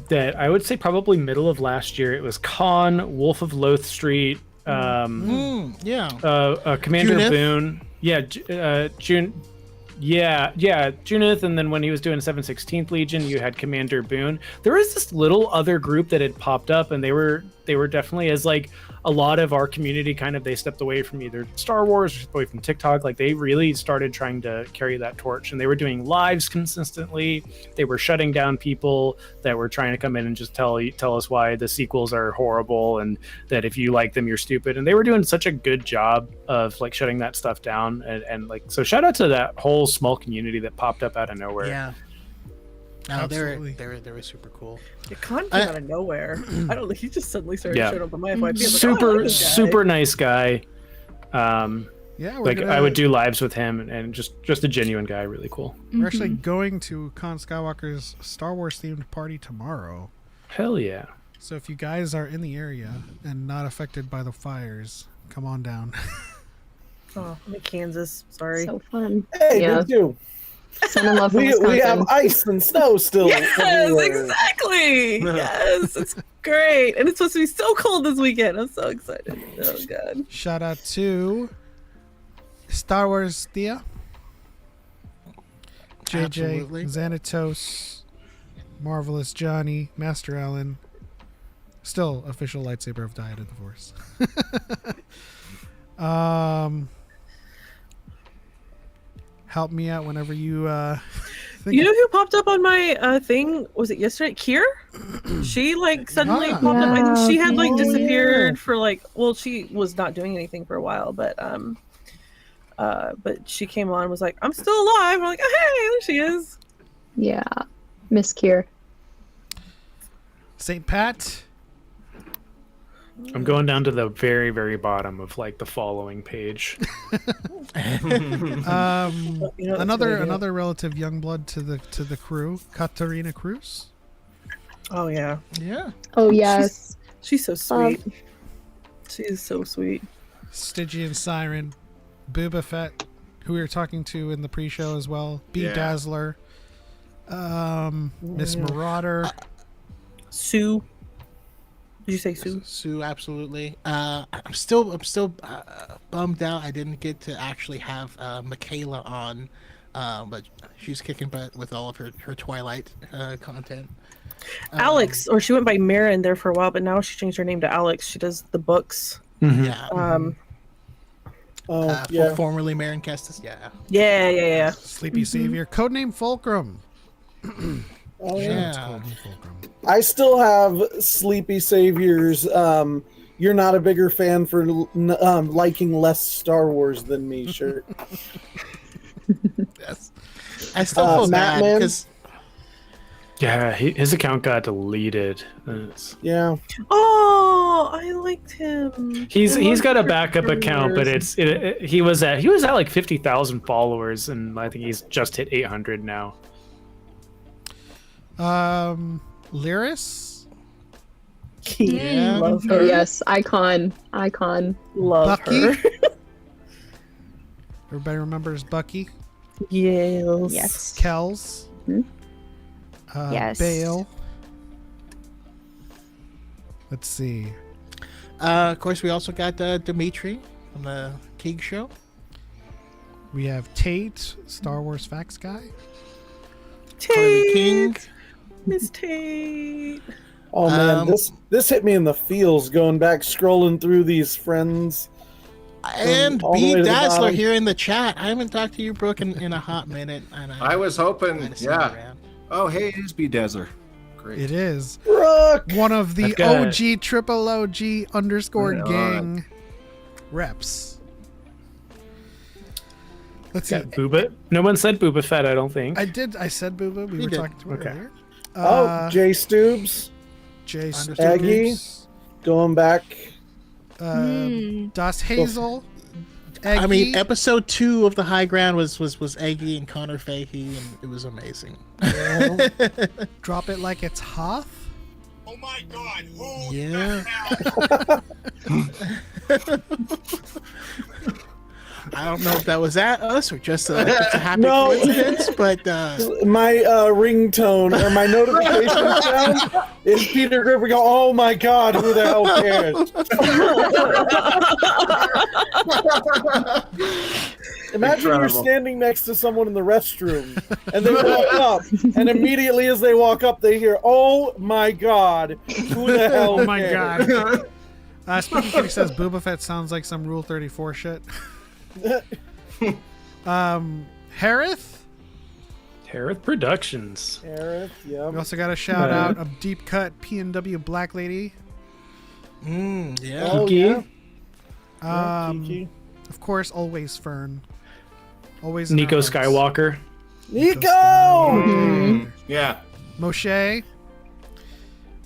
that I would say probably middle of last year. It was Khan, Wolf of Loth Street, Yeah. Commander Junith? Boone. Yeah, Junith, and then when he was doing 716th Legion, you had Commander Boone. There was this little other group that had popped up, and they were definitely, as like a lot of our community kind of, they stepped away from either Star Wars or away from TikTok. Like, they really started trying to carry that torch, and they were doing lives consistently. They were shutting down people that were trying to come in and just tell us why the sequels are horrible and that if you like them, you're stupid. And they were doing such a good job of like shutting that stuff down. And like, so shout out to that whole small community that popped up out of nowhere. Yeah. No, they Absolutely. were super cool. Yeah, Khan came out of nowhere. I don't know. He just suddenly started Yeah. showing up on my FYP. I was like, oh, I like this guy. Super nice guy. Yeah, we're Like, gonna- I would do lives with him, and just a genuine guy, really cool. We're actually going to Khan Skywalker's Star Wars themed party tomorrow. Hell yeah. So if you guys are in the area and not affected by the fires, come on down. Oh, I'm in Kansas. Sorry. So fun. Hey, Yeah. me too. Son-in-law from We Wisconsin. have ice and snow still. Yes, everywhere. exactly. Yes, it's great, and it's supposed to be so cold this weekend. I'm so excited. Oh god. Shout out to Star Wars Thea, JJ, Absolutely. Xanatos, Marvelous Johnny, Master Allen, still official lightsaber of DYAD of the Force. Help me out whenever you think You know who popped up on my thing? Was it yesterday? Kier? She like suddenly popped up. I think she had like disappeared for like. Well, she was not doing anything for a while, but she came on and was like, "I'm still alive." I'm like, "Oh, hey, there she is." Yeah. Miss Kier. St. Pat. I'm going down to the very, very bottom of like the following page. Another relative young blood to the crew, Katarina Cruz. Oh yeah. Yeah. Oh yes. She's so sweet. She is so sweet. Stygian Siren, Boba Fett, who we were talking to in the pre-show as well. B Yeah. Dazzler, Miss Marauder, Sue. Did you say Sue? Sue, absolutely. I'm still bummed out. I didn't get to actually have Michaela on, but she's kicking butt with all of her Twilight content. Alex, or she went by Marin there for a while, but now she changed her name to Alex. She does the books. Yeah. Yeah. Formerly Marin Kestis. Yeah. Yeah. Sleepy Savior, codename Fulcrum. Oh It's yeah. Golden Fulcrum. I still have Sleepy Savior's. You're not a bigger fan for liking less Star Wars than me shirt. Yes. I still feel bad Mattman? because Yeah, his account got deleted. Yeah. Oh, I liked him. He's got a backup account, but he was at like 50,000 followers, and I think he's just hit 800 now. Lyris? Yeah. Love Oh her. yes, icon. Love Bucky? her. Everybody remembers Bucky? Yes. Yes. Kells? Yes. Bale? Let's see. of course, we also got Dimitri from the Keeg Show. We have Tate, Star Wars Facts Guy. Carly King. Miss Tate. Oh man, this hit me in the feels going back scrolling through these friends. And all the B way to the Dazzler bottom. here in the chat. I haven't talked to you, Brooke, in a hot minute. And I was hoping, glad to see you yeah. around. Oh, hey, it is B-Dazzler. Great. It is. Brooke! One of the I've got- OG triple OG underscore Right on. gang reps. Let's see. Got Booba. No one said Booba Fett, I don't think. I said Booba. We You were did. talking to it Okay. earlier. Oh, Jay Stoobs Jay Aggie. Stoops, going back. Das Hazel. I mean, Eggy. episode 2 of the High Ground was Aggie and Connor Fahey, and it was amazing. Drop it like it's Hoth. Oh my God! Who Yeah. I don't know if that was at us or just a happy No. coincidence, but My ringtone or my notification sound is Peter Griffin go, oh my God, who the hell cares? Imagine you're Incredible. standing next to someone in the restroom and they walk up, and immediately as they walk up, they hear, oh my God, who the hell Oh my cares? God. Spooky Kitty says Boba Fett sounds like some Rule 34 shit. Harith? Harith Productions. Harith, yeah. We also got a shout out of Deep Cut P&W Black Lady. yeah. Oh, Kiki. yeah. Of course, always Fern. Always in Nico our hearts. Skywalker. Nico! Yeah. Moshe.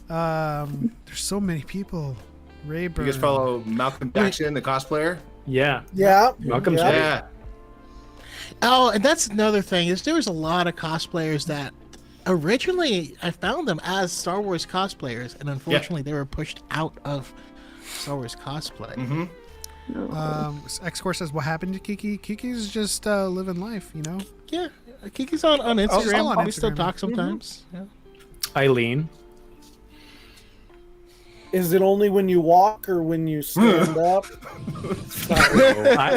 There's so many people. Rayburn. You guys follow Malcolm Jackson, the cosplayer? Yeah. Yeah. Malcolm yeah. J. Yeah. Oh, and that's another thing is there was a lot of cosplayers that originally I found them as Star Wars cosplayers, and unfortunately they were pushed out of Star Wars cosplay. Mm-hmm. X-Core says, what happened to Kiki? Kiki's just living life, you know? Yeah, Kiki's on still Instagram. on We still Instagram. talk sometimes. Eileen. Is it only when you walk or when you stand up?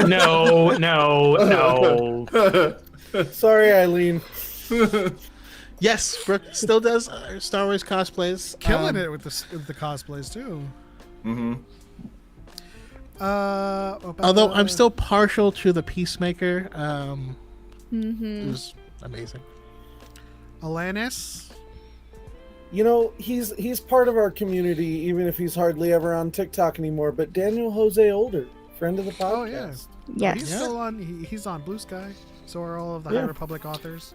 No. Sorry, Eileen. Yes, Brooke still does Star Wars cosplays. Killing it with the cosplays, too. Mm-hmm. Although I'm still partial to the Peacemaker. It was amazing. Alanis. You know, he's part of our community, even if he's hardly ever on TikTok anymore. But Daniel Jose Older, friend of the podcast. Oh, yeah. Yes. He's still on. He's on Blue Sky. So are all of the Yeah. High Republic authors.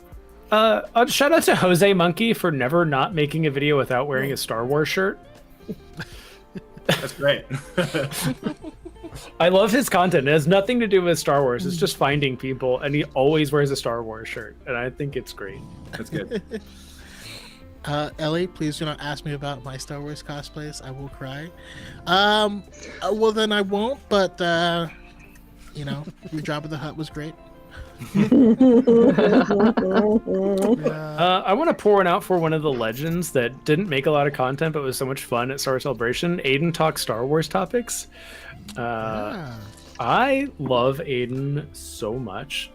Shout out to Jose Monkey for never not making a video without wearing a Star Wars shirt. That's great. I love his content. It has nothing to do with Star Wars. It's just finding people, and he always wears a Star Wars shirt, and I think it's great. That's good. Ellie, please do not ask me about my Star Wars cosplays. I will cry. Well, then I won't, but, you know, your Jabba the Hutt was great. I want to pour one out for one of the legends that didn't make a lot of content, but was so much fun at Star Wars Celebration. Aiden talks Star Wars topics. I love Aiden so much.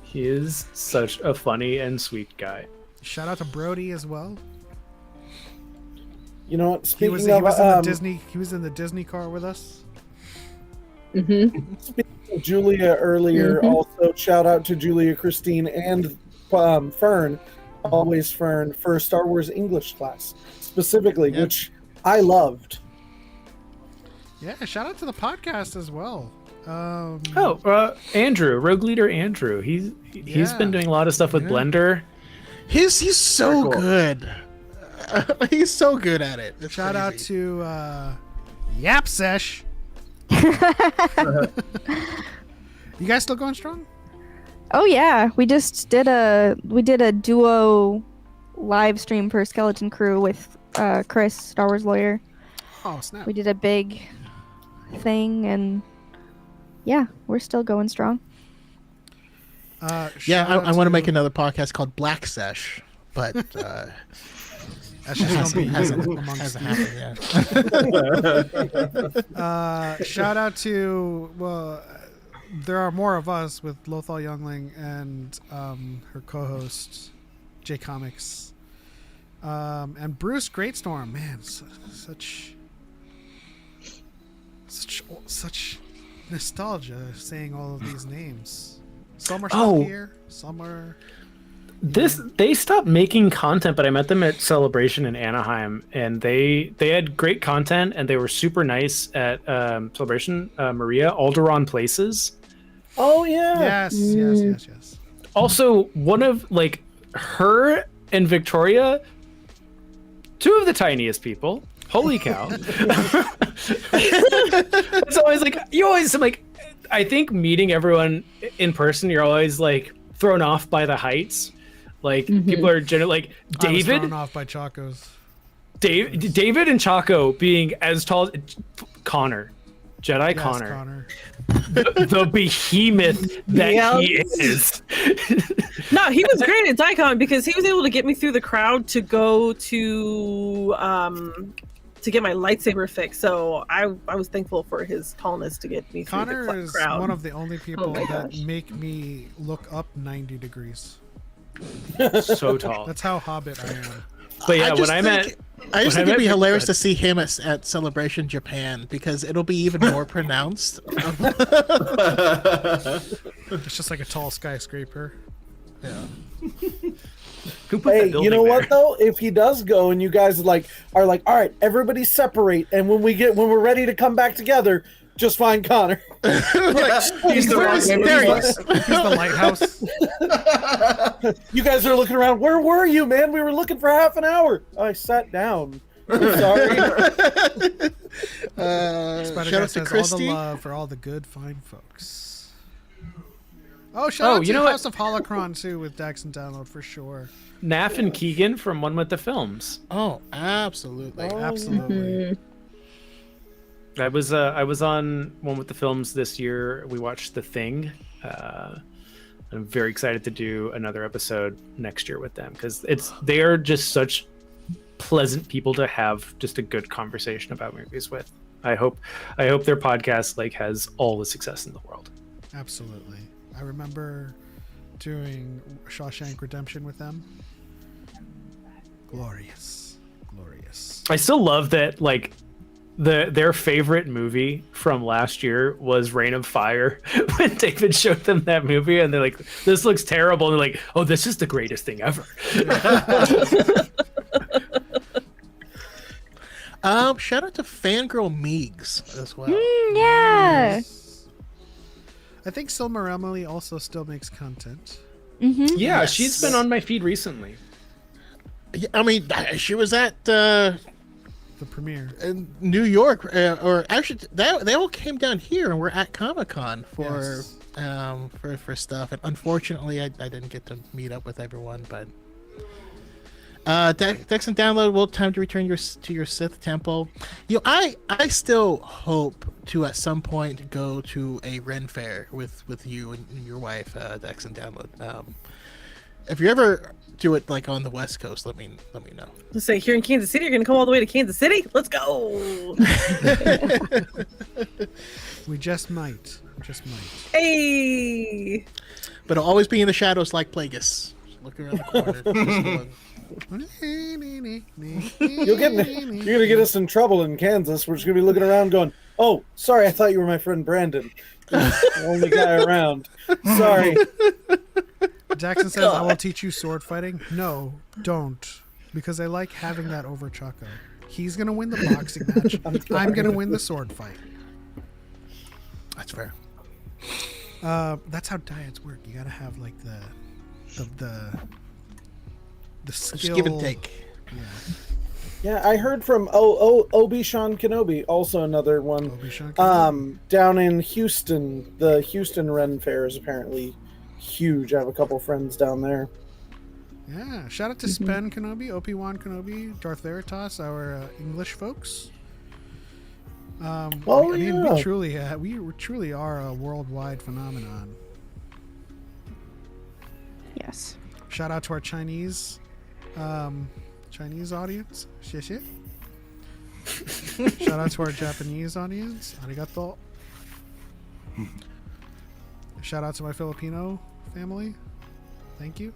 He is such a funny and sweet guy. Shout out to Brody as well. You know what? He Speaking was of in the Disney. He was in the Disney car with us. speaking of Julia earlier, also shout out to Julia, Christine, and Fern. always for a Star Wars English class specifically, which I loved. Yeah, shout out to the podcast as well. Andrew, Rogue Leader Andrew. He's been doing a lot of stuff with Blender. He's so good. He's so good at it. It's Shout out crazy. to Yap Sesh. You guys still going strong? Oh yeah, we just did a duo live stream for Skeleton Crew with Chris, Star Wars lawyer. Oh snap! We did a big thing, and yeah, we're still going strong. I want to make another podcast called Black Sesh, but that's just gonna be hasn't amongst happened yet. Shout out to there are more of us with Lothal Youngling and her co-host J Comics and Bruce Greatstorm. Man, such nostalgia saying all of these names. Some are still here. Some are. They stopped making content, but I met them at Celebration in Anaheim, and they had great content, and they were super nice at Celebration. Maria Alderaan Places. Oh yeah. Yes. Also, one of her and Victoria, two of the tiniest people. Holy cow! It's always I think meeting everyone in person, you're always thrown off by the heights. People are generally I was David. thrown off by Chacos. David and Choco being as tall as Connor, Jedi Connor. The behemoth that he is. No, he was great at Daikon because he was able to get me through the crowd to go to get my lightsaber fixed. So I was thankful for his tallness to get me through Connor the is crowd. one of the only people my that gosh. make me look up 90 degrees. So tall. That's how Hobbit I am. But yeah, I just when think it'd be hilarious to see him at Celebration Japan because it'll be even more pronounced. It's just like a tall skyscraper. Yeah. Hey, you know what though? If he does go and you guys are like, all right, everybody separate, and when we're ready to come back together, just find Connor. He's the lighthouse. You guys are looking around. Where were you, man? We were looking for half an hour. I sat down. I'm sorry. Shout out to Christy. All the love for all the good, fine folks. Oh, shout out to House of Holocron too with Dax and Download for sure. Naf and Keegan from One with the Films. Oh, absolutely, absolutely. I was on One with the Films this year. We watched The Thing. I'm very excited to do another episode next year with them because they are just such pleasant people to have just a good conversation about movies with. I hope their podcast has all the success in the world. There's I remember doing Shawshank Redemption with them. Glorious. I still love that their favorite movie from last year was Reign of Fire. When David showed them that movie and they're like, this looks terrible, and they're like, oh, this is the greatest thing ever. Shout out to Fangirl Meegs as well. Yeah. I think Silmer Emily also still makes content. Mm-hmm. Yeah, Yes. she's been on my feed recently. I mean, she was at the premiere in New York, or actually, they all came down here and were at Comic-Con for stuff. And unfortunately, I didn't get to meet up with everyone. But Dex and Download, well, time to return to your Sith temple. I still hope to at some point go to a Ren fair with you and your wife, Dex and Download. If you ever do it on the West Coast, let me know. Let's say here in Kansas City, you're gonna come all the way to Kansas City. Let's go. We just might. Hey. But it'll always be in the shadows like Plagueis. Looking around the corner. You're gonna get us in trouble in Kansas. We're just gonna be looking around going, oh, sorry, I thought you were my friend Brandon. The only guy around. Sorry. Jackson says, "I will teach you sword fighting." No, don't, because I like having that over Choco. He's gonna win the boxing match. I'm gonna win the sword fight. That's fair. That's how dyads work. You gotta have like the skill. Just give and take. Yeah. Yeah, I heard from Obi-Wan Kenobi, also another one. Down in Houston, the Houston Ren Fair is apparently huge. I have a couple friends down there. Yeah, shout out to Spen Kenobi, Obi-Wan Kenobi, Darth Veritas, our English folks. I mean, we truly are a worldwide phenomenon. Yes. Shout out to our Chinese audience. Xie xie. Shout out to our Japanese audience. Arigato. Shout out to my Filipino family. Thank you.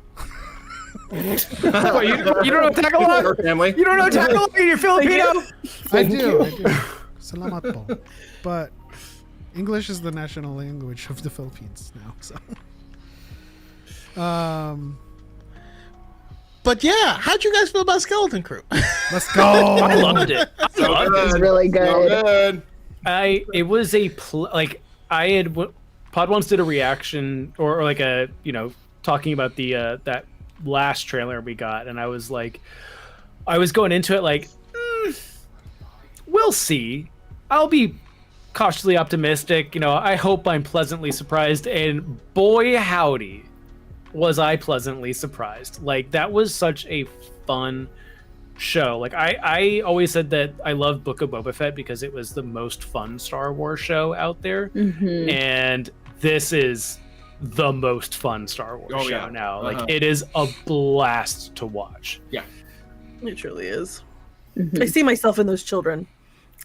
What, you don't know Tagalog? Family. You don't know Tagalog and you're Filipino? I do. Salamat po. But English is the national language of the Philippines now. So, but yeah, how'd you guys feel about Skeleton Crew? Let's go. I loved it. It was really good. It was I had Pod once did a reaction or like a talking about the that last trailer we got, and I was going into it like, we'll see. I'll be cautiously optimistic. I hope I'm pleasantly surprised, and boy howdy, was I pleasantly surprised. Like, that was such a fun show. Like, I always said that I loved Book of Boba Fett because it was the most fun Star Wars show out there, and this is the most fun Star Wars show now. Like, it is a blast to watch. Yeah, it truly is. I see myself in those children,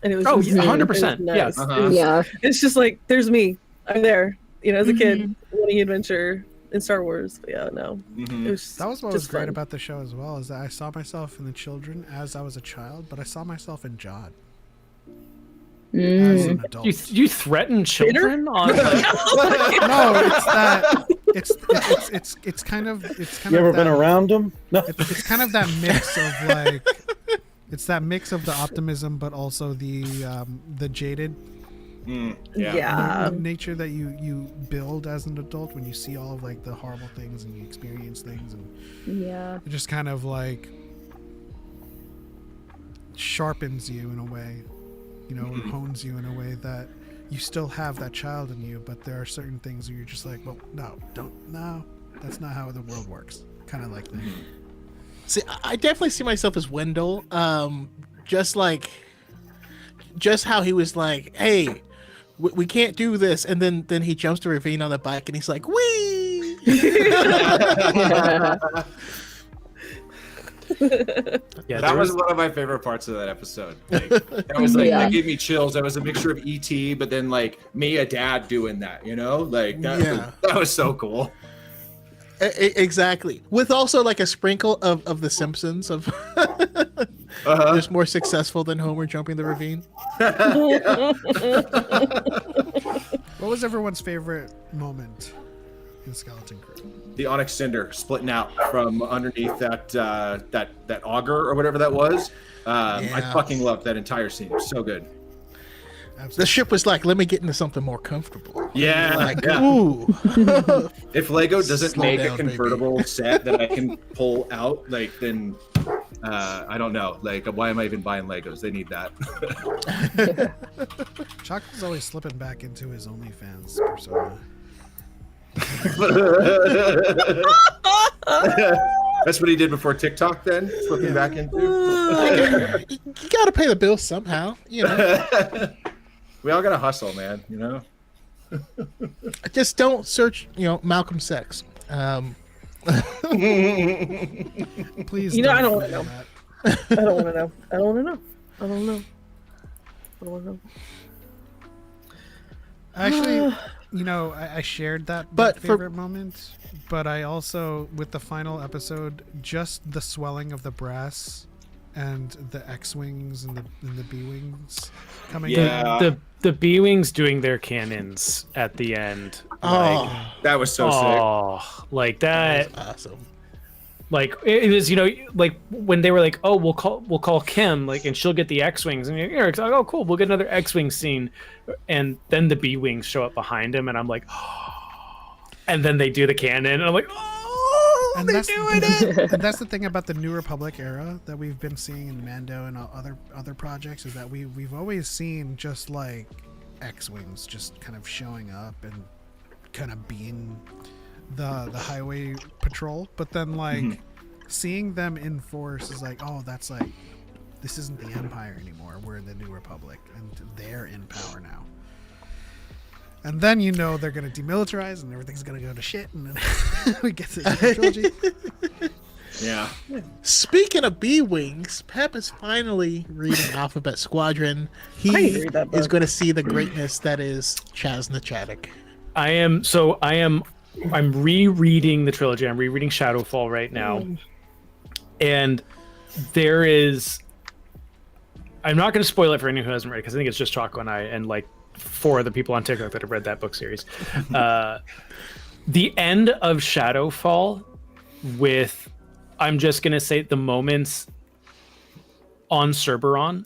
and it was 100%. Nice. Yeah. It's just like, there's me. I'm there. As a kid, wanting adventure in Star Wars. But yeah, no. It was that was what just was great fun. about the show as well, is that I saw myself in the children as I was a child, but I saw myself in JOD as an adult. You threaten children on No, it's that it's kind of You ever that, been around them? No. It's kind of that mix of like, it's that mix of the optimism, but also the jaded nature that you build as an adult when you see all of like the horrible things and you experience things, and it just kind of like sharpens you in a way, or hones you in a way that you still have that child in you, but there are certain things where you're just like, well, no, that's not how the world works, kind of like that. See, I definitely see myself as Wendell. Just how he was like, hey, we can't do this, and then he jumps the ravine on the bike and he's like, wee. That was one of my favorite parts of that episode. Like, that gave me chills. That was a mixture of ET, but then like me, a dad doing that, like that was so cool. Exactly, with also like a sprinkle of the Simpsons of just more successful than Homer jumping the ravine. What was everyone's favorite moment in Skeleton Crew? The Onyx Cinder splitting out from underneath that auger or whatever that was. I fucking loved that entire scene. It was so good. Absolutely. The ship was like, let me get into something more comfortable. Yeah. Like, yeah. ooh. If Lego doesn't Slow make down, a convertible set that I can pull out, like, then I don't know. Like, why am I even buying Legos? They need that. Choco's always slipping back into his OnlyFans persona. That's what he did before TikTok, then slipping back into. You gotta pay the bills somehow, We all gotta hustle, man. Just don't search, Malcolm sex. Please. I don't want to know. I don't want to know. I don't want to know. I don't know. I don't want to know. Actually, I shared that favorite moment, but I also, with the final episode, just the swelling of the brass and the X-wings and the B-wings coming. Yeah. The B-wings doing their cannons at the end. Oh, that was so sick. Like that. That was awesome. Like it is, you know, like when they were like, "Oh, we'll call Kim, like, and she'll get the X-wings," and Eric's like, "Oh, cool, we'll get another X-wing scene," and then the B-wings show up behind him, and I'm like, oh. And then they do the cannon, and I'm like, oh, and they're doing it. And that's the thing about the New Republic era that we've been seeing in Mando and other projects, is that we've always seen just like X-wings just kind of showing up and kind of being the highway patrol, but then like seeing them in force is like, oh, that's like, this isn't the Empire anymore, we're in the New Republic and they're in power now. And then you know they're gonna demilitarize and everything's gonna go to shit, and then we get to the trilogy. Yeah. Speaking of B-wings, Pep is finally reading Alphabet Squadron. He is going to see the greatness that is Chaz Nachatic. I'm rereading the trilogy. I'm rereading Shadowfall right now. And there is, I'm not going to spoil it for anyone who hasn't read it, because I think it's just Choco and I and like 4 other people on TikTok that have read that book series. The end of Shadowfall with, I'm just going to say, the moments on Cerberon,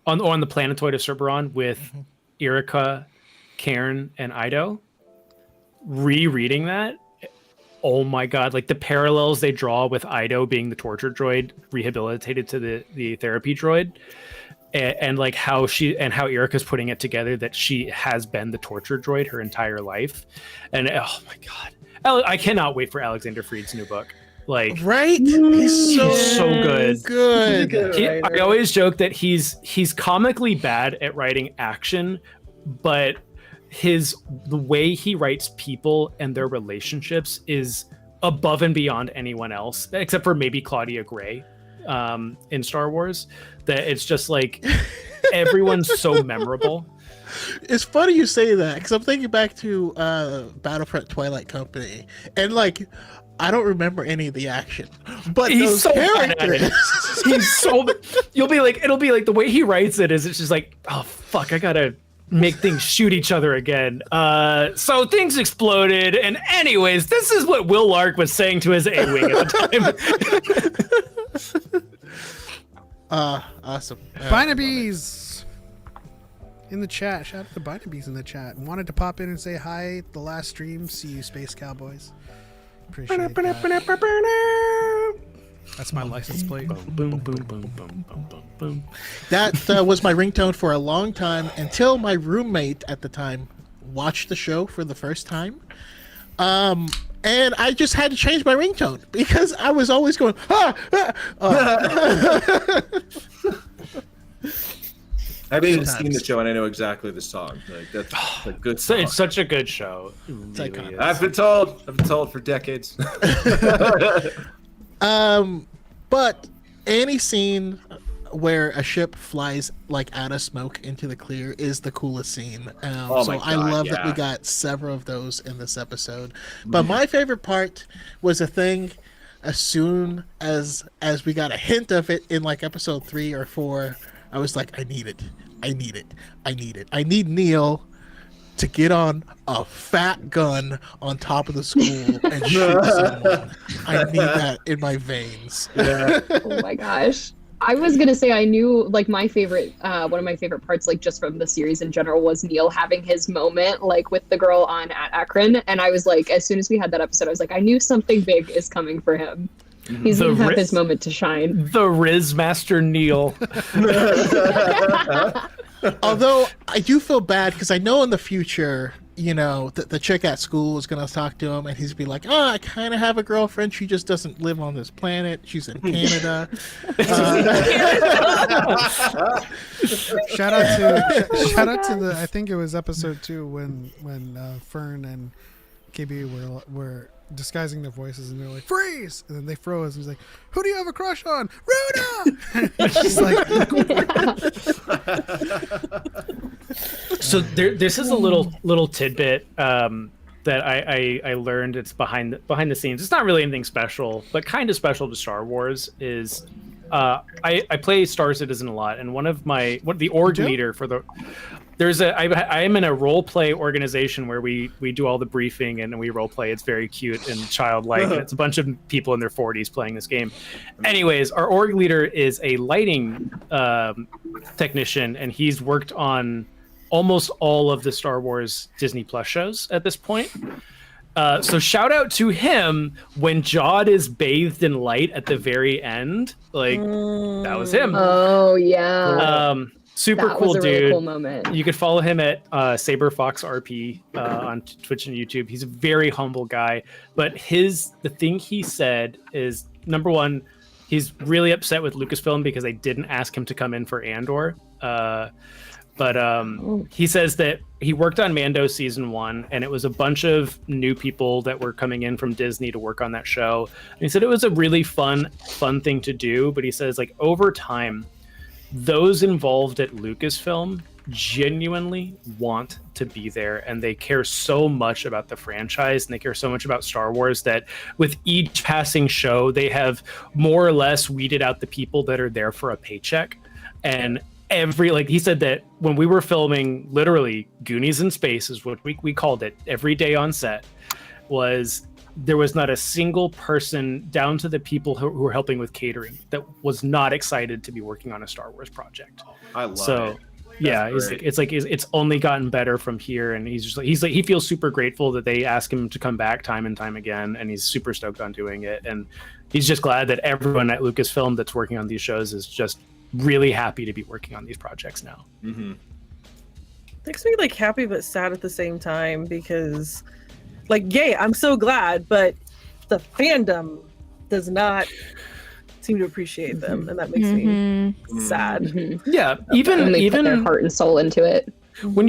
on the planetoid of Cerberon with Irika, Cairn, and Ido. Rereading that, oh my god, like the parallels they draw with Ido being the torture droid rehabilitated to the therapy droid, and like how Irika's putting it together that she has been the torture droid her entire life. And oh my god, I cannot wait for Alexander Freed's new book. Like, right? He's so good. Good. I always joke that he's comically bad at writing action, but the way he writes people and their relationships is above and beyond anyone else, except for maybe Claudia Gray in Star Wars. That it's just like everyone's so memorable. It's funny you say that, because I'm thinking back to Battlefront Twilight Company, and like, I don't remember any of the action, but he's those so characters. He's so. It'll be like the way he writes it is, it's just like, oh fuck, I gotta make things shoot each other again. So things exploded, and anyways, this is what Will Lark was saying to his A-wing at the time. Awesome. Barnaby's in the chat. Shout out to Barnaby's in the chat. Wanted to pop in and say hi. The last stream. See you, Space Cowboys. Appreciate that. That's my license plate. Boom, boom, boom, boom, boom, boom, boom. That was my ringtone for a long time, until my roommate at the time watched the show for the first time. And I just had to change my ringtone because I was always going, I haven't even seen the show, and I know exactly the song. Like, that's a good song. It's such a good show. It really is. I've been told for decades. But any scene where a ship flies like out of smoke into the clear is the coolest scene. I love that we got several of those in this episode. But my favorite part was a thing as soon as we got a hint of it in like episode 3 or 4. I was like, I need it. I need Neil to get on a fat gun on top of the school and shoot someone. I need that in my veins. Yeah. Oh my gosh. I was gonna say, I knew like my favorite, one of my favorite parts, like just from the series in general, was Neil having his moment like with the girl on at Akron, and I was like, as soon as we had that episode, I was like, I knew something big is coming for him. He's gonna have his moment to shine. The Riz Master Neil. Although I do feel bad because I know in the future, you know, the chick at school is going to talk to him and he's be like, oh, I kind of have a girlfriend. She just doesn't live on this planet. She's in Canada. Shout out to the, I think it was episode 2 when Fern and KB were disguising their voices and they're like, freeze, and then they froze. He's like, who do you have a crush on? Ruda. It's like, so this is a little tidbit that I learned. It's behind the scenes. It's not really anything special, but kind of special to Star Wars. Is I play Star Citizen a lot, and the org leader for the I am in a role play organization where we do all the briefing and we role play. It's very cute and childlike, and it's a bunch of people in their 40s playing this game. Anyways, our org leader is a lighting technician, and he's worked on almost all of the Star Wars Disney Plus shows at this point. So shout out to him when Jod is bathed in light at the very end. Like that was him. Oh yeah. Super that cool was a dude. really cool moment. You could follow him at SaberFoxRP on Twitch and YouTube. He's a very humble guy, but the thing he said is, number one, he's really upset with Lucasfilm because they didn't ask him to come in for Andor. But he says that he worked on Mando season 1, and it was a bunch of new people that were coming in from Disney to work on that show. And he said it was a really fun thing to do, but he says, like, over time, those involved at Lucasfilm genuinely want to be there, and they care so much about the franchise, and they care so much about Star Wars that with each passing show, they have more or less weeded out the people that are there for a paycheck. And he said that when we were filming literally Goonies in Space is what we called it every day on set, there was not a single person, down to the people who were helping with catering, that was not excited to be working on a Star Wars project. I love it. Yeah, it's only gotten better from here, and he feels super grateful that they ask him to come back time and time again, and he's super stoked on doing it, and he's just glad that everyone at Lucasfilm that's working on these shows is just really happy to be working on these projects now. Mm-hmm. Makes me like happy but sad at the same time, because like, yay, I'm so glad, but the fandom does not seem to appreciate them, and that makes me sad. Mm-hmm. Yeah, When they put their heart and soul into it. When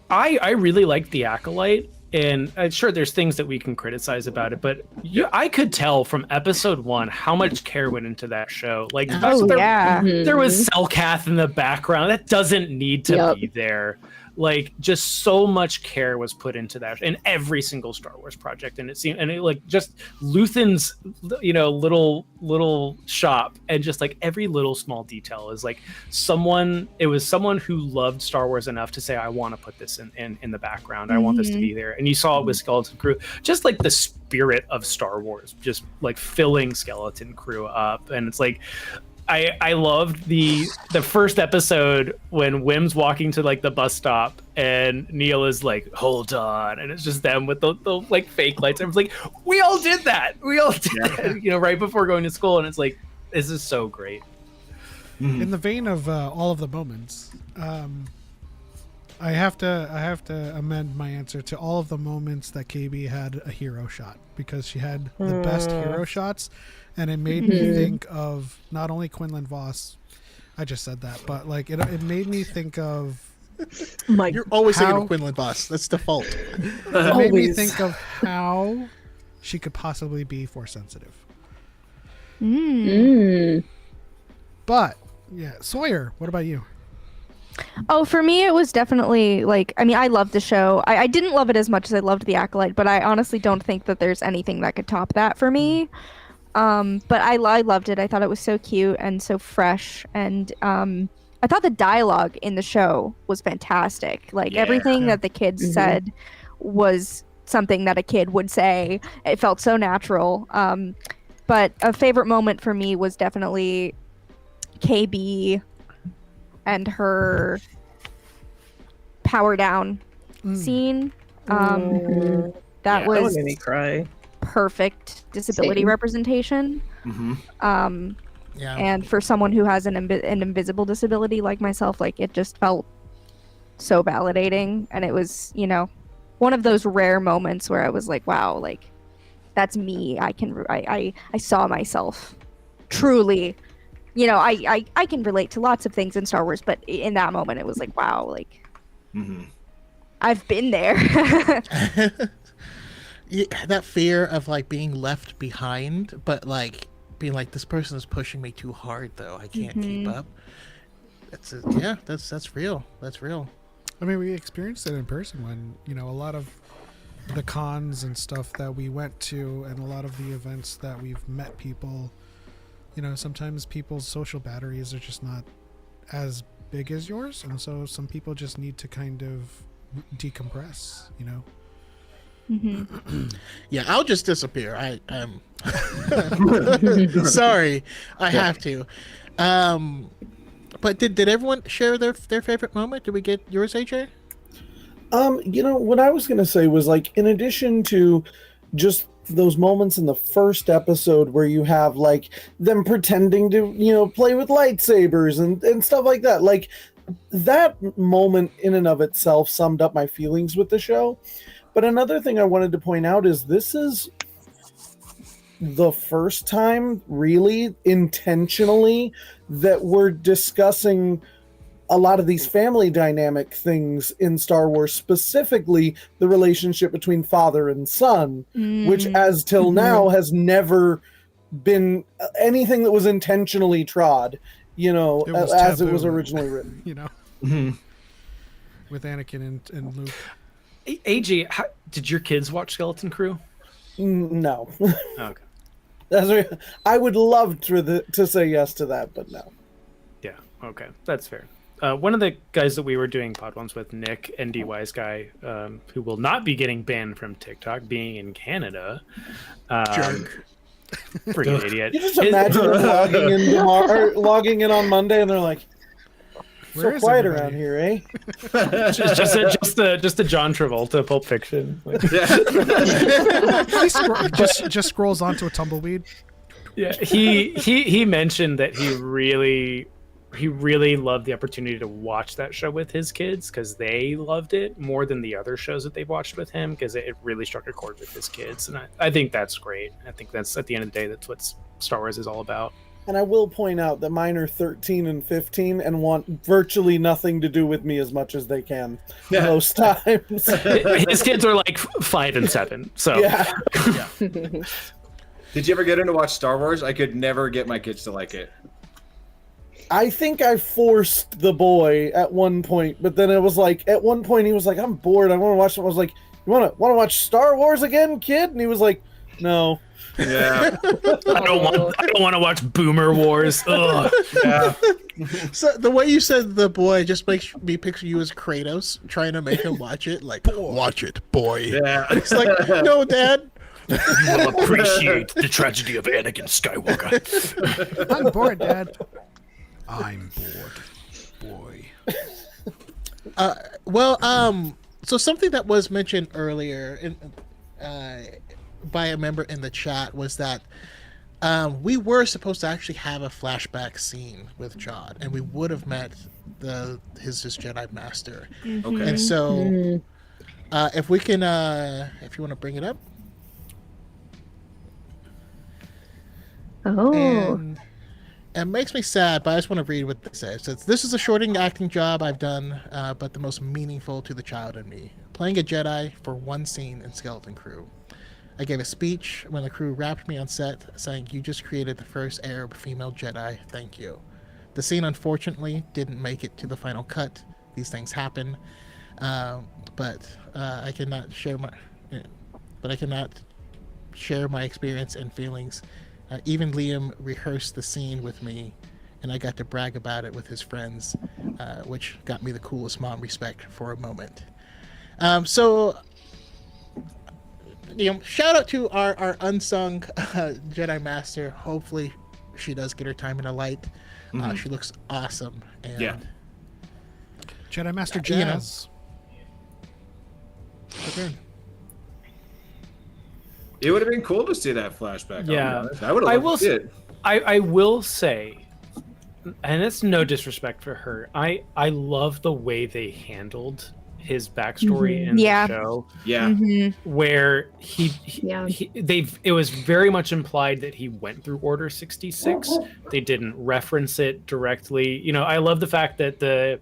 I really liked The Acolyte, and sure, there's things that we can criticize about it, but I could tell from episode 1 how much care went into that show. Like, there was Selkath in the background. That doesn't need to be there. Like, just so much care was put into that in every single Star Wars project, and just Luthen's, little shop, and just like every little small detail is like someone who loved Star Wars enough to say, I want to put this in the background. I want this to be there. And you saw it with Skeleton Crew, just like the spirit of Star Wars, just like filling Skeleton Crew up, and it's like. I loved the first episode when Wim's walking to like the bus stop and Neil is like, hold on, and it's just them with the like fake lights. I was like, we all did that, that, right before going to school, and it's like, this is so great. In the vein of all of the moments, I have to amend my answer to all of the moments that KB had a hero shot, because she had the best hero shots. And it made me think of not only Quinlan Voss, I just said that, but like it made me think of. You're always thinking of Quinlan Voss. That's default. It made me think of how she could possibly be Force sensitive. But yeah, Sawyer, what about you? Oh, for me, it was definitely I loved the show. I didn't love it as much as I loved The Acolyte, but I honestly don't think that there's anything that could top that for me. But I loved it. I thought it was so cute and so fresh, and I thought the dialogue in the show was fantastic. Like everything that the kids said was something that a kid would say. It felt so natural. But a favorite moment for me was definitely KB and her power down scene. That was made me cry. Perfect disability representation. And for someone who has an invisible disability like myself, like, it just felt so validating, and it was one of those rare moments where I was like, wow, like, that's me. I saw myself truly. I can relate to lots of things in Star Wars, but in that moment it was like, wow, like, I've been there. Yeah, that fear of like being left behind, but like being like, this person is pushing me too hard though, I can't keep up. That's real. That's real. I mean, we experienced it in person when a lot of the cons and stuff that we went to, and a lot of the events that we've met people sometimes people's social batteries are just not as big as yours, and so some people just need to kind of decompress. Yeah, I'll just disappear. I'm sorry, I have to. But did everyone share their favorite moment? Did we get yours, AJ? What I was gonna say was, like, in addition to just those moments in the first episode where you have like them pretending to play with lightsabers and stuff like that, like that moment in and of itself summed up my feelings with the show. But another thing I wanted to point out is this is the first time really intentionally that we're discussing a lot of these family dynamic things in Star Wars, specifically the relationship between father and son, which as till now has never been anything that was intentionally trod, as it was originally written. With Anakin and Luke. AJ, did your kids watch Skeleton Crew? No. Okay. I would love to say yes to that, but no. Yeah, okay. That's fair. One of the guys that we were doing pod ones with, Nick, NDY's guy, who will not be getting banned from TikTok, being in Canada. Jerk. Freaking idiot. You just imagine them logging in on Monday, and they're like, "So quiet around here, eh?" just a John Travolta Pulp Fiction. just scrolls onto a tumbleweed. Yeah, he mentioned that he really loved the opportunity to watch that show with his kids because they loved it more than the other shows that they've watched with him, because it really struck a chord with his kids. And I think that's great. I think that's, at the end of the day, that's what Star Wars is all about. And I will point out that mine are 13 and 15 and want virtually nothing to do with me as much as they can most times. His kids are like 5 and 7. So yeah. Did you ever get into watch Star Wars? I could never get my kids to like it. I think I forced the boy at one point, but then it was like, at one point he was like, "I'm bored. I want to watch something." I was like, "You want to watch Star Wars again, kid?" And he was like, "No." Yeah. I don't want to watch Boomer Wars. Ugh. Yeah. So the way you said the boy just makes me picture you as Kratos trying to make him watch it. Like, watch it, boy. Yeah. It's like, no, Dad. You'll appreciate the tragedy of Anakin Skywalker. I'm bored, Dad. I'm bored, boy. So something that was mentioned earlier by a member in the chat was that we were supposed to actually have a flashback scene with Jod, and we would have met his Jedi Master. Okay. And so, if we can, if you want to bring it up. Oh. And it makes me sad, but I just want to read what this says. It says, "This is a shorting acting job I've done, but the most meaningful to the child in me. Playing a Jedi for one scene in Skeleton Crew. I gave a speech when the crew wrapped me on set, saying, 'You just created the first Arab female Jedi. Thank you.' The scene, unfortunately, didn't make it to the final cut. These things happen, but I cannot share my experience and feelings. Even Liam rehearsed the scene with me, and I got to brag about it with his friends, which got me the coolest mom respect for a moment." So, shout out to our unsung Jedi Master. Hopefully, she does get her time in the light. She looks awesome. And, Jedi Master Jazz. It would have been cool to see that flashback. Yeah, I would have loved to see it. I will say, and it's no disrespect for her, I love the way they handled his backstory in the show. Yeah. Where it was very much implied that he went through Order 66. They didn't reference it directly. I love the fact that the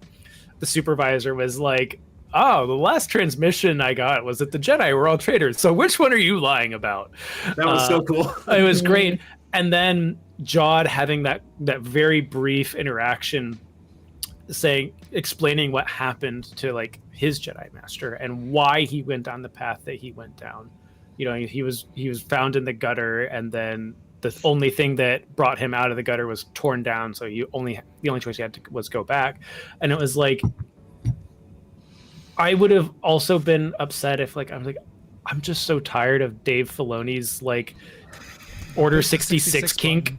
supervisor was like, "Oh, the last transmission I got was that the Jedi were all traitors. So which one are you lying about?" That was so cool. It was great. And then Jod having that very brief interaction, explaining what happened to like his Jedi Master and why he went down the path that he went down. He was found in the gutter, and then the only thing that brought him out of the gutter was torn down, so the only choice he had was go back. And it was like, I would have also been upset if I'm just so tired of Dave Filoni's like Order 66 kink.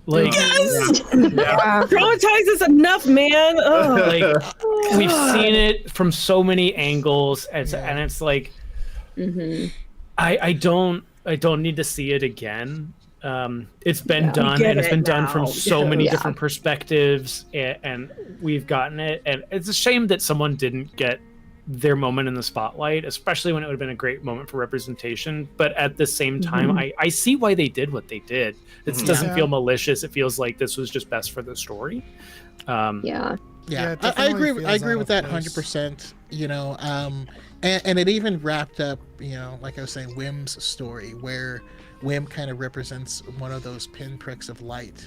Like, yes! Traumatizes enough, man. Oh. Like, we've seen it from so many angles, and it's like, I don't need to see it again. It's been done, and it's been done from so many different perspectives, and we've gotten it. And it's a shame that someone didn't get their moment in the spotlight, especially when it would have been a great moment for representation. But at the same time, I see why they did what they did. It doesn't feel malicious. It feels like this was just best for the story. I agree with that 100%. You know, and it even wrapped up, you know, like I was saying, Wim's story, where Wim kind of represents one of those pinpricks of light,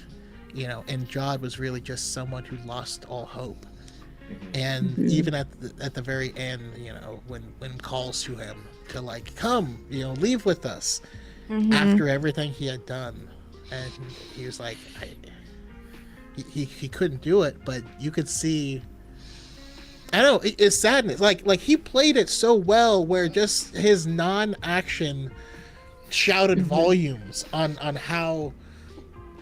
you know, and Jod was really just someone who lost all hope. And even at the very end, you know, when calls to him to like, come, you know, leave with us, after everything he had done, and he was like, he couldn't do it, but you could see, I don't know, it's sadness. Like he played it so well, where just his non-action shouted volumes on how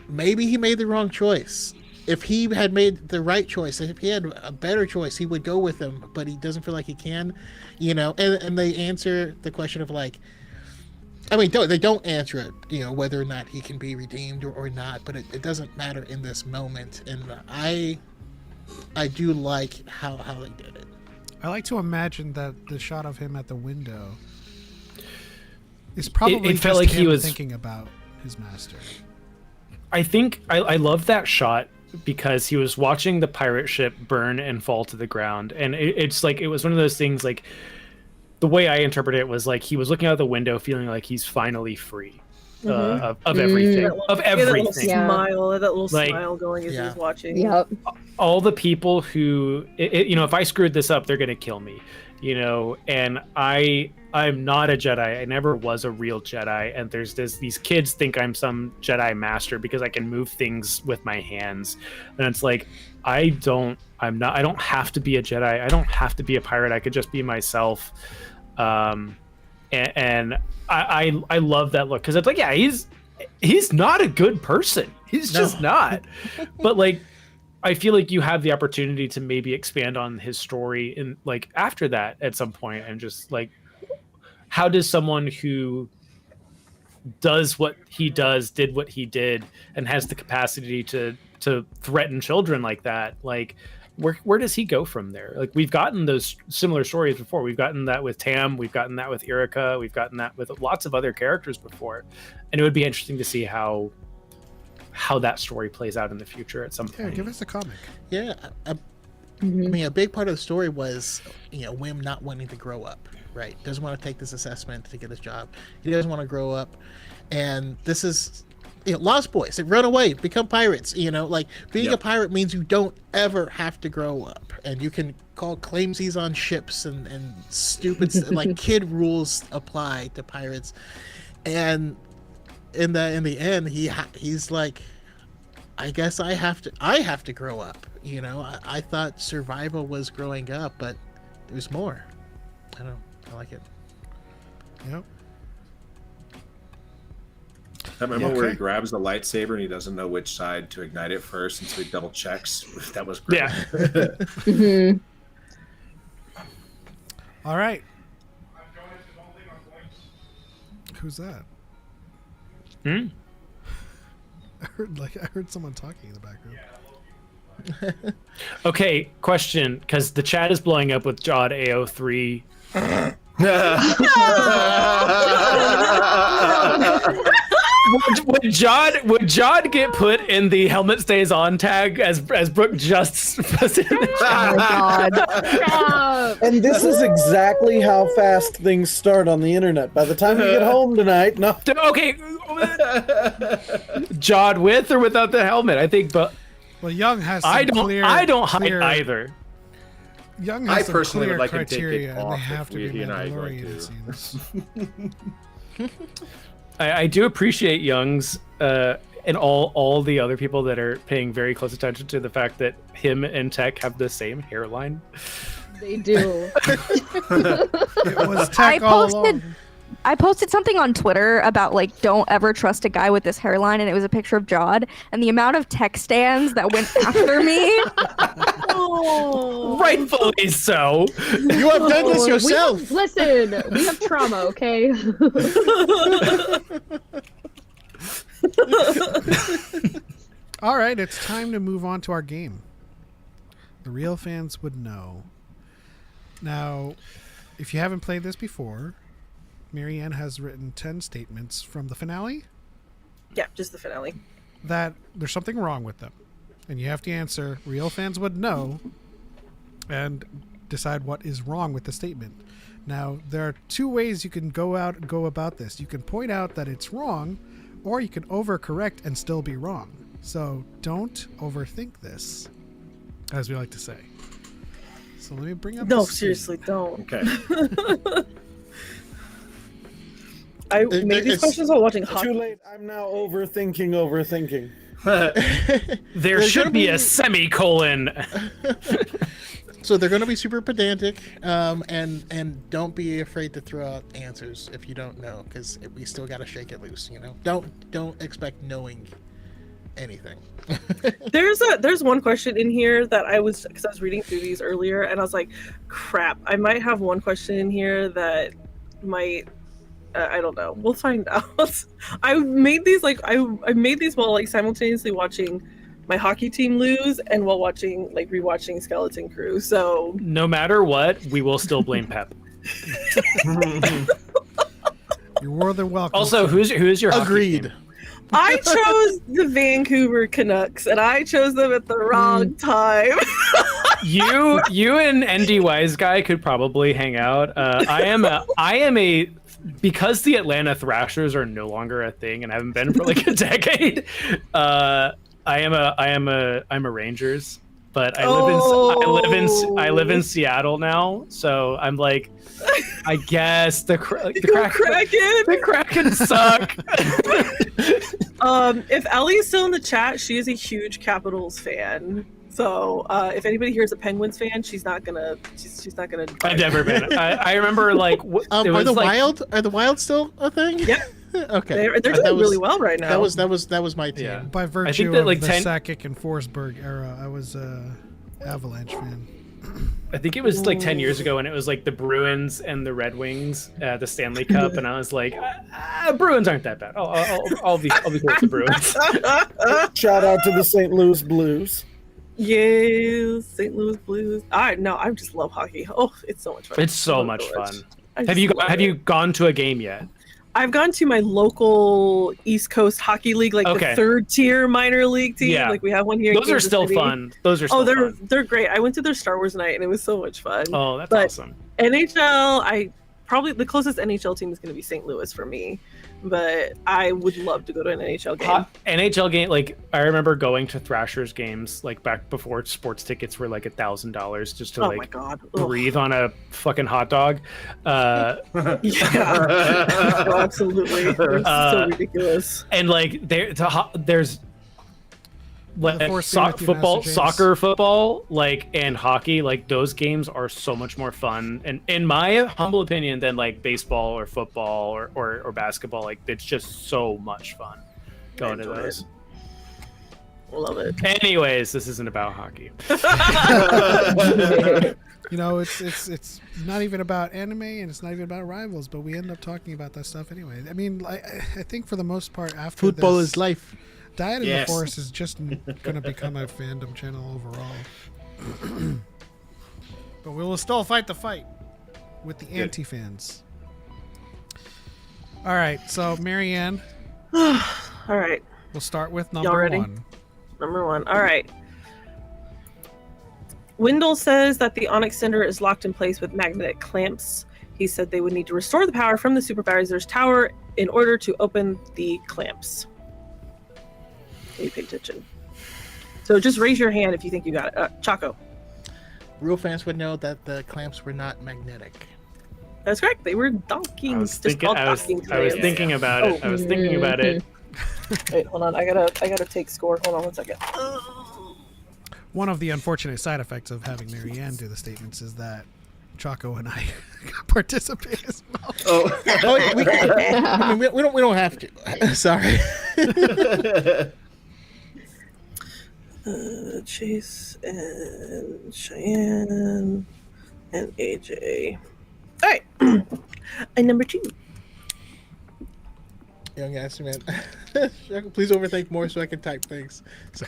maybe he made the wrong choice. If he had made the right choice, if he had a better choice, he would go with him, but he doesn't feel like he can, you know. And they answer the question of like, I mean, they don't answer it, you know, whether or not he can be redeemed or not, but it doesn't matter in this moment. And I do like how they did it. I like to imagine that the shot of him at the window is probably it felt like him he was thinking about his master. I think I love that shot because he was watching the pirate ship burn and fall to the ground, and it's like it was one of those things. Like, the way I interpret it was like he was looking out the window, feeling like he's finally free of everything. That little smile going as he's watching. Yep. All the people who, you know, if I screwed this up, they're gonna kill me. You know, and I'm not a Jedi. I never was a real Jedi. And there's these kids think I'm some Jedi master because I can move things with my hands. And it's like, I don't have to be a Jedi. I don't have to be a pirate. I could just be myself. And I love that look, because it's like, yeah, he's not a good person. He's just not. But like, I feel like you have the opportunity to maybe expand on his story in like after that at some point, and just like, how does someone who does what he does, did what he did, and has the capacity to threaten children like that, like where does he go from there? Like, we've gotten those similar stories before. We've gotten that with Tam, we've gotten that with Erica, we've gotten that with lots of other characters before, and it would be interesting to see how that story plays out in the future at some point. Yeah, give us a comic. Yeah, I mean, a big part of the story was, you know, Wim not wanting to grow up, right? Doesn't want to take this assessment to get his job. He doesn't want to grow up, and this is, you know, Lost Boys. They run away, become pirates. You know, like being a pirate means you don't ever have to grow up, and you can call claimsies on ships and stupid like kid rules apply to pirates, and in the end, he's like, I guess I have to grow up. You know, I thought survival was growing up, but there's more. I like it. Yep. That moment where he grabs the lightsaber and he doesn't know which side to ignite it first, and so he double checks. That was great. Yeah. All right. Who's that? Hmm? I heard someone talking in the background. Okay, question, because the chat is blowing up with Jod AO3. Would Jod get put in the helmet stays on tag as Brooke just was in the chat? Oh my god. And this is exactly how fast things start on the internet. By the time you get home tonight, no. Okay. Jod with or without the helmet? I think, but well, Young has. Some I don't clear, hide either. Young has I personally would like criteria, him to take it and they off have if to be he and I are going Mandalorian, to. it seems. I do appreciate Young's and all the other people that are paying very close attention to the fact that him and Tech have the same hairline. They do. It was Tech all along. I posted something on Twitter about like don't ever trust a guy with this hairline, and it was a picture of Jod, and the amount of tech stands that went after me. Oh. Rightfully so. You have done this yourself. Listen, we have trauma, okay? All right, it's time to move on to our game. The real fans would know. Now, if you haven't played this before, Marianne has written 10 statements from the finale. Yeah, just the finale. That there's something wrong with them. And you have to answer, real fans would know, and decide what is wrong with the statement. Now, there are two ways you can go about this. You can point out that it's wrong, or you can overcorrect and still be wrong. So don't overthink this, as we like to say. So let me bring up. No, seriously, don't. Okay. I made these questions while watching hockey. Too late. I'm now overthinking. There should be a semicolon. So they're going to be super pedantic, and don't be afraid to throw out answers if you don't know, because we still got to shake it loose. Don't expect knowing anything. There's one question in here that because I was reading through these earlier, and I was like, crap, I might have one question in here that might. I don't know. We'll find out. I made these while like simultaneously watching my hockey team lose and while rewatching Skeleton Crew. So no matter what, we will still blame Pep. You're more than welcome. Also, who's your hockey Agreed. team? I chose the Vancouver Canucks, and I chose them at the wrong time. You and ND Wise guy could probably hang out. I am a because the Atlanta Thrashers are no longer a thing and haven't been for like a decade. I'm a Rangers, but I live in Seattle now, so I'm like, I guess the Kraken suck. If Ellie's still in the chat, she is a huge Capitals fan. So if anybody here is a Penguins fan, she's not gonna. I've never been. I remember like. Are the Wild still a thing? Yep. Okay. They're doing really well right now. That was my team. Yeah. By virtue of the Sakic and Forsberg era, I was a Avalanche fan. I think it was like 10 years ago, and it was like the Bruins and the Red Wings, the Stanley Cup, and I was like, Bruins aren't that bad. I'll be cool with the Bruins. Shout out to the St. Louis Blues. Yes, St. Louis Blues. I just love hockey. Oh, it's so much fun. It's so much fun. Have you gone to a game yet? I've gone to my local East Coast Hockey League, the third tier minor league team. Yeah. Like we have one here. Those are still fun. They're great. I went to their Star Wars night and it was so much fun. Oh, that's awesome. NHL, probably the closest NHL team is going to be St. Louis for me, but I would love to go to an NHL game. NHL game, like I remember going to Thrashers games like back before sports tickets were like $1,000 just to breathe on a fucking hot dog. Yeah, absolutely. It's so ridiculous. And like there's football, soccer, football, and hockey, those games are so much more fun, and in my humble opinion, than baseball or football or basketball. It's just so much fun going to those. Love it. Anyways, this isn't about hockey. It's not even about anime, and it's not even about rivals, but we end up talking about that stuff anyway. I mean, I think for the most part, after football this, is life. DYAD in the Forest is just going to become a fandom channel overall. But we will still fight the fight with the anti-fans. All right, so Marianne. All right. We'll start with Y'all number ready? one. Number one. All right. Wendell says that the Onyx Cinder is locked in place with magnetic clamps. He said they would need to restore the power from the supervisor's tower in order to open the clamps. You pay attention. So just raise your hand if you think you got it. Choco. Real fans would know that the clamps were not magnetic. That's correct. They were donkings. I was thinking about it. Oh. I was thinking about it. Wait, hold on. I gotta take score. Hold on 1 second. One of the unfortunate side effects of having Marianne do the statements is that Choco and I participate as well. Oh, I mean, we don't have to. Sorry. Chase and Cheyenne and AJ. All right. And number 2. Young ass man. Please overthink more so I can type things.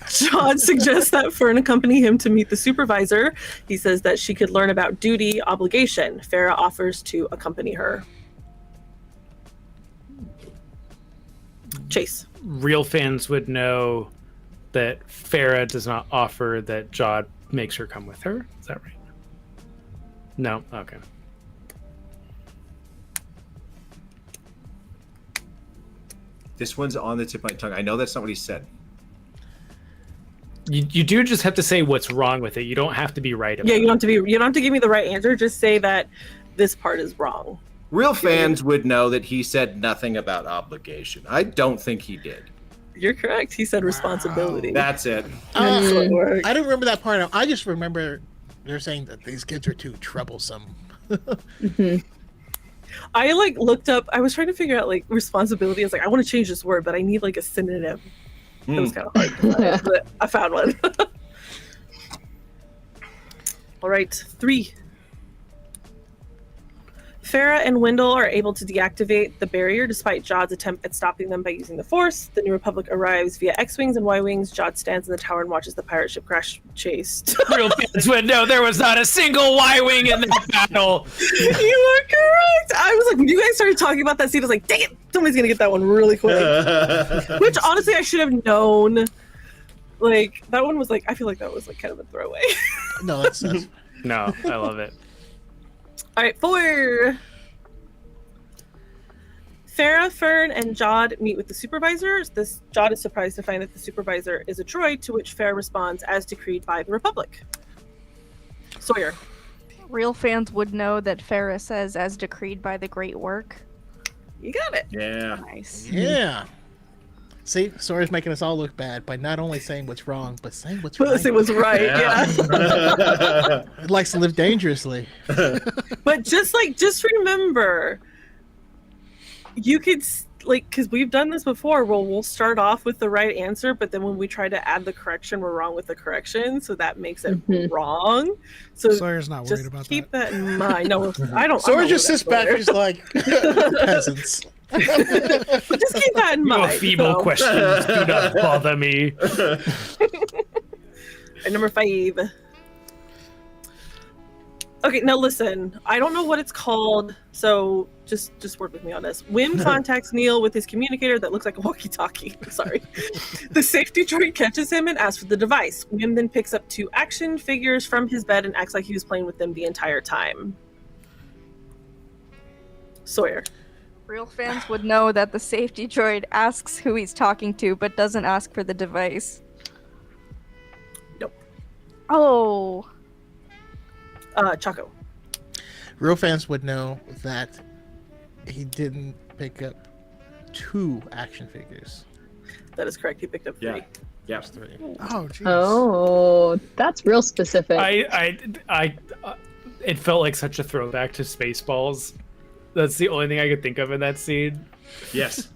John suggests that Fern accompany him to meet the supervisor. He says that she could learn about duty, obligation. Farah offers to accompany her. Chase. Real fans would know that Farah does not offer that Jod makes her come with her. Is that right? No? Okay. This one's on the tip of my tongue. I know that's not what he said. You do just have to say what's wrong with it. You don't have to be right about Yeah, it. you don't have to give me the right answer. Just say that this part is wrong. Real fans would know that he said nothing about obligation. I don't think he did. You're correct. He said responsibility. That's it. I don't remember that part. I just remember they're saying that these kids are too troublesome. I looked up. I was trying to figure out responsibility. I was like, I want to change this word, but I need a synonym. It was kind of hard to find, but I found one. All right, 3. Farah and Wendell are able to deactivate the barrier despite Jod's attempt at stopping them by using the Force. The New Republic arrives via X-Wings and Y-Wings. Jod stands in the tower and watches the pirate ship crash chase. Real fans would know there was not a single Y-Wing in that battle. You are correct. I was like, when you guys started talking about that scene, I was like, dang it, somebody's going to get that one really quick. Which, honestly, I should have known. That one was I feel like that was kind of a throwaway. No, that's No, I love it. All right, 4. Farah, Fern, and Jod meet with the supervisor. Jod is surprised to find that the supervisor is a droid, to which Farah responds, as decreed by the Republic. Sawyer. Real fans would know that Farah says, as decreed by the great work. You got it. Yeah. Nice. Yeah. See, Sawyer's making us all look bad by not only saying what's wrong, but saying what's right. Say what's right, yeah. It likes to live dangerously. But just remember, you could because we've done this before. We'll start off with the right answer, but then when we try to add the correction, we're wrong with the correction, so that makes it wrong. So Sawyer's not worried about keep that in mind. No, I don't. Sawyer just sits back and is like, peasants. Just keep that in mind. Your feeble questions do not bother me. And number 5. Okay, now listen. I don't know what it's called, so just work with me on this. Wim contacts Neil with his communicator that looks like a walkie-talkie. Sorry. The safety droid catches him and asks for the device. Wim then picks up 2 action figures from his bed and acts like he was playing with them the entire time. Sawyer. Real fans would know that the safety droid asks who he's talking to, but doesn't ask for the device. Nope. Oh. Choco. Real fans would know that he didn't pick up 2 action figures. That is correct. He picked up 3. Yeah. 3. Oh, jeez. Oh, that's real specific. It felt like such a throwback to Spaceballs. That's the only thing I could think of in that scene. Yes.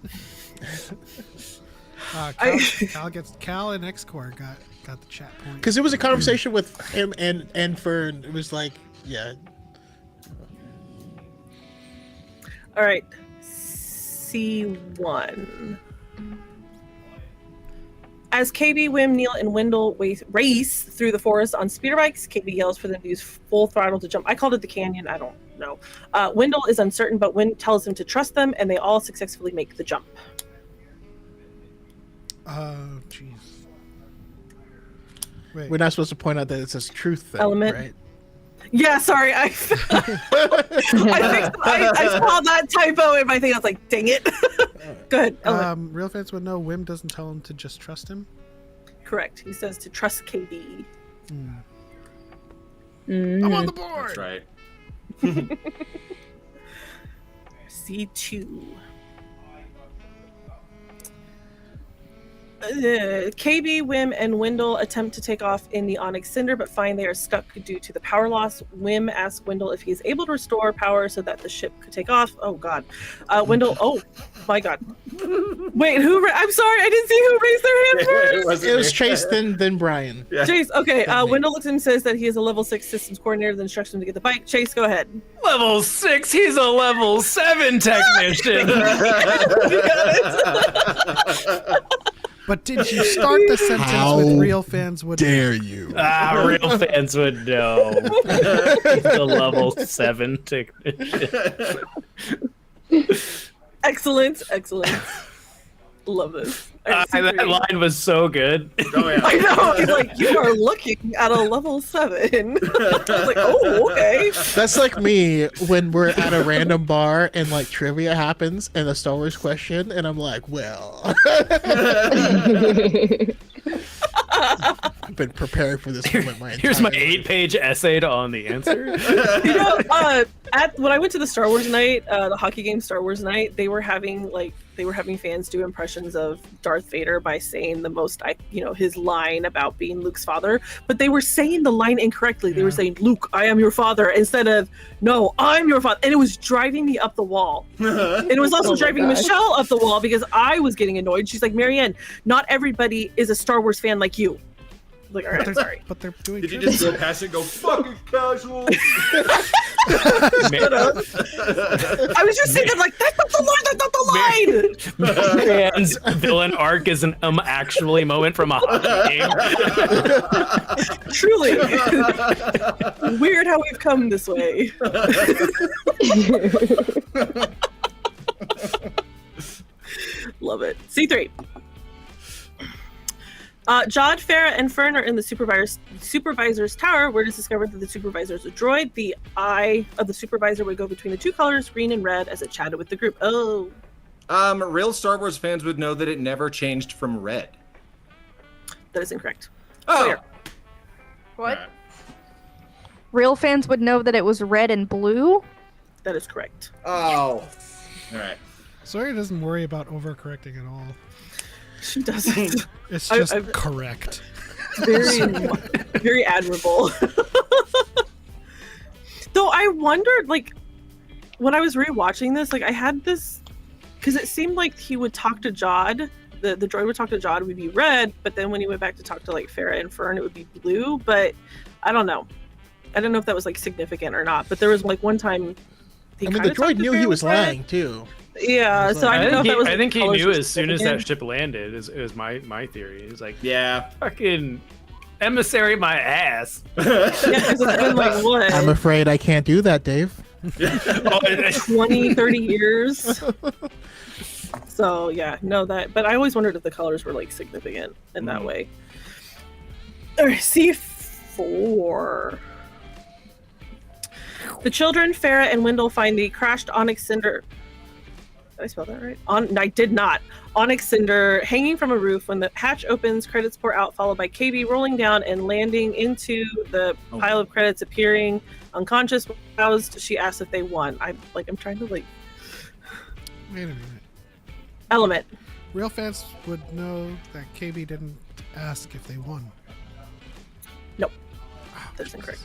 Cal and X-Core got the chat point. Because it was a conversation with him and Fern. It was like, yeah. All right. C1. As KB, Wim, Neil, and Wendell race through the forest on speeder bikes, KB yells for them to use full throttle to jump. I called it the canyon. I don't know. Wendell is uncertain, but Wim tells him to trust them, and they all successfully make the jump. Oh, jeez. Wait. We're not supposed to point out that it's a truth thing, Element. right? Yeah, sorry. I saw that typo in my thing. I was like, dang it. Go ahead. Element. Real fans would know Wim doesn't tell him to just trust him. Correct. He says to trust KB. I'm on the board. That's right. C2. KB, Wim, and Wendell attempt to take off in the Onyx Cinder, but find they are stuck due to the power loss. Wim asks Wendell if he is able to restore power so that the ship could take off. Oh God, Wendell. Oh my God. Wait, I'm sorry, I didn't see who raised their hand first. It was Chase, then Brian. Yeah. Chase. Okay. Wendell looks at him and says that he is a level 6 systems coordinator. Then instructs him to get the bike. Chase, go ahead. Level 6. He's a level 7 technician. But did you start the sentence with real fans would dare you? Real fans would know. The level 7 technician. Excellent. Love this. That line was so good. Oh yeah. I know. He's like, you are looking at a level 7. I was like, oh, okay. That's like me when we're at a random bar and like trivia happens and a Star Wars question, and I'm like, well, I've been preparing for this moment my entire Here's my life. 8-page essay on the answer. You know, when I went to the Star Wars night, the hockey game Star Wars night, they were having fans do impressions of Darth Vader by saying the most, his line about being Luke's father, but they were saying the line incorrectly. They were saying, "Luke, I am your father," instead of, "No, I'm your father," and it was driving me up the wall. And it was also driving Michelle up the wall because I was getting annoyed. She's like, "Marianne, not everybody is a Star Wars fan like you." I was like, all right, I'm sorry. But they're doing. Did you just go past and go fucking casual? I was just saying, like, that's not the line. That's not the line. Man's villain arc is an actually moment from a hockey game. Truly. Weird how we've come this way. Love it. C3. Jod, Farah, and Fern are in the supervisor's tower, where it is discovered that the supervisor is a droid. The eye of the supervisor would go between the two colors, green and red, as it chatted with the group. Oh. Real Star Wars fans would know that it never changed from red. That is incorrect. Oh. Clear. What? Real fans would know that it was red and blue? That is correct. Oh. All right. Sawyer doesn't worry about overcorrecting at all. She doesn't. It's just correct. Very, very admirable. Though I wondered, like, when I was rewatching this, like, I had this, because it seemed like he would talk to Jod, the droid would talk to Jod, it would be red, but then when he went back to talk to, like, Farah and Fern, it would be blue, but I don't know. I don't know if that was, like, significant or not, but there was, like, one time the droid knew he was lying, too. Yeah, so I don't know if that was. I think he knew as soon as that significant. ship landed. It was my theory. He's like, yeah, fucking emissary my ass. Yeah, 'cause it's been like what? I'm afraid I can't do that, Dave. 20, 30 years. So yeah, no, that. But I always wondered if the colors were like significant in that way. All right, C4. The children, Farah and Wendell, find the crashed Onyx Cinder. Did I spell that right? I did not. Onyx Cinder hanging from a roof. When the hatch opens, credits pour out, followed by KB rolling down and landing into the pile of credits, appearing unconscious. Roused, she asks if they won. I'm trying to like. Wait a minute. Element. Real fans would know that KB didn't ask if they won. Nope. That's incorrect.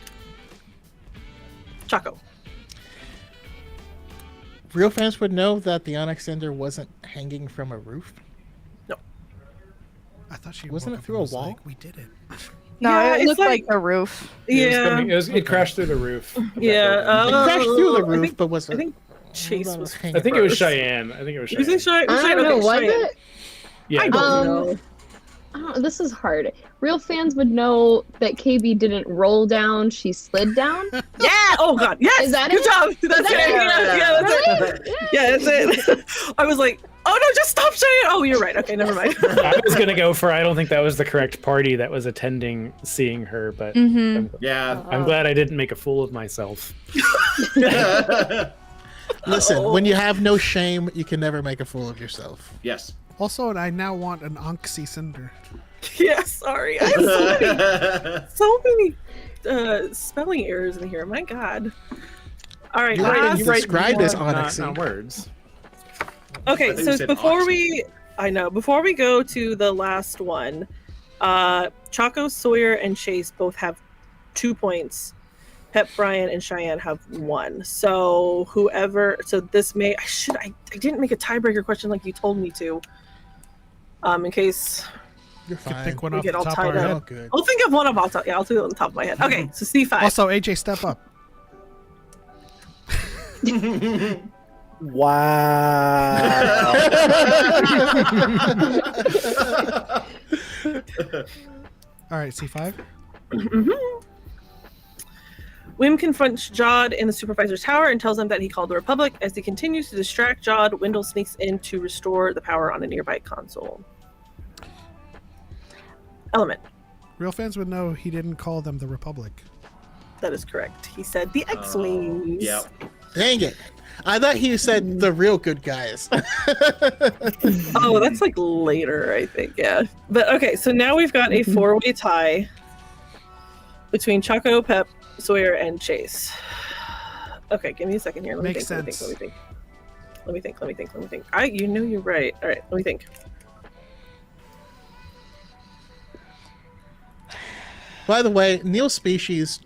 Choco. Real fans would know that the Onyx Cinder wasn't hanging from a roof. No. I thought she wasn't it through a wall. We did it. No, Yeah, it it's looked like- like a roof. Yeah. It crashed through the roof. Yeah. It crashed through the I roof, think- but was I think Chase was. I think it was first. Cheyenne. I think it was Was it Cheyenne. Cheyenne? I don't know, was Cheyenne. it? Yeah. I don't know. This is hard. Real fans would know that KB didn't roll down; she slid down. Yeah. Oh God. Yes. Is that Good it? job. That's that it. it? Yeah, that's it. Yeah, that's it. I was like, oh no, just stop Cheyenne. Oh, you're right. Okay, never mind. I was gonna go for. I don't think that was the correct party that was attending seeing her, but Yeah. I'm glad I didn't make a fool of myself. Listen, when you have no shame, you can never make a fool of yourself. Yes. Also, I now want an Onxie Cinder. Yeah, sorry. I have so many spelling errors in here. My God. All right, You like last you described as Not Onyxy. words. I Okay, thought you so said before oxy. before we go to the last one, Choco, Sawyer, and Chase both have 2 points. Pep, Brian, and Cheyenne have 1. So this may I didn't make a tiebreaker question like you told me to. In case You're fine. Pick one we off get the all top of tied our up. head. Good. I'll think of one of I'll do it on the top of my head. Okay, so C5. Also, AJ, step up. Wow. All right, C5. Wim confronts Jod in the supervisor's tower and tells him that he called the Republic. As he continues to distract Jod, Wendell sneaks in to restore the power on a nearby console. Element. Real fans would know he didn't call them the Republic. That is correct. He said the X-Wings. Yeah. Dang it. I thought he said the real good guys. Oh, that's like later, I think. Yeah. But okay, so now we've got a 4-way tie between Choco, Pep, Sawyer, and Chase. Okay, give me a second here. Let me Makes think. sense. Let me think. You know you're right. All right, let me think. By the way, Neil Species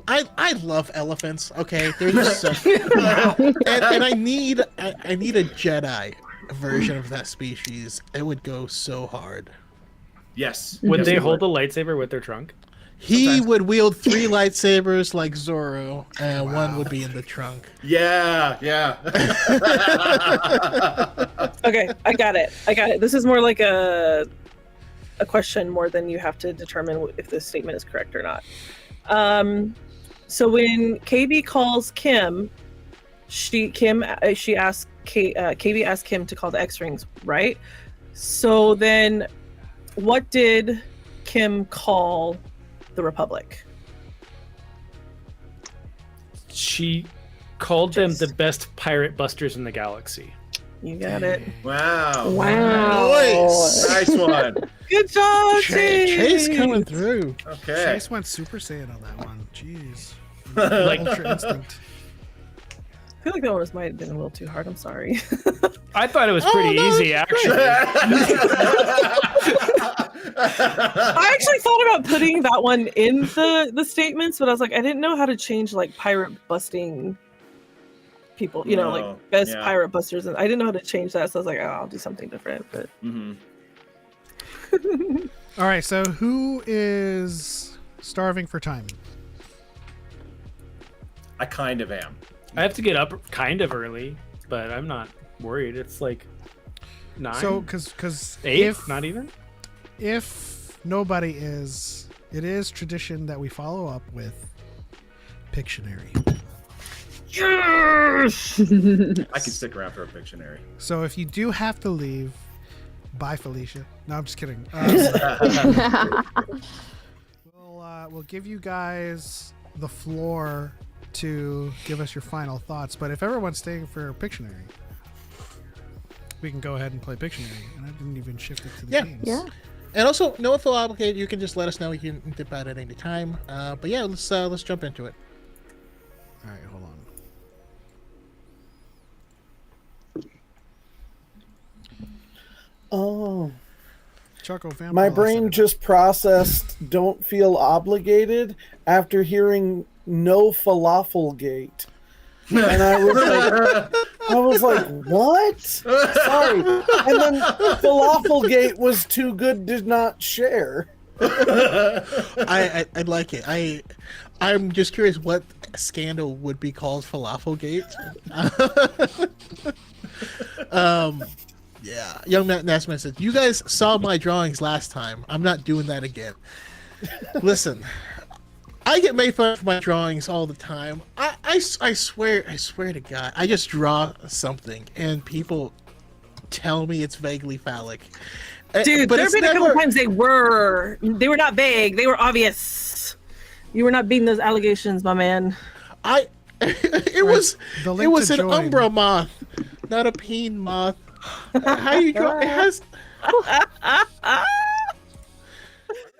I love elephants. Okay, they're just so, and I need a Jedi version of that species. It would go so hard. Yes. Would Yes, they we hold a lightsaber with their trunk? He would wield 3 lightsabers like Zoro, and one would be in the trunk. Yeah. Okay, I got it. This is more like a question more than you have to determine if this statement is correct or not. So when KB calls Kim, KB asked Kim to call the X-Rings, right? So then what did Kim call the Republic? She called them the best pirate busters in the galaxy. You got it. Wow. Nice one. Good job, Chase coming through. Okay. Chase went Super Saiyan on that one. Jeez. Like- Ultra Instinct. I feel like that one might have been a little too hard. I'm sorry. I thought it was pretty easy, actually. I actually thought about putting that one in the statements, but I was like, I didn't know how to change like pirate busting people, No, like best yeah. pirate busters, and I didn't know how to change that, so I was like, oh, I'll do something different. But All right, so who is starving for time? I kind of am. I have to get up kind of early, but I'm not worried. It's like 9. So, because 8, not even. If nobody is, it is tradition that we follow up with Pictionary. Yes! I can stick around for a Pictionary. So if you do have to leave, bye, Felicia. No, I'm just kidding. We'll give you guys the floor to give us your final thoughts. But if everyone's staying for Pictionary, we can go ahead and play Pictionary. And I didn't even shift it to the games. Yeah. And also, no info obligated. You can just let us know. You can dip out at any time. But yeah, let's jump into it. All right, hold on. Oh. Choco Vampire. My brain just processed don't feel obligated after hearing no falafel gate. And I was like, what? Sorry. And then falafel gate was too good to not share. I like it. I'm just curious what scandal would be called falafel gate. Yeah, young Matt Nassman said, "You guys saw my drawings last time. I'm not doing that again." Listen, I get made fun of for my drawings all the time. I swear to God, I just draw something and people tell me it's vaguely phallic. Dude, But there have it's been a couple never- times they were not vague, they were obvious. You were not beating those allegations, my man. It was the it link was to an join. umbra moth, not a peen moth. How you draw? It has.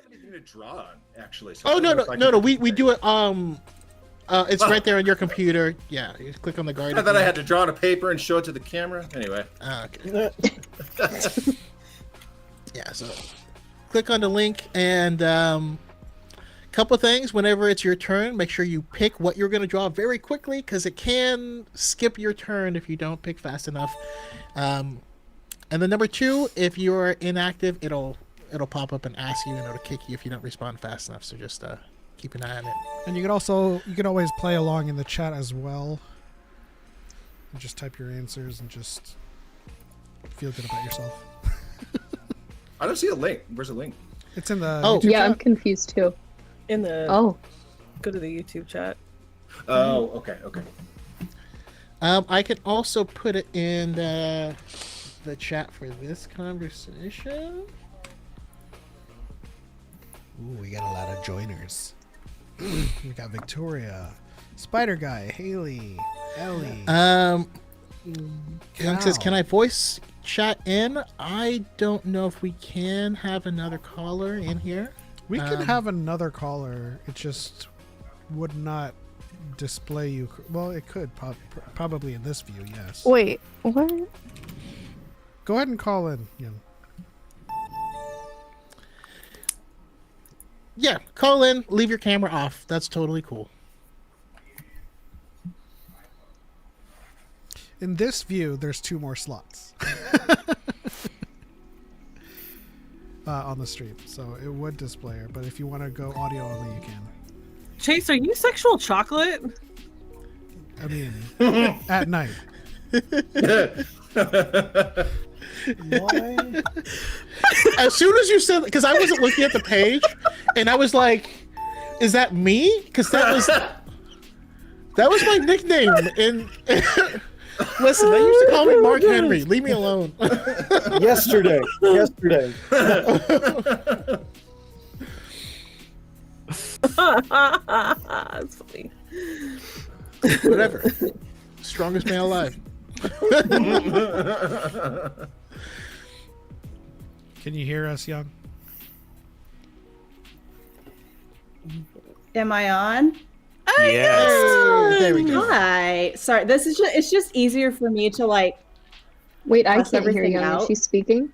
Anything to draw on, actually. So Oh I don't no know no if I no can- no! We do it. It's right there on your computer. Yeah, you click on the guard. I thought I had to draw on a paper and show it to the camera. Anyway. Okay. Yeah, so click on the link and couple things. Whenever it's your turn, make sure you pick what you're going to draw very quickly because it can skip your turn if you don't pick fast enough. And then number 2, if you're inactive, it'll pop up and ask you, and it'll kick you if you don't respond fast enough. So just keep an eye on it. And you can always play along in the chat as well. And just type your answers and just feel good about yourself. I don't see a link. Where's the link? It's in the. Oh, YouTube yeah, chat. I'm confused too. In the. Oh. Go to the YouTube chat. Oh, okay. I can also put it in the chat for this conversation. Ooh, we got a lot of joiners. We got Victoria, Spider Guy, Haley, Ellie. Young says, "Can I voice chat in?" I don't know if we can have another caller in here. We could have another caller. It just would not display you. Well, it could probably in this view. Yes. Wait, what? Go ahead and call in. Yeah, call in. Leave your camera off. That's totally cool. In this view, there's 2 more slots on the stream, so it would display her. But if you want to go audio only, you can. Chase, are you sexual chocolate? I mean, at night. Why? As soon as you said, because I wasn't looking at the page, and I was like, "Is that me?" Because that was my nickname. And listen, they used to call me Mark Henry. Leave me alone. Yesterday. That's funny. Whatever. Strongest man alive. Can you hear us, Young? Am I on? Yes. There we go. Hi. Sorry, it's just easier for me to like. Wait, I Cross can't hear everything Young. out. Is she speaking?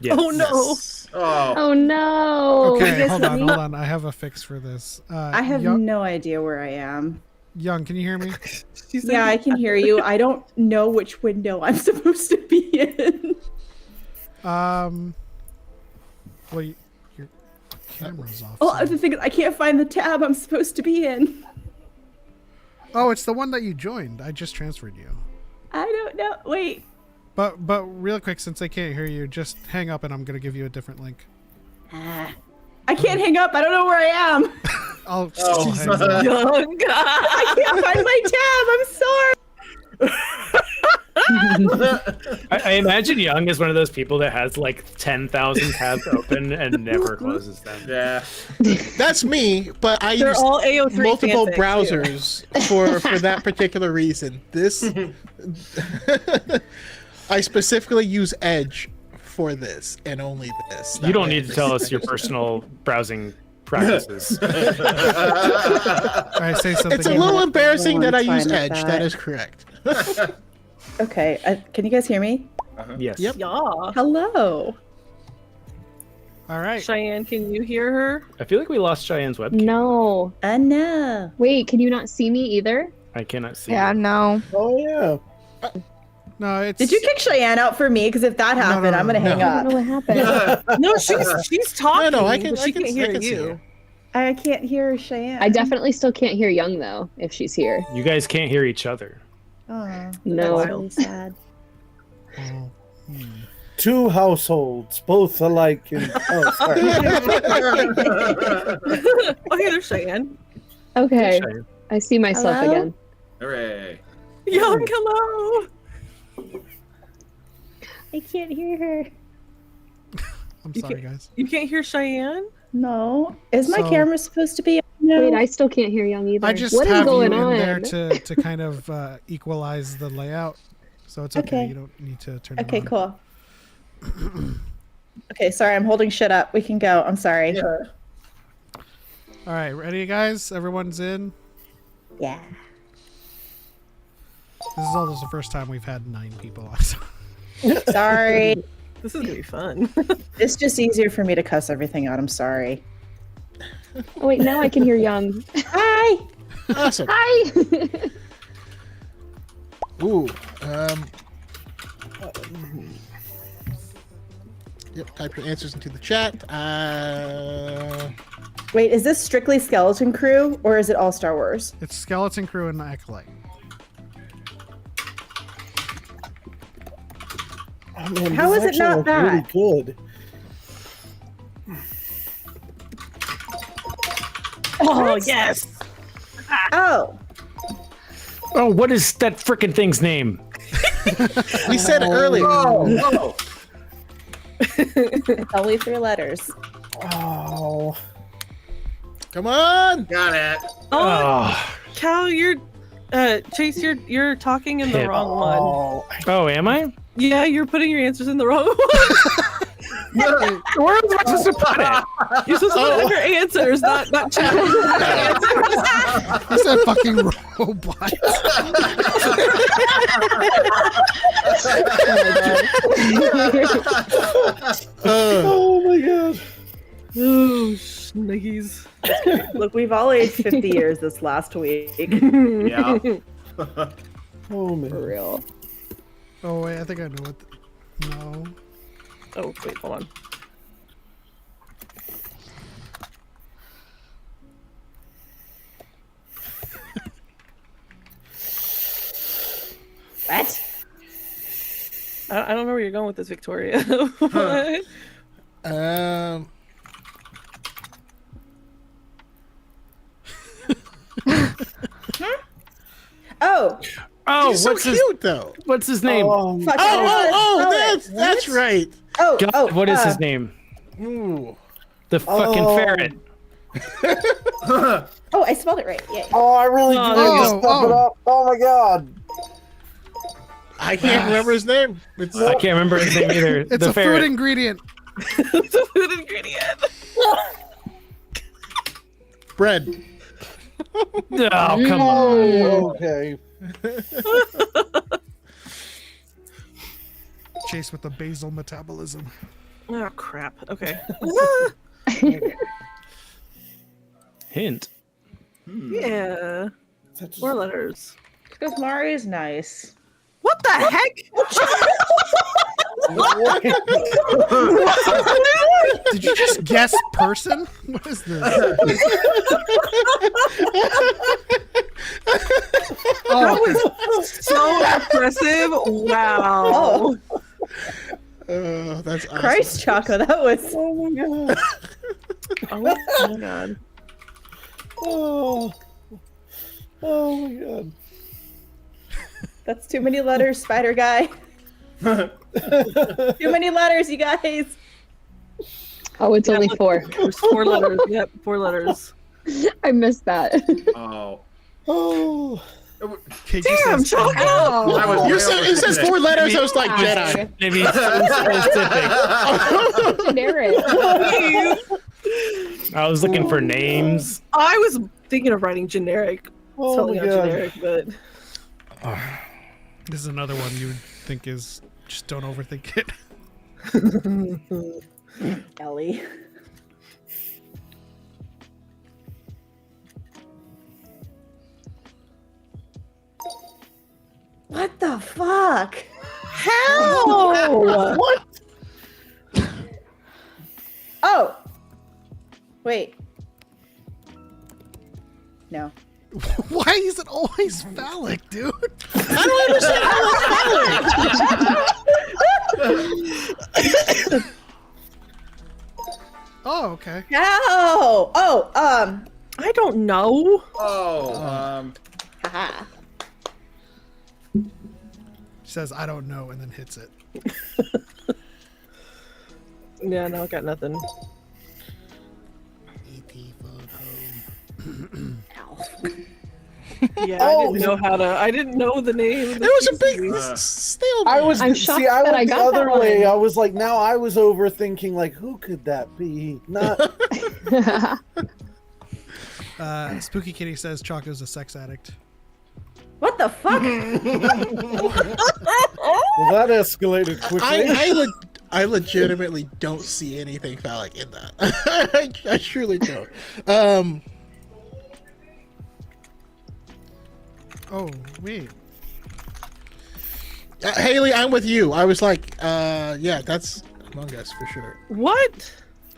Yes. Oh no. Oh. Oh no. Okay, guys hold hear on, me? I have a fix for this. I have no idea where I am. Young, can you hear me? Yeah, I can hear you. I don't know which window I'm supposed to be in. Well, your camera's off. Oh, so- the thing is, I can't find the tab I'm supposed to be in. Oh, it's the one that you joined. I just transferred you. I don't know. Wait. But real quick, since I can't hear you, just hang up and I'm gonna give you a different link. I can't hang up. I don't know where I am. I'll Jesus. hang up. Young. I can't find my tab. I'm sorry. I imagine Young is one of those people that has like 10,000 tabs open and never closes them. Yeah. That's me, but I They're use all AO3 multiple fanfics, browsers for that particular reason. This I specifically use Edge for this and only this. You don't need to tell us your personal browsing practices. All right, say something. It's a little embarrassing that I Fine use with Edge. that. That is correct. Okay. Can you guys hear me? Yes. Yep. Yeah. Hello. All right. Cheyenne, can you hear her? I feel like we lost Cheyenne's webcam. No. No. Wait, can you not see me either? I cannot see. Yeah, no. Oh yeah. No, it's. Did you kick Cheyenne out for me? Because if that happened, I'm gonna hang I up. don't know what happened. No, she's talking. No, but she can't hear see you. her. I can't hear Cheyenne. I definitely still can't hear Young though, if she's here. You guys can't hear each other. Oh, No. that's really sad. Oh, 2 households, both alike. Oh, sorry. Okay, there's Cheyenne. Okay. Cheyenne. I see myself Hello? again. Hooray. Young, hello. I can't hear her. I'm You sorry, guys. You can't hear Cheyenne? No. Is my So- camera supposed to be? No. Wait, I still can't hear Young either. I just what is have you going in on? there to kind of equalize the layout, so it's okay. Okay. You don't need to turn it Okay, on. cool. Okay, sorry, I'm holding shit up. We can go. I'm sorry. All right, ready, guys? Everyone's in. Yeah. This is almost the first time we've had 9 people. Sorry. This is gonna be fun. It's just easier for me to cuss everything out. I'm sorry. Oh wait, now I can hear Young. Hi. Awesome. Hi. Ooh. Yep. Type your answers into the chat. Wait, is this strictly Skeleton Crew or is it all Star Wars? It's Skeleton Crew and Acolyte. Oh, man, How this is it not actually really that? good? Oh yes. Oh. Oh, what is that frickin' thing's name? We said it earlier. Oh. It's only 3 letters. Oh. Come on. Got it. Oh, Cal, Chase, you're talking in the Hit. wrong one. oh, am I? Yeah, you're putting your answers in the wrong one. Where am I supposed to put it? You're supposed to put your answers, not chat. What's that fucking robot? Oh my god. Oh, sniggies. Look, we've all aged 50 years this last week. Yeah. Oh man. For real. Oh wait, I think I know what. No. Oh, wait, hold on. What? I don't know where you're going with this, Victoria. What? Oh. Oh, He's so what's his cute though. what's his name? Fuck, That's right. Oh, God, what is his name? Ooh. The fucking Oh. ferret. Oh, I spelled it right. Yeah. Oh, I really do Oh, need there to you step go. it up. Oh my god. I can't remember his name. It's I can't remember his name either. It's the a ferret. food ingredient. It's a food ingredient. bread. Oh, come Oh, on. okay. Chase with the basal metabolism. Oh crap. Okay. Hint. Yeah. 4 letters. Because Mari's nice. What the heck? Did you just guess person? What is this? That was so impressive. Wow. That's awesome. Christ, Choco, that was. Oh my god. Oh my god. Oh. Oh my god. That's too many letters, Spider Guy. Too many letters, you guys. Oh, it's only 4. There's 4 letters. Yep, 4 letters. I missed that. Oh. Oh. Kate Damn, just says- Choco! I was way It says over 4 letters. I was Maybe- like Jedi. Maybe it's so specific. Generic. I was looking for names. I was thinking of writing generic. Oh Spelling my out god. generic, but This is another one you would think is just don't overthink it. Ellie. What the fuck? How? What? Oh. Wait. No. Why is it always phallic, dude? I don't understand how it's Oh, okay. How? Oh, I don't know. Oh. haha. She says, I don't know, and then hits it. Yeah, no, I got nothing. Yeah, I didn't know how to. I didn't know the name. It was a big stalemate. I was I'm shocked see. I that went I the got that other way. one. I was like, now I was overthinking. Like, who could that be? Not. Spooky Kitty says Choco's a sex addict. What the fuck? Well, that escalated quickly. I legitimately don't see anything phallic in that. I truly don't. Oh, wait. Haley, I'm with you. I was like, yeah, that's Among Us for sure. What?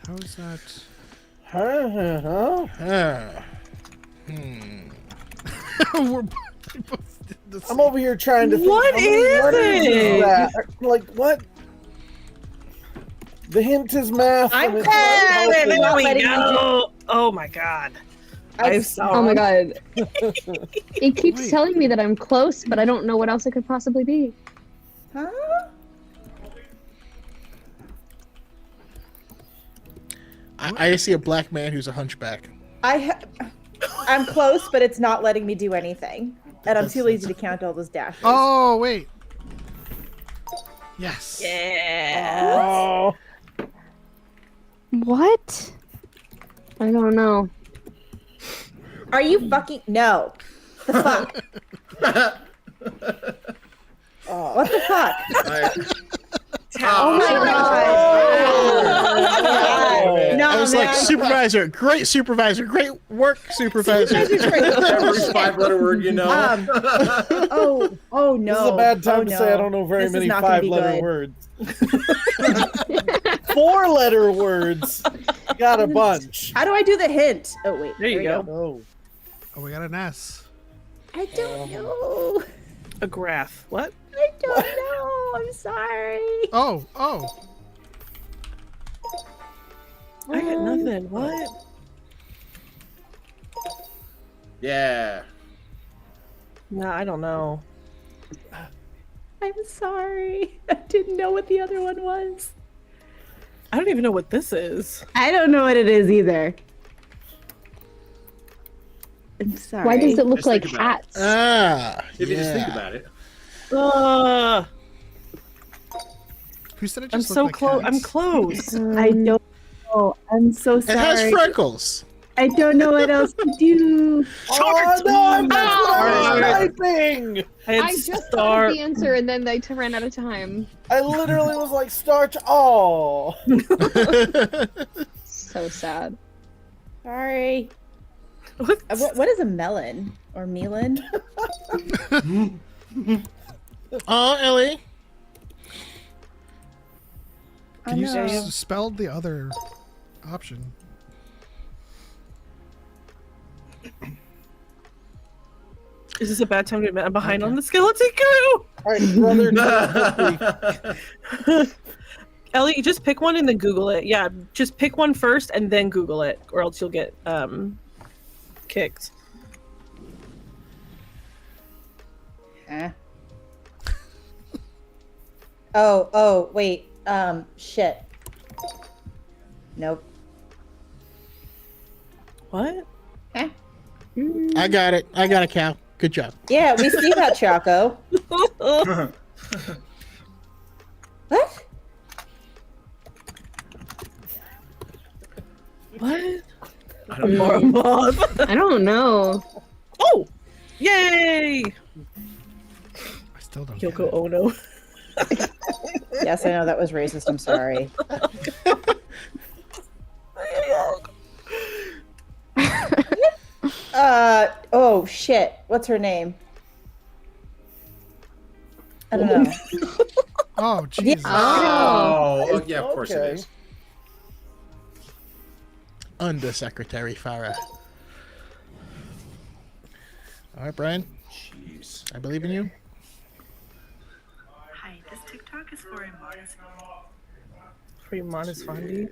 How is that? We're both did the I'm over here trying to think. What is it? That? Like, what? The hint is math. I'm and it's not helping. There we letting me go. Oh my god. I'm sorry. Oh my god. It keeps telling me that I'm close, but I don't know what else it could possibly be. Huh? I see a black man who's a hunchback. I'm close, but it's not letting me do anything, and I'm too lazy to count all those dashes. Oh, wait. Yes. Yeah. Oh. What? I don't know. Are you fucking no? The fuck? What the fuck? Oh my god! No, I was like, supervisor, great supervisor, great work, supervisor. Every 5-letter word, you know. Oh no! This is a bad time Oh, to no. say I don't know very This is many not gonna be 5-letter good. words. 4-letter words. You got a bunch. How do I do the hint? Oh wait, There you we go. Oh, we got an S. I don't know. A graph. What? I don't know. I'm sorry. Oh. I got nothing. What? Yeah. No, I don't know. I'm sorry. I didn't know what the other one was. I don't even know what this is. I don't know what it is either. I'm sorry. Why does it look Just like think about it. hats? If you just think about it. Who said it I'm just so looked like close. hats? I'm close. I don't know. I'm so It sorry. has freckles. I don't know what else to do. Oh no, that's what I was typing! I just thought of the answer and then they ran out of time. I literally was like, starch. Oh. So sad. Sorry. What is a melon or melon? Oh, Ellie. Can you no. spell the other option? Is this a bad time to admit I'm behind on the skeleton crew? Alright, brother. Ellie, just pick one and then Google it. Yeah, just pick one first and then Google it, or else you'll get kicked. Huh? Oh, wait. Shit. Nope. What? Huh? I got it. I got a cow. Good job. Yeah, we see that, Choco. What? What? I don't know. A moth. I don't know. Oh! Yay! I still don't Yoko Ono. Yes, I know that was racist. I'm sorry. Oh shit. What's her name? I don't know. Oh, Jesus. Oh, yeah, of course it Okay. is. Undersecretary Farah. All right, Brian. Jeez. I believe in you. Hi, this TikTok is for Imanis. Pretty modest Fondy.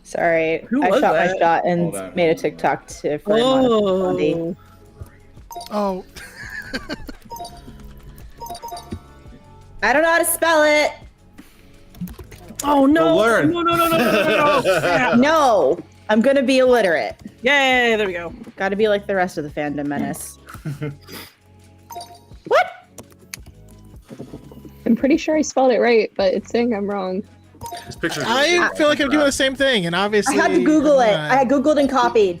Sorry. Who I was shot my that? shot and Hold on. made a TikTok to for Oh. Oh. I don't know how to spell it. Oh no! Go learn. No! No, I'm gonna be illiterate. Yay! There we go. Got to be like the rest of the fandom menace. What? I'm pretty sure I spelled it right, but it's saying I'm wrong. This picture. I feel like I'm doing the same thing, and obviously I had to Google it. I had Googled and copied.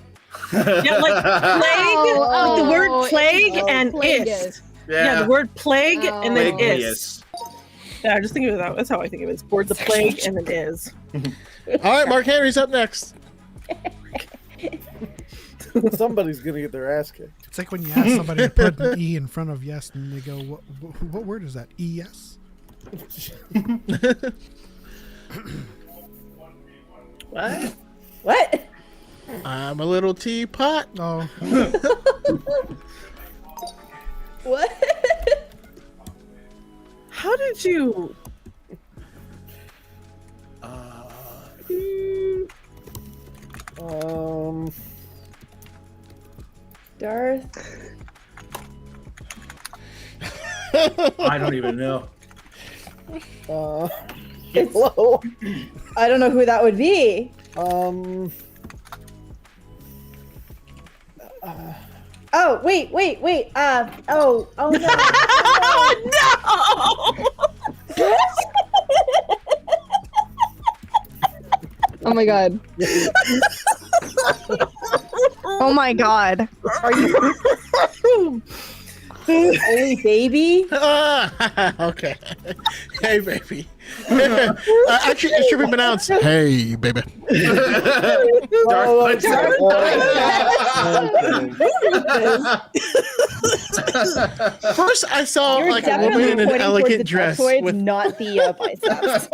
Yeah, like plague, like the word plague and plague is. Yeah, the word plague and then is. Yeah, I just think of that. That's how I think of it. It's board the plague and then is. All right, Mark Henry's up next. Somebody's gonna get their ass kicked. It's like when you ask somebody to put an E in front of yes, and they go, "What word is that? ES?" What? What? I'm a little teapot. Oh. What? How did you? Darth. I don't even know. Hello. I don't know who that would be. Oh wait. Oh no. No. Oh my god. Oh my god. Are you? Holy baby. Okay. Hey, baby. Actually, it should be pronounced, hey, baby. First, I saw You're like a woman in an elegant dress with not the biceps.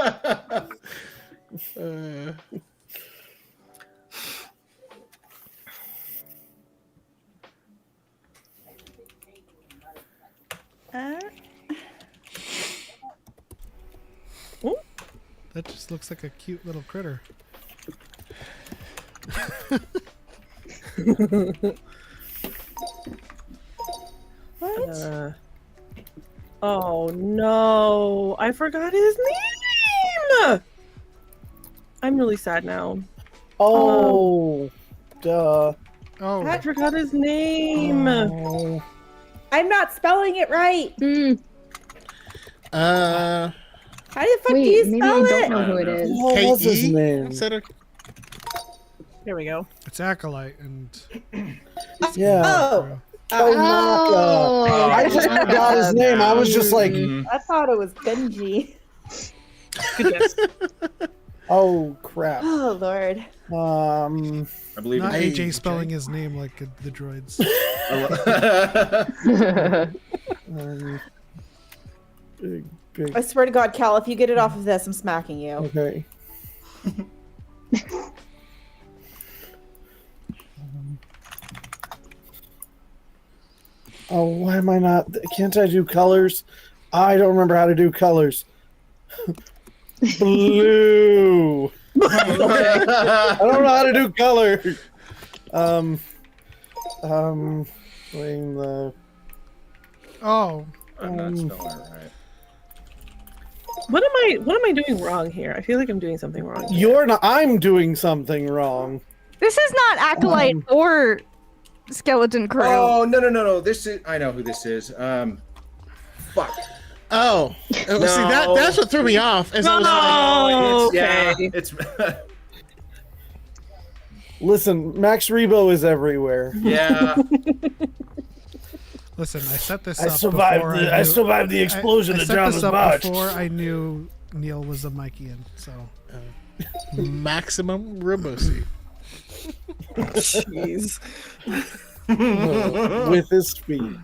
That just looks like a cute little critter. What? Oh no! I forgot his name. I'm really sad now. Oh, duh. Oh, I forgot his name. Oh. I'm not spelling it right. How the fuck do you maybe spell I don't it? know who it is. What was his name? Here we go. It's Acolyte, and Yeah. Oh. Oh, I just forgot his name. I was just like, I thought it was Benji. Good guess. oh crap. Oh lord. I believe not in AJ spelling his name like the droids. Big. I swear to God, Cal, if you get it off of this, I'm smacking you. Okay. Oh, why am I not? Can't I do colors? I don't remember how to do colors. Blue. I don't know how to do colors. Playing the. Oh. I'm not spelling it right. What am I doing wrong here? I feel like I'm doing something wrong. Here. You're not. I'm doing something wrong. This is not Acolyte or Skeleton Crew. Oh no! This is. I know who this is. Fuck. Oh, see that's what threw me off. As I was like, it's Listen, Max Rebo is everywhere. Yeah. Listen, I set this I up survived before the- I survived the explosion I that set drowned this the up barge. before I knew Neil was a Mikeian, so maximum Robosi. Jeez. With his speed.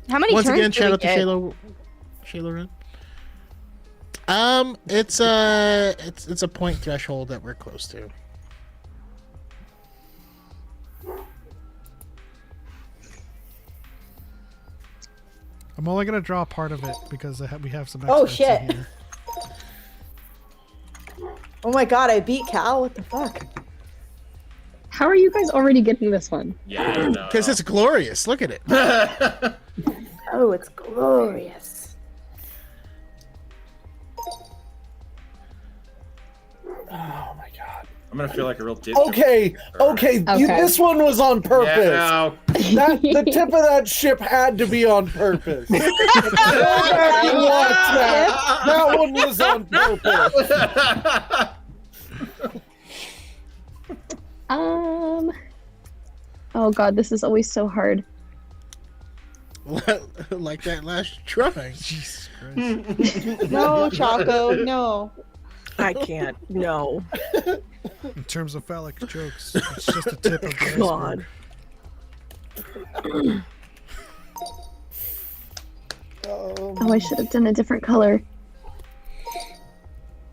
How many Once turns again, do shout we out to get? Shayla Ren. It's a point threshold that we're close to. I'm only gonna draw part of it because we have some. Oh, experts in shit. here. Oh my God, I beat Cal. What the fuck? How are you guys already getting this one? Yeah, because it's glorious. Look at it. Oh, it's glorious. Oh my God. I'm gonna feel like a real dick. Okay. This one was on purpose. Yeah, The tip of that ship had to be on purpose. Go back and watch that. That one was on purpose. Oh god, this is always so hard. Like that last try. Jesus Christ. No, Choco, no. I can't. No. In terms of phallic jokes, it's just a tip of the God. iceberg. Oh, I should have done a different color.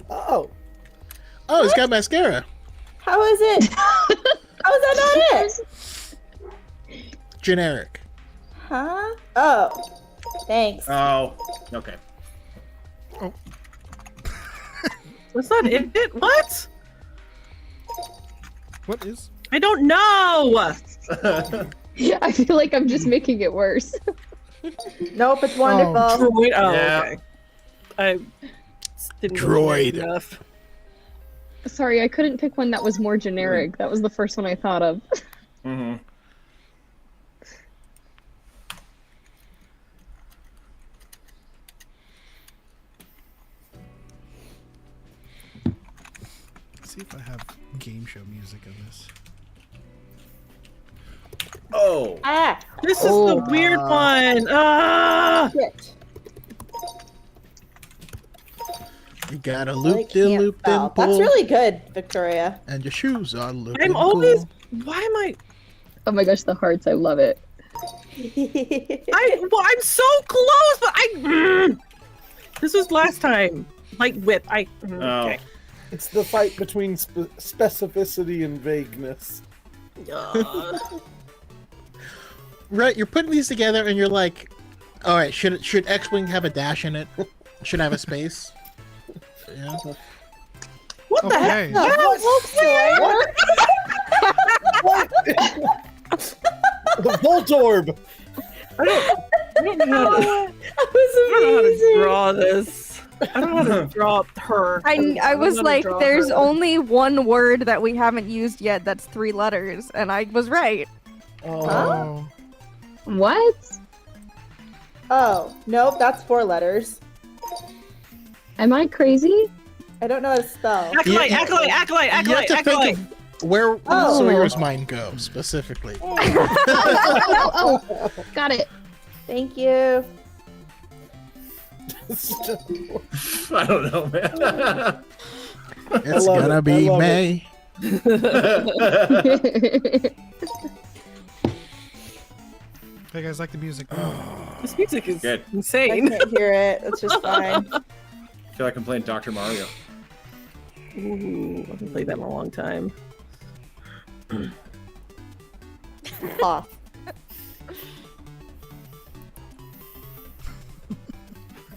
Oh, it's got mascara. How is it? How is that not it? Generic. Huh? Oh. Thanks. Oh, okay. That's not it. What? What is? I don't know. I feel like I'm just making it worse. Nope, it's wonderful. Droid. Oh, Yeah. okay. I didn't Droid. know enough. Sorry, I couldn't pick one that was more generic. That was the first one I thought of. Mm-hmm. See if I have game show music in this. Oh. Ah! This is the weird one. Ah! Shit. You got a I loop de can't loop spell. then pull. That's really good, Victoria. And your shoes are looking I'm always. cool. Why am I? Oh my gosh, the hearts! I love it. I'm so close, but I. This was last time. Like whip. Okay. it's the fight between specificity and vagueness. Right, you're putting these together and you're like, all right, should X-Wing have a dash in it? Should have a space? Yeah. What the heck? Okay. The Volt Orb! I don't know how to draw this. I don't know how to draw her. I was don't know how like, to draw there's her. only one word that we haven't used yet that's 3 letters, and I was right. Oh. What? Oh, nope, that's 4 letters. Am I crazy? I don't know how to spell. Acolyte, You- acolyte, acolyte, You have acolyte, to acolyte. think of where Oh. Sawyer's mind go specifically. Oh, got it. Thank you. I don't know, man. It's love gonna it. I be love May. Hey guys, like the music? This music is Good. I insane. can't hear it. It's just fine. I feel like I'm playing Dr. Mario. Ooh, I haven't played that in a long time. Off.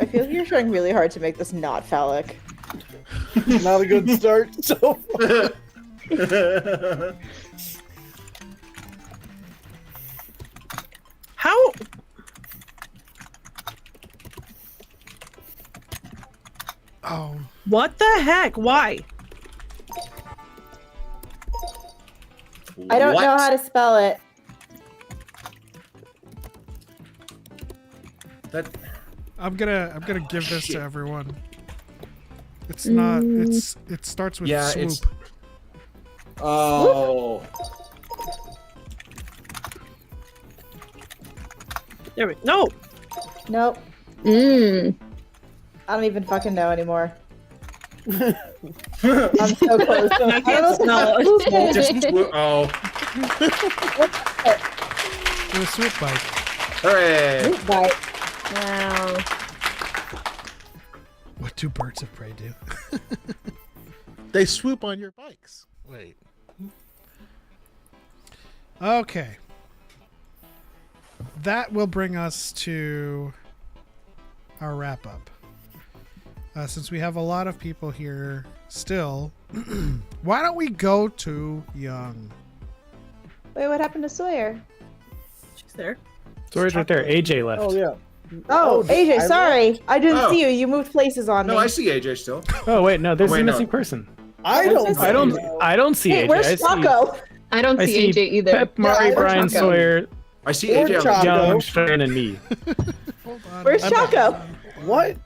I feel like you're trying really hard to make this not phallic. Not a good start so far. How? Oh. What the heck? Why? I don't What? know how to spell it. That I'm gonna give this to everyone. It's not. It starts with Yeah, swoop. it's- Oh. There we no. Nope. Mm. I don't even fucking know anymore. I'm so close. I can't spell it. Just oh. With a swoop bike. Hooray. Bye. Wow. What do birds of prey do? They swoop on your bikes. Wait. Okay. That will bring us to our wrap up. Since we have a lot of people here still, why don't we go to Young? Wait, what happened to Sawyer? She's there. Sawyer's right there. AJ left. Oh yeah. Oh, AJ, sorry. I didn't Oh. see you. You moved places on me. No, I see AJ still. Oh wait, no, there's Wait, a no. missing person. I don't see Hey, AJ. where's Choco? I don't I see see AJ either. Pep, Mari, Or Brian Choco. Sawyer. I see AJ on the Young, Shane, and me. Where's Choco? What?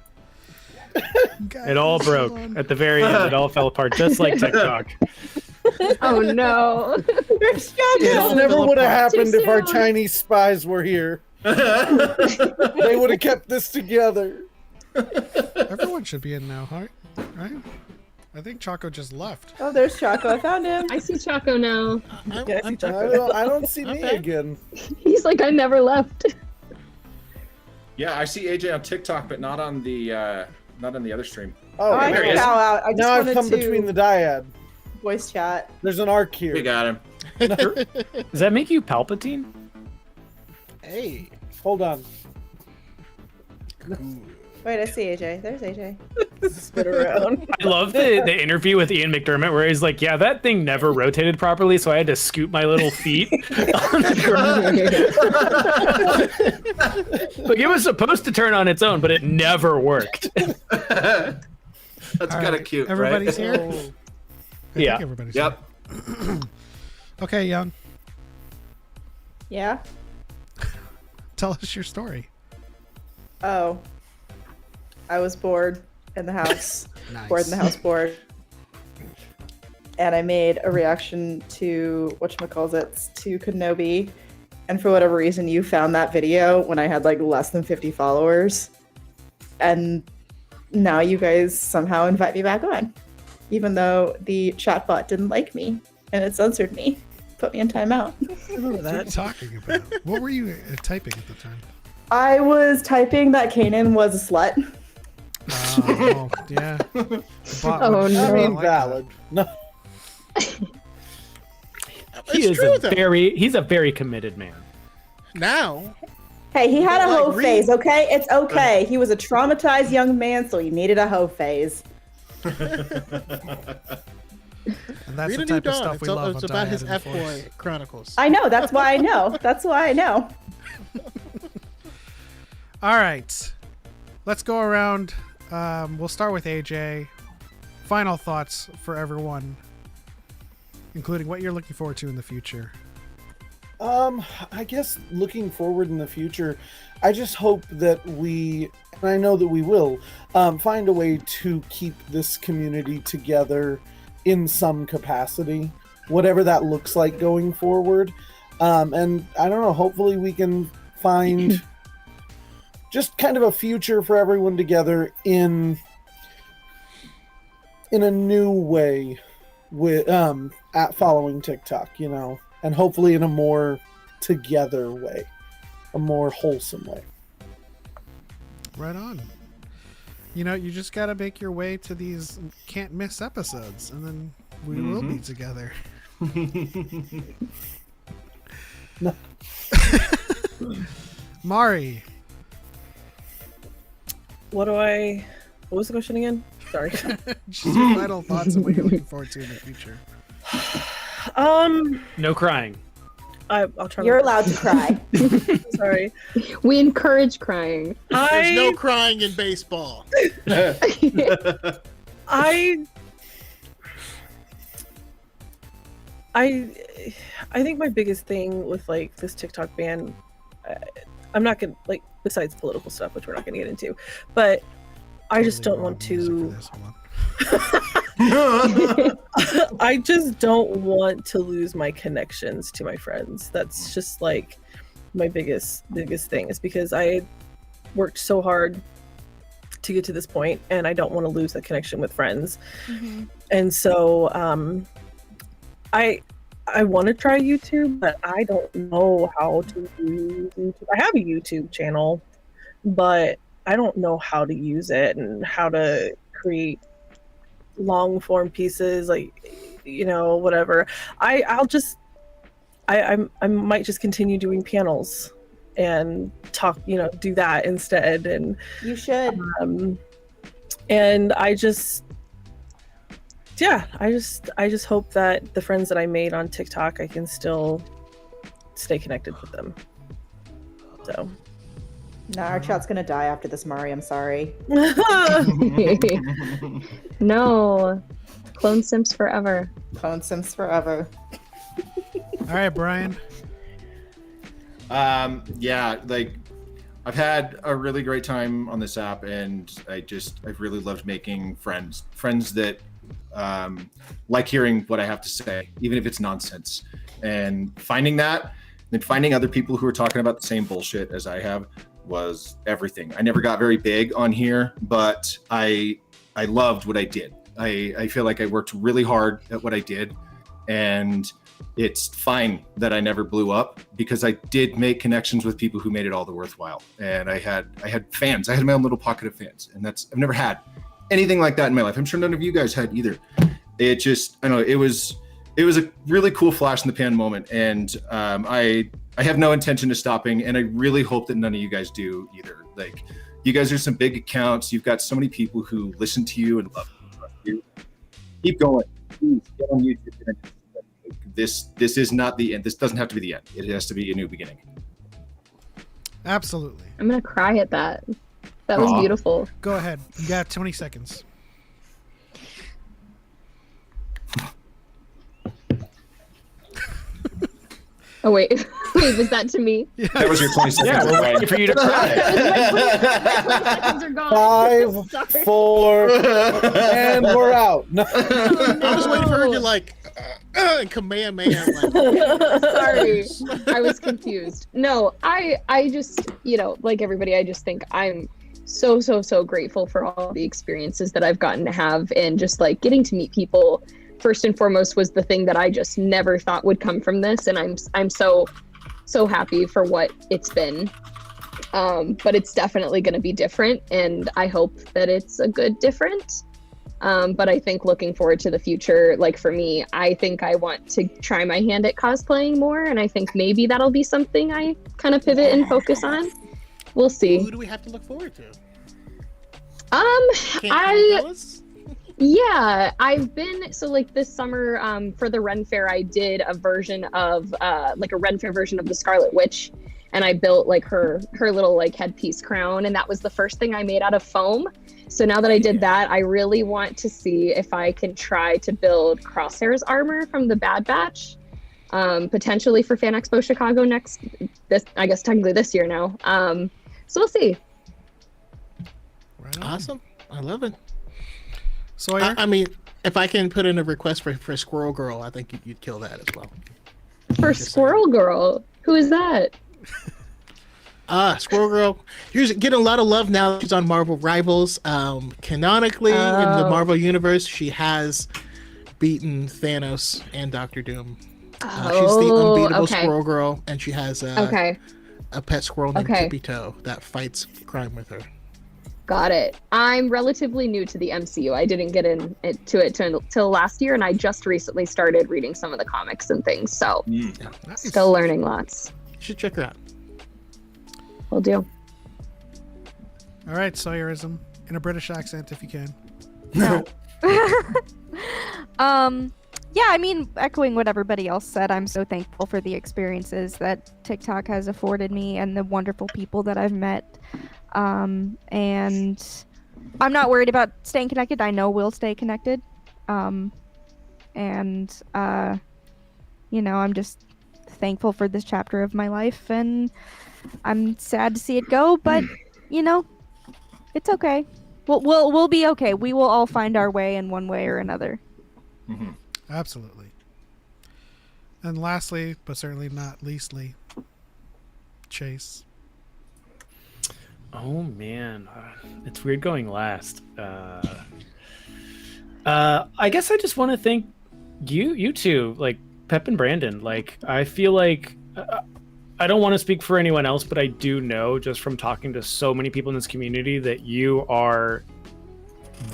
It all broke at the very end. It all fell apart, just like TikTok. Oh no. Where's Choco? This never would have happened Too if our soon. Chinese spies were here. They would have kept this together. Everyone should be in now, right? I think Choco just left. Oh, there's Choco. I found him. I see Choco now. Yeah, I see Choco. I don't see me again. He's like, I never left. Yeah, I see AJ on TikTok, but not on the other stream. Oh, I there he can is. bow out. I just now I've wanted come to between the dyad. voice chat. There's an arc here. We got him. Does that make you Palpatine? Hey, hold on. Wait, I see AJ. There's AJ. Spin around. I love the interview with Ian McDermott where he's like, yeah, that thing never rotated properly, so I had to scoot my little feet on the ground. Like, it was supposed to turn on its own, but it never worked. That's kind of cute, Everybody's right? here? I Yeah. think everybody's Yep. here. Okay, Young. Yeah. Tell us your story. Oh. I was bored in the house. Nice. Bored in the house, bored. And I made a reaction to whatchamacallit, to Kenobi. And for whatever reason, you found that video when I had like less than 50 followers. And now you guys somehow invite me back on. Even though the chatbot didn't like me and it censored me. Put me in timeout. What are you talking about? What were you typing at the time? I was typing that Kanan was a slut. Oh, yeah. The bot Oh, would- no. I mean, like valid. No. He's a very committed man. Now, Hey, he had a Like, hoe phase, okay? It's okay. He was a traumatized young man, so he needed a hoe phase. And that's read the a new type of dawn. stuff It's, we all- love it's on about Dyad his and the F-Boy Force. Chronicles. I know. That's why I know. That's why I know. All right. Let's go around. We'll start with AJ. Final thoughts for everyone, including what you're looking forward to in the future. I guess looking forward in the future, I just hope that we, and I know that we will, find a way to keep this community together in some capacity, whatever that looks like going forward. And I don't know, hopefully we can find just kind of a future for everyone together in a new way with at following TikTok, you know, and hopefully in a more together way, a more wholesome way. Right on. You know, you just got to make your way to these can't miss episodes, and then we will be together. Mari. What was the question again? Sorry. Just your final thoughts on what you're looking forward to in the future. No crying. I'll try. You're allowed to cry. Sorry. We encourage crying. There's no crying in baseball. I think my biggest thing with like this TikTok ban, I'm not gonna like besides political stuff, which we're not gonna get into, but I just don't want to. I just don't want to lose my connections to my friends. That's just like my biggest thing is because I worked so hard to get to this point and I don't want to lose that connection with friends. Mm-hmm. And so I want to try YouTube, but I don't know how to use YouTube. I have a YouTube channel, but I don't know how to use it and how to create long form pieces, like, you know, whatever. I might just continue doing panels and talk, you know, do that instead. And you should. And I just hope that the friends that I made on TikTok, I can still stay connected with them. So. Nah, our chat's gonna die after this, Mari. I'm sorry. No. Clone Sims forever. Clone Sims forever. All right, Brian. Yeah, like I've had a really great time on this app, and I've really loved making friends that like hearing what I have to say, even if it's nonsense, and finding that, and finding other people who are talking about the same bullshit as I have was everything. I never got very big on here, but I loved what I did. I feel like I worked really hard at what I did, and it's fine that I never blew up, because I did make connections with people who made it all the worthwhile. And I had fans. I had my own little pocket of fans, and I've never had anything like that in my life. I'm sure none of you guys had either. It just, I don't know, it was a really cool flash in the pan moment, and I have no intention of stopping, and I really hope that none of you guys do either. Like, you guys are some big accounts. You've got so many people who listen to you and love you. Keep going. Please get on YouTube. This is not the end. This doesn't have to be the end. It has to be a new beginning. Absolutely. I'm gonna cry at that. That was beautiful. Go ahead. You got 20 seconds. Oh wait, was that to me? That was your 20 seconds. Yeah, we're waiting for you to cry. My 20 seconds are gone. 5, 4, and we're out. No. I was waiting for her to like Kamehameha. Sorry, I was confused. No, I just, like everybody, I just think I'm so grateful for all the experiences that I've gotten to have, and just like getting to meet people. First and foremost was the thing that I just never thought would come from this, and I'm so happy for what it's been. But it's definitely going to be different, and I hope that it's a good different. But I think looking forward to the future, like for me, I think I want to try my hand at cosplaying more, and I think maybe that'll be something I kind of pivot and focus on. We'll see. Who do we have to look forward to? Yeah, I've been, so like this summer, for the Ren Fair, I did a version of, like a Ren Fair version of the Scarlet Witch, and I built like her little like headpiece crown, and that was the first thing I made out of foam. So now that I did that, I really want to see if I can try to build Crosshair's armor from the Bad Batch, potentially for Fan Expo Chicago I guess technically this year now. So we'll see. Awesome. I love it. Sawyer? I mean, if I can put in a request for Squirrel Girl, I think you'd kill that as well. For Squirrel Girl? Who is that? Squirrel Girl. She's getting a lot of love now. She's on Marvel Rivals. Canonically, in the Marvel Universe, she has beaten Thanos and Doctor Doom. She's the unbeatable Squirrel Girl, and she has a pet squirrel named Tippy Toe that fights crime with her. Got it. I'm relatively new to the MCU. I didn't get into it till last year, and I just recently started reading some of the comics and things, so still learning lots. You should check her out. Will do. All right, Sawyerism. In a British accent, if you can. No. Yeah, I mean, echoing what everybody else said, I'm so thankful for the experiences that TikTok has afforded me and the wonderful people that I've met. And I'm not worried about staying connected. I know we'll stay connected. I'm just thankful for this chapter of my life, and I'm sad to see it go, but it's okay. We'll be okay. We will all find our way in one way or another. Mm-hmm. Absolutely. And lastly, but certainly not leastly, Chase. Oh man, it's weird going last. I guess I just want to thank you two, like Pep and Brandon. Like, I feel like I don't want to speak for anyone else, but I do know just from talking to so many people in this community that you are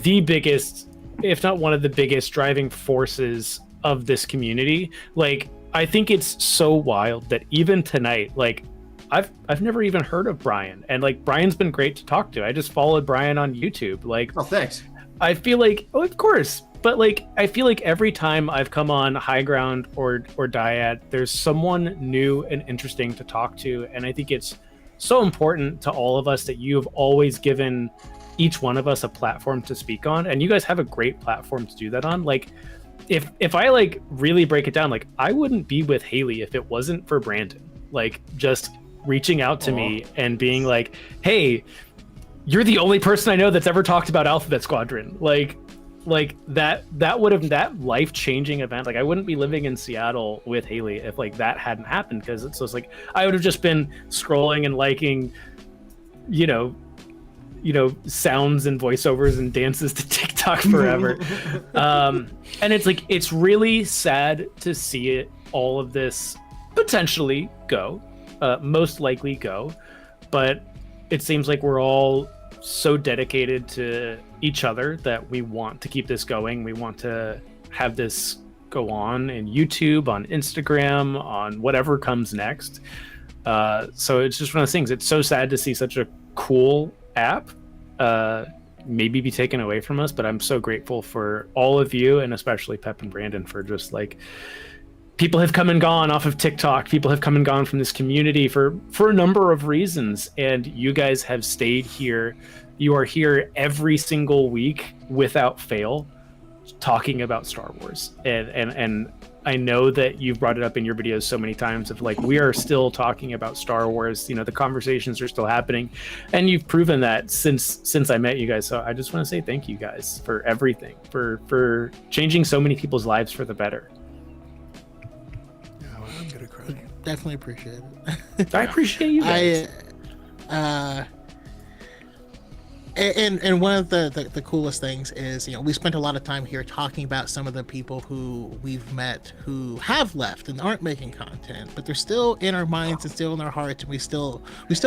the biggest, if not one of the biggest, driving forces of this community. Like, I think it's so wild that even tonight, like, I've never even heard of Brian, and like Brian's been great to talk to. I just followed Brian on YouTube. Like, oh, thanks. I feel like, oh, of course, but like I feel like every time I've come on High Ground or DYAD, there's someone new and interesting to talk to, and I think it's so important to all of us that you've always given each one of us a platform to speak on, and you guys have a great platform to do that on. Like, if I like really break it down, like I wouldn't be with Haley if it wasn't for Brandon. Like, just reaching out to me and being like, hey, you're the only person I know that's ever talked about Alphabet Squadron. Like that would have, that life-changing event, like I wouldn't be living in Seattle with Haley if like that hadn't happened, because it's just like I would have just been scrolling and liking, you know, sounds and voiceovers and dances to TikTok forever. And it's like, it's really sad to see it, all of this potentially go, most likely go, but it seems like we're all so dedicated to each other that we want to keep this going. We want to have this go on in YouTube, on Instagram, on whatever comes next. So it's just one of those things. It's so sad to see such a cool app maybe be taken away from us, but I'm so grateful for all of you, and especially Pep and Brandon, for just like, people have come and gone off of TikTok. People have come and gone from this community for a number of reasons, and you guys have stayed here. You are here every single week without fail, talking about Star Wars. And I know that you've brought it up in your videos so many times of like, we are still talking about Star Wars. You know, the conversations are still happening, and you've proven that since I met you guys. So I just want to say thank you guys for everything, for changing so many people's lives for the better. I'm gonna cry. Definitely appreciate it. I appreciate you guys. And one of the coolest things is, you know, we spent a lot of time here talking about some of the people who we've met who have left and aren't making content, but they're still in our minds and still in our hearts, and we still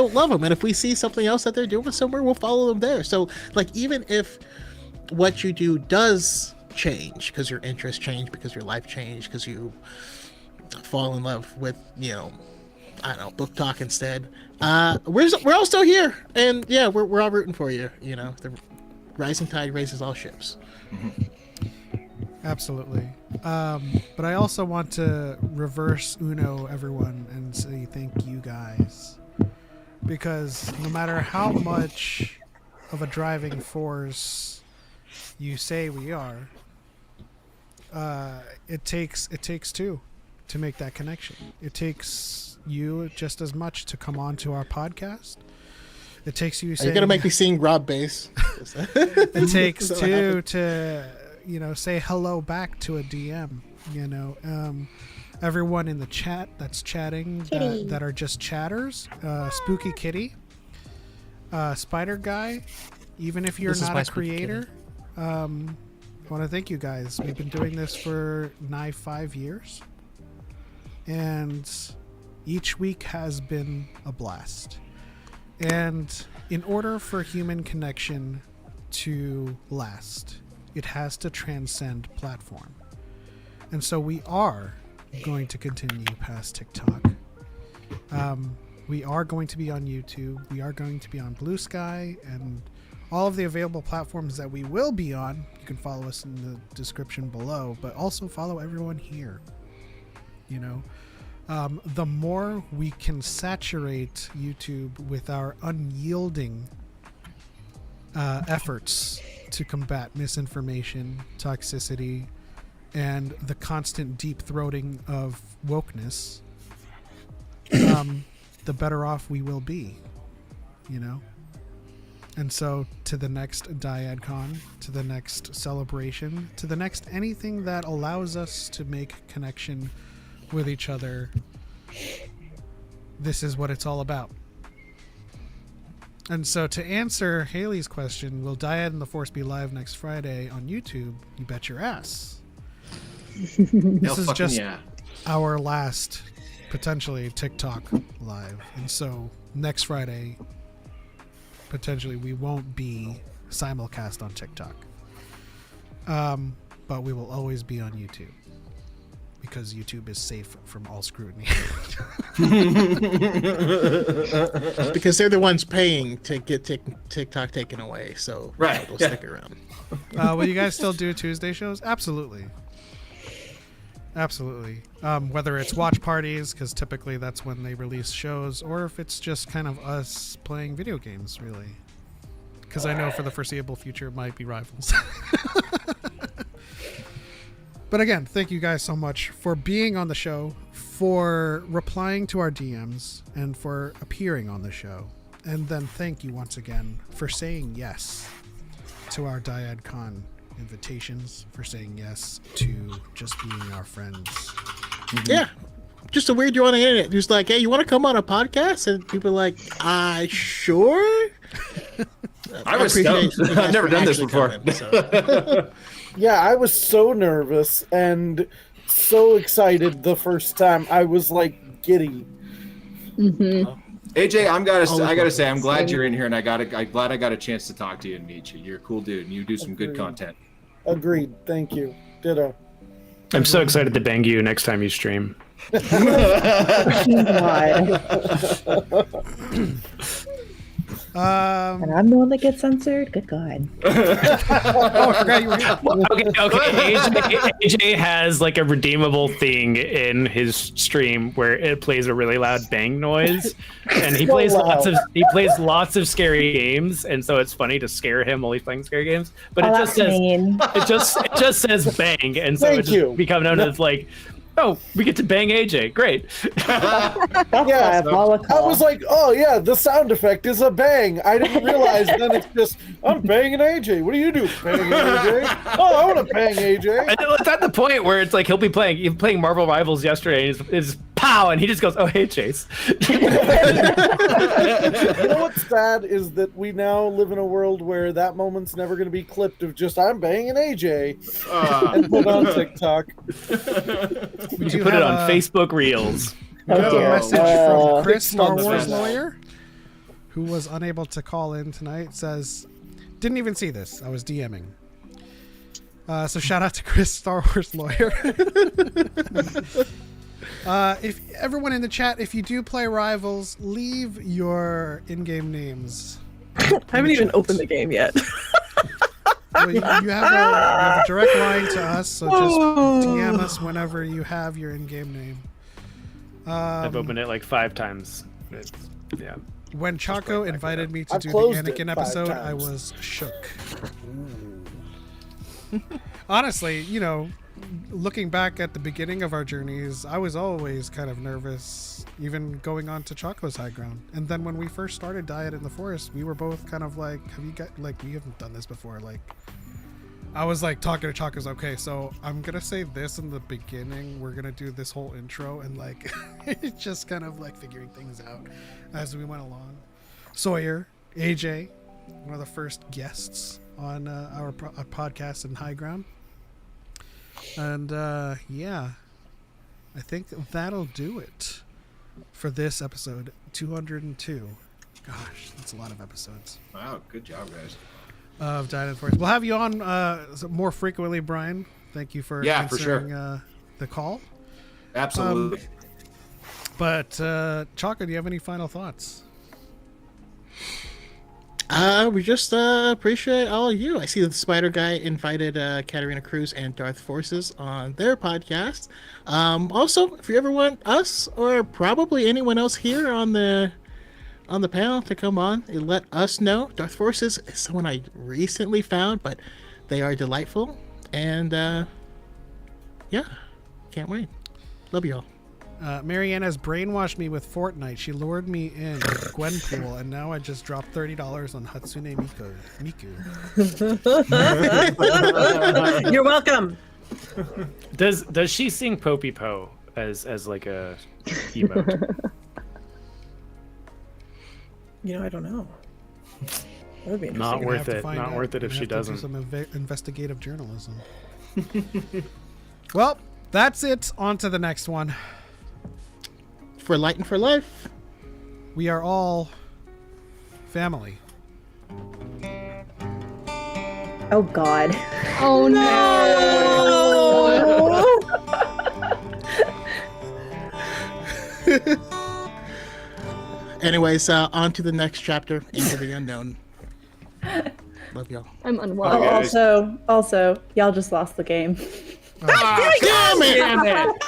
love them. And if we see something else that they're doing somewhere, we'll follow them there. So like, even if what you do does change because your interests change, because your life changed, because you fall in love with, you know, I don't know, book talk instead, we're all still here, and yeah, we're all rooting for you. You know, the rising tide raises all ships. Absolutely. But I also want to reverse Uno everyone and say thank you guys, because no matter how much of a driving force you say we are, it takes two to make that connection. It takes you just as much to come on to our podcast. It takes you saying, you're gonna make me sing Rob bass. It takes two to, you know, say hello back to a DM, you know. Everyone in the chat that's chatting, that are just chatters, Spooky Kitty, Spider Guy, even if you're not a creator, I want to thank you guys. We've been doing this for nigh 5 years, and each week has been a blast. And in order for human connection to last, it has to transcend platform. And so we are going to continue past TikTok. We are going to be on YouTube. We are going to be on Blue Sky and all of the available platforms that we will be on. You can follow us in the description below, but also follow everyone here. You know, the more we can saturate YouTube with our unyielding efforts to combat misinformation, toxicity, and the constant deep throating of wokeness, the better off we will be, you know? And so to the next DYAD Con, to the next celebration, to the next anything that allows us to make connection with each other, this is what it's all about. And so to answer Haley's question, will DYAD and the Force be live next Friday on YouTube? You bet your ass. This is just our last, potentially, TikTok live. And so next Friday, potentially, we won't be simulcast on TikTok. But we will always be on YouTube, because YouTube is safe from all scrutiny. Because they're the ones paying to get TikTok taken away, so right, they'll stick around. Will you guys still do Tuesday shows? Absolutely. Absolutely. Whether it's watch parties, because typically that's when they release shows, or if it's just kind of us playing video games, really. because I know for the foreseeable future it might be rivals. But again, thank you guys so much for being on the show, for replying to our DMs, and for appearing on the show. And then thank you once again for saying yes to our DYAD Con invitations, for saying yes to just being our friends. Yeah. Just a weird you on the internet. Just like, hey, you want to come on a podcast? And people are like, sure. I was stoked. I've never done this before. Yeah, I was so nervous and so excited the first time. I was like giddy. AJ, I gotta say, I'm glad you're in here, and I'm glad I got a chance to talk to you and meet you. You're a cool dude, and you do some good content. Agreed. Thank you. Ditto. I'm so excited to bang you next time you stream. And I'm the one that gets censored. Good God. Oh, I forgot you were here. Okay. AJ has like a redeemable thing in his stream where it plays a really loud bang noise, and he plays lots of scary games, and so it's funny to scare him while he's playing scary games. But it just says bang, and so it just become known as like, oh, we get to bang AJ. Great. Yeah, I was like, oh yeah, the sound effect is a bang. I didn't realize then it's just, I'm banging AJ. What do you do? Banging AJ? Oh, I want to bang AJ. And it's at the point where it's like he'll be playing Marvel Rivals yesterday, and it's pow, and he just goes, oh, hey, Chase. You know what's sad is that we now live in a world where that moment's never going to be clipped of just, I'm banging AJ and put on TikTok. We should put it on Facebook Reels. We have a message from Chris, Star Wars lawyer, who was unable to call in tonight. Says, didn't even see this. I was DMing. So shout out to Chris, Star Wars lawyer. If everyone in the chat, if you do play Rivals, leave your in-game names. I haven't even opened the game yet. Well, you have a direct line to us, so just DM us whenever you have your in-game name. I've opened it like 5 times. Yeah. When Choco invited me to do the Anakin episode, I was shook. Honestly, looking back at the beginning of our journeys, I was always kind of nervous, even going on to Choco's high ground. And then when we first started DYAD in the Forest, we were both kind of like, we haven't done this before. Like, I was like talking to Choco's, okay, so I'm gonna say this in the beginning. We're gonna do this whole intro, and like, just kind of like figuring things out as we went along. Sawyer, AJ, one of the first guests on our podcast in High Ground. And yeah, I think that'll do it for this episode 202. Gosh, that's a lot of episodes. Wow, good job, guys. Of DYAD in the Forest. We'll have you on more frequently, Brian. Thank you for answering the call. Absolutely. But Choco, do you have any final thoughts? We just appreciate all of you. I see the Spider Guy invited Katarina Cruz and Darth Forces on their podcast. Also, if you ever want us or probably anyone else here on the panel to come on, let us know. Darth Forces is someone I recently found, but they are delightful. And yeah, can't wait. Love y'all. Marianne has brainwashed me with Fortnite. She lured me in with Gwenpool, and now I just dropped $30 on Hatsune Miku. You're welcome. Does she sing Popey Po as like a emote? I don't know. That would be Not worth it. Not Not worth it if she doesn't. Do some investigative journalism. Well, that's it. On to the next one. For Light and for Life. We are all family. Oh God. Oh no. Anyways, on to the next chapter, Into the Unknown. Love y'all. I'm unwell. Also, y'all just lost the game. Damn it!